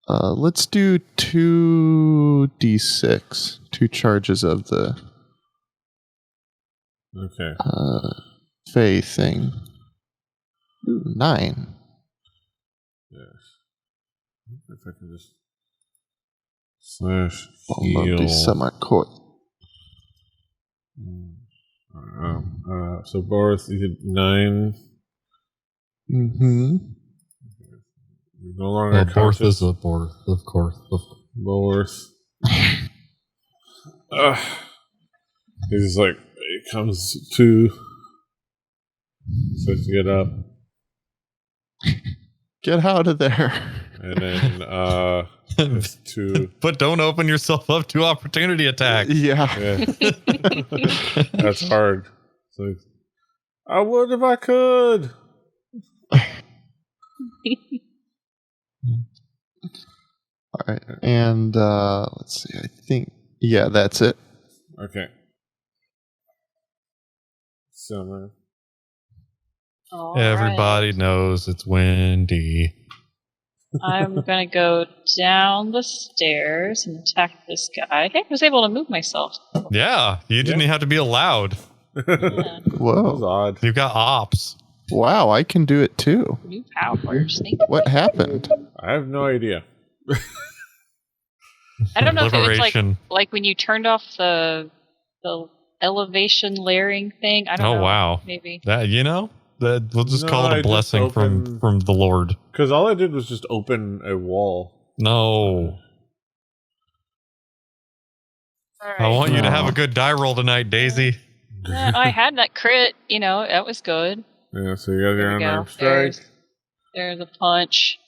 let's do 2d6, 2 charges of the Okay. Fey thing. Ooh, 9. Yes. If I can just slash Palma heal. Flora. So Boris, you did 9. Mm-hmm. You're no longer Borth conscious. is a Borth, of course. Boris. He's just like, it comes to. Starts to get up. Get out of there. And then, it's 2. But don't open yourself up to opportunity attacks. Yeah. Yeah. That's hard. So, I would if I could. All right. And let's see. I think that's it. Okay. Summer. All Everybody right. knows it's windy. I'm gonna go down the stairs and attack this guy. Hey, I was able to move myself. Yeah, you didn't have to be allowed. Yeah. That was Whoa. odd. You got ops. Wow, I can do it too. New powers. What happened? I have no idea. I don't know if it was Liberation. like when you turned off the elevation layering thing. I don't know. Oh, wow. Maybe. That we'll just No, call I it a just blessing opened- from the Lord. Because all I did was just open a wall. No. All right. I want you to have Oh. a good die roll tonight, Daisy. Yeah, I had that crit. That was good. Yeah, so you got There your we go. unarmed strike. There's a punch.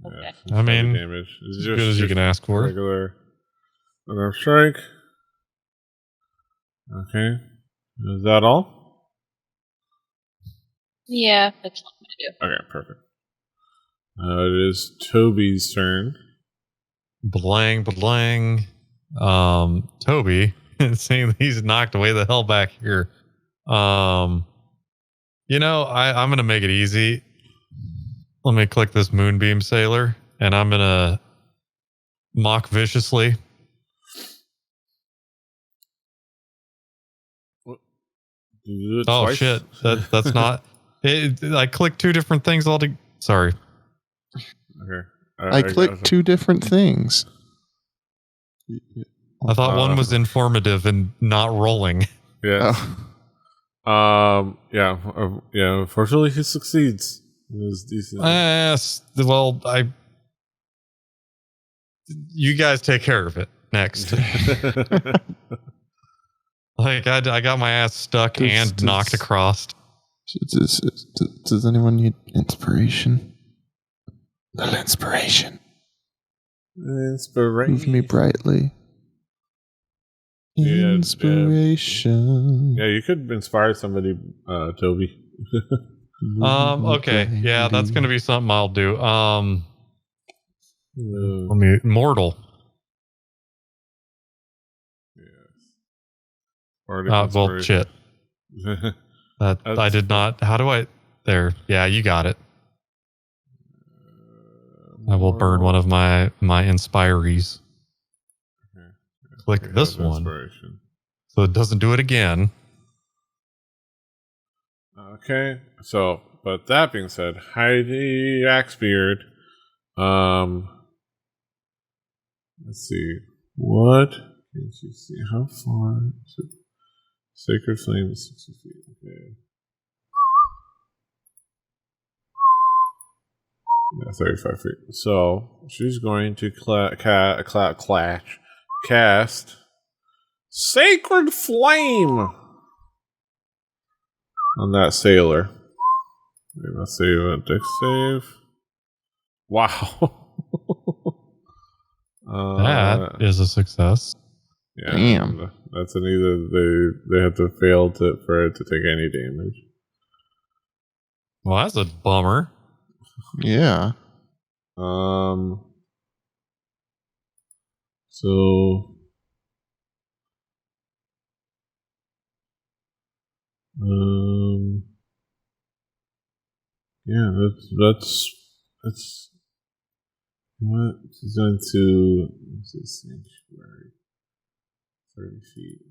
Okay. Yeah, I mean, heavy damage. It's As good as you can ask for. regular unarmed strike. Okay. Is that all? Yeah, that's what I'm gonna do. Okay, perfect. It is Toby's turn. Blang, blang. Toby, seeing he's knocked way the hell back here. I'm gonna make it easy. Let me click this Moonbeam Sailor, and I'm gonna mock viciously. You did it Oh twice? shit! That's not. I clicked 2 different things altogether. Sorry. Okay. I clicked 2 different things. I thought one was informative and not rolling. Yeah. Oh. Yeah. Unfortunately, he succeeds. It was decent. Well, you guys take care of it next. Like I got my ass stuck and knocked across. Does anyone need inspiration? Little inspiration. Inspiration. Move me brightly. Yeah, Inspiration. Yeah, you could inspire somebody, Toby. Okay. Yeah, that's gonna be something I'll do. Let me mortal. Well, shit. I did not. How do I? There. Yeah, you got it. I will burn one of my inspirees. Okay. Click this one, so it doesn't do it again. Okay. So, but that being said, Heidi Axebeard. Let's see. What can you see? How far? Sacred Flame is 60 feet. Okay. Yeah, 35 feet. So she's going to cast Sacred Flame on that sailor. We must save a dex save. Wow. That is a success. Yeah, Damn. that's an either they have to fail for it to take any damage. Well, that's a bummer. Yeah. So yeah, that's what she's going to sanctuary 30 feet.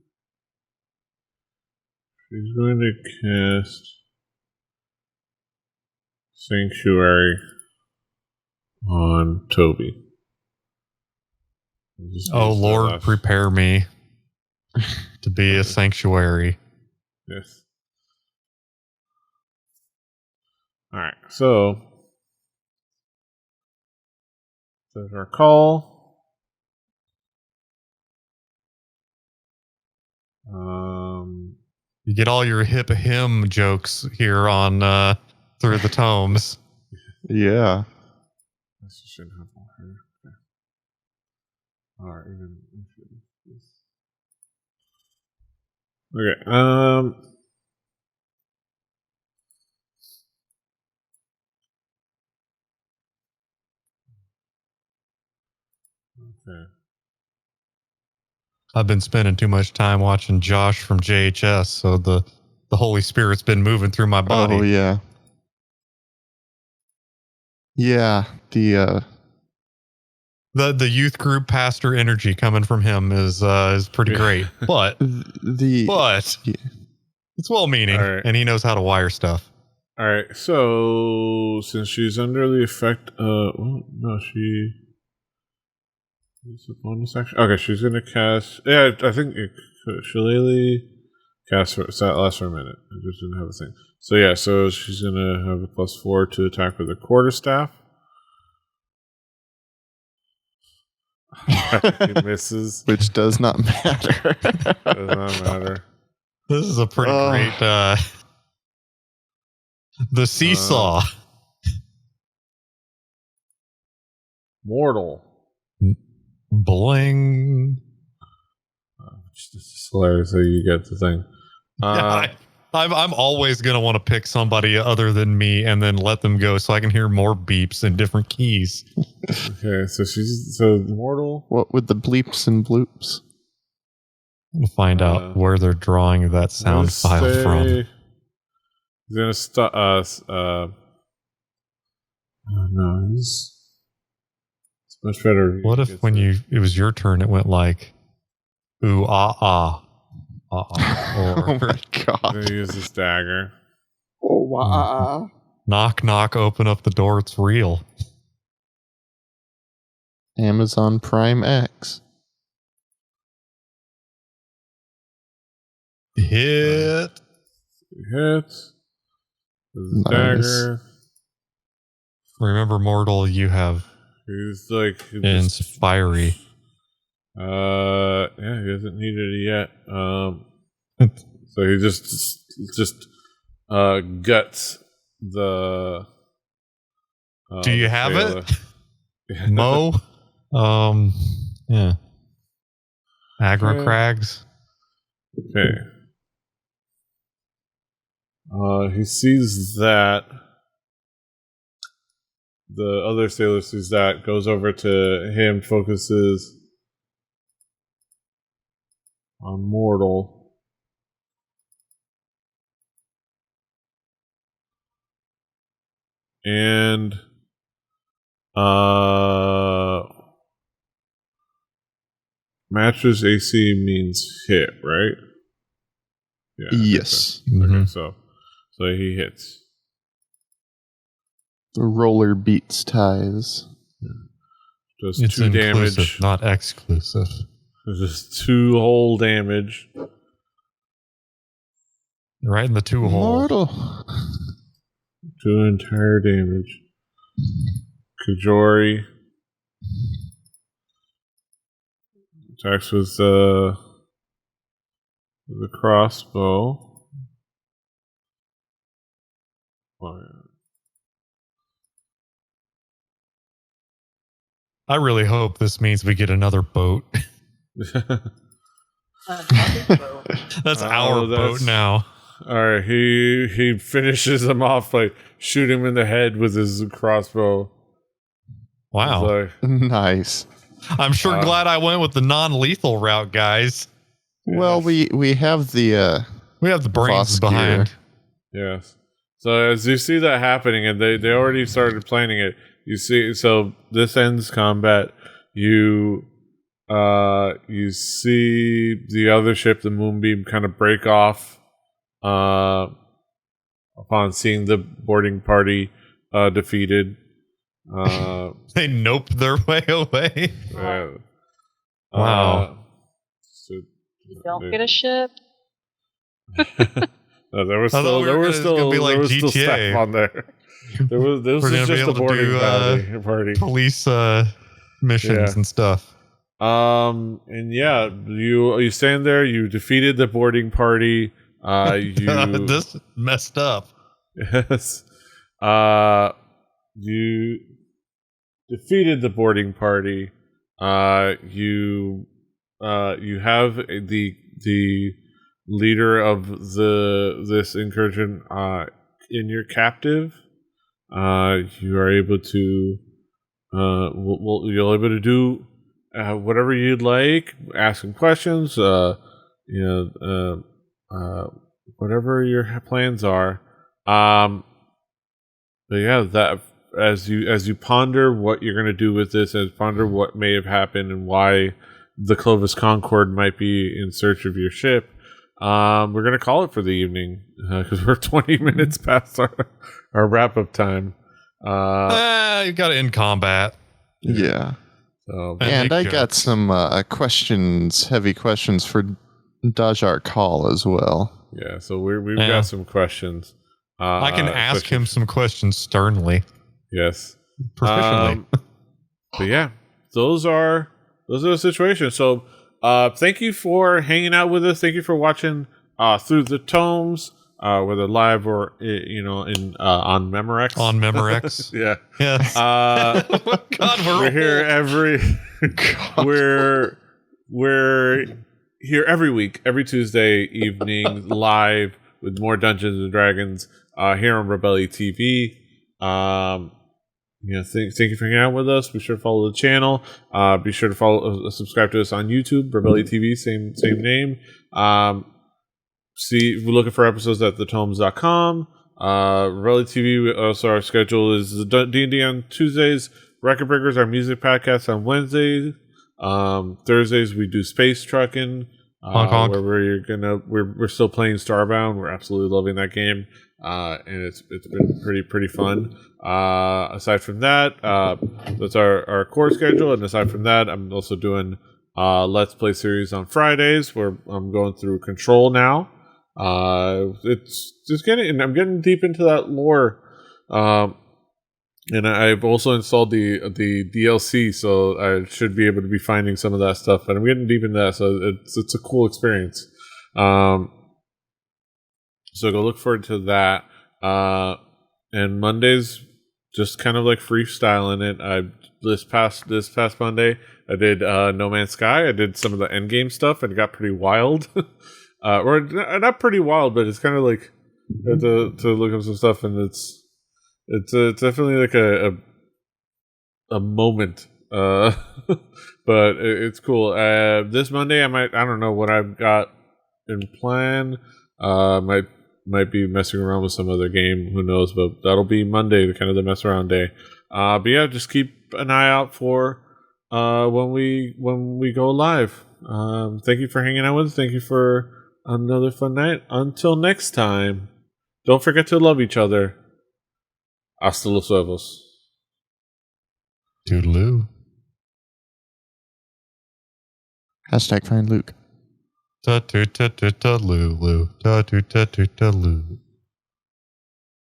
She's going to cast sanctuary on Toby. Oh Lord, prepare me to be a sanctuary. Yes. All right, so there's our call. You get all your hip hymn jokes here on Through the Tomes. Yeah. This should have all her. Okay. All right. Okay. Okay. I've been spending too much time watching Josh from JHS, so the Holy Spirit's been moving through my body. Oh yeah. Yeah. The youth group pastor energy coming from him is pretty great. But Yeah. it's well-meaning, Right. and he knows how to wire stuff. All right. So since she's under the effect, well, no, she is a bonus action. Okay, she's gonna cast. Yeah, I think Shillelagh cast for that lasts for a minute. I just didn't have a thing. So yeah, so she's gonna have a +4 to attack with a quarterstaff. He misses. Which does not matter. Does not matter. This is a pretty great the seesaw. Mortal. Bling. This is hilarious how you get the thing. I'm always going to want to pick somebody other than me and then let them go so I can hear more beeps and different keys. Okay, so mortal. What with the bleeps and bloops? We'll find out where they're drawing that sound file from. He's gonna stop us. Oh no, it's much better. What if when it was your turn, it went like, ooh, ah, ah. Oh my god. I'm gonna use this dagger. Oh, wow. Knock, knock, open up the door. It's real. Amazon Prime X. Hit. Hits. This Nice. dagger. Remember, mortal, you have He's like fiery. Yeah, he hasn't needed it yet. So he just guts the. Do you have it, Mo? Yeah. Aggro Crags. Okay. He sees that. The other sailor sees that, goes over to him, focuses on mortal. And matches AC means hit, right? Yeah. Yes. So. Mm-hmm. Okay, so he hits. The roller beats ties. Does It's 2 inclusive, damage, not exclusive. just 2 whole damage. Right in the 2 hole. Mortal. 2 entire damage. Kajori attacks with the crossbow. Oh, yeah. I really hope this means we get another boat. That's our boat now. All right, he finishes him off, like shoot him in the head with his crossbow. Wow. Like, Nice. I'm sure glad I went with the non-lethal route, guys. Well, we have the We have the brains Voss gear. behind. yes. So as you see that happening, and they already started planning it. You see, so this ends combat. You see the other ship, the Moonbeam, kind of break off upon seeing the boarding party defeated. They nope their way away. Wow. So, You don't get a ship. no, there was I thought still we were gonna be like there was still GTA. stuff on there. This We're gonna was be just a able to boarding do, party. Police missions and stuff. And yeah, you stand there. You defeated the boarding party. This messed up. Yes. You defeated the boarding party. You have the leader of this incursion in your captive. You are able to you're able to do whatever you'd like, ask him questions, whatever your plans are. But yeah, that as you ponder what you're going to do with this, and ponder what may have happened and why the Clovis Concord might be in search of your ship, we're going to call it for the evening because we're 20 minutes past our wrap-up time. You got to end combat. Yeah. So, And I jokes. got some heavy questions for Dajar Call as well. yeah, so we've Yeah. got some questions. I can ask him some questions sternly, Yes. proficiently. But yeah, those are the situations. So thank you for hanging out with us. Thank you for watching through the tomes, whether live or in on Memorex. On Memorex. Yeah. Yes. God, We're here every we're here every week, every Tuesday evening, live with more Dungeons and Dragons here on Rebelli TV. Thank you for hanging out with us. Be sure to follow the channel. Be sure to subscribe to us on YouTube, Rebelli TV, same name. If we're looking for episodes at thetomes.com. Rebelli TV, also our schedule is the D&D on Tuesdays, Record Breakers, our music podcast on Wednesdays. Thursdays we do Space Trucking, Honk, honk. where we're still playing Starbound. We're absolutely loving that game, and it's been pretty fun. Aside from that, that's our core schedule, and aside from that, I'm also doing Let's Play series on Fridays, where I'm going through Control now. It's just I'm getting deep into that lore. And I've also installed the DLC, so I should be able to be finding some of that stuff. And I'm getting deep into that, so it's a cool experience. So go look forward to that. And Mondays, just kind of like freestyling it. This past Monday, I did No Man's Sky. I did some of the endgame stuff, and it got pretty wild. Or not pretty wild, but it's kind of like to look up some stuff, and it's definitely like a moment, but it's cool. This Monday, I don't know what I've got in plan. Might be messing around with some other game. Who knows? But that'll be Monday, kind of the mess around day. But yeah, just keep an eye out for when we go live. Thank you for hanging out with us. Thank you for another fun night. Until next time, don't forget to love each other. Hasta los huevos. Toodaloo. Hashtag find Luke. Ta-toot-ta-toot-ta-loo-loo. Ta-toot-ta-toot-ta-loo.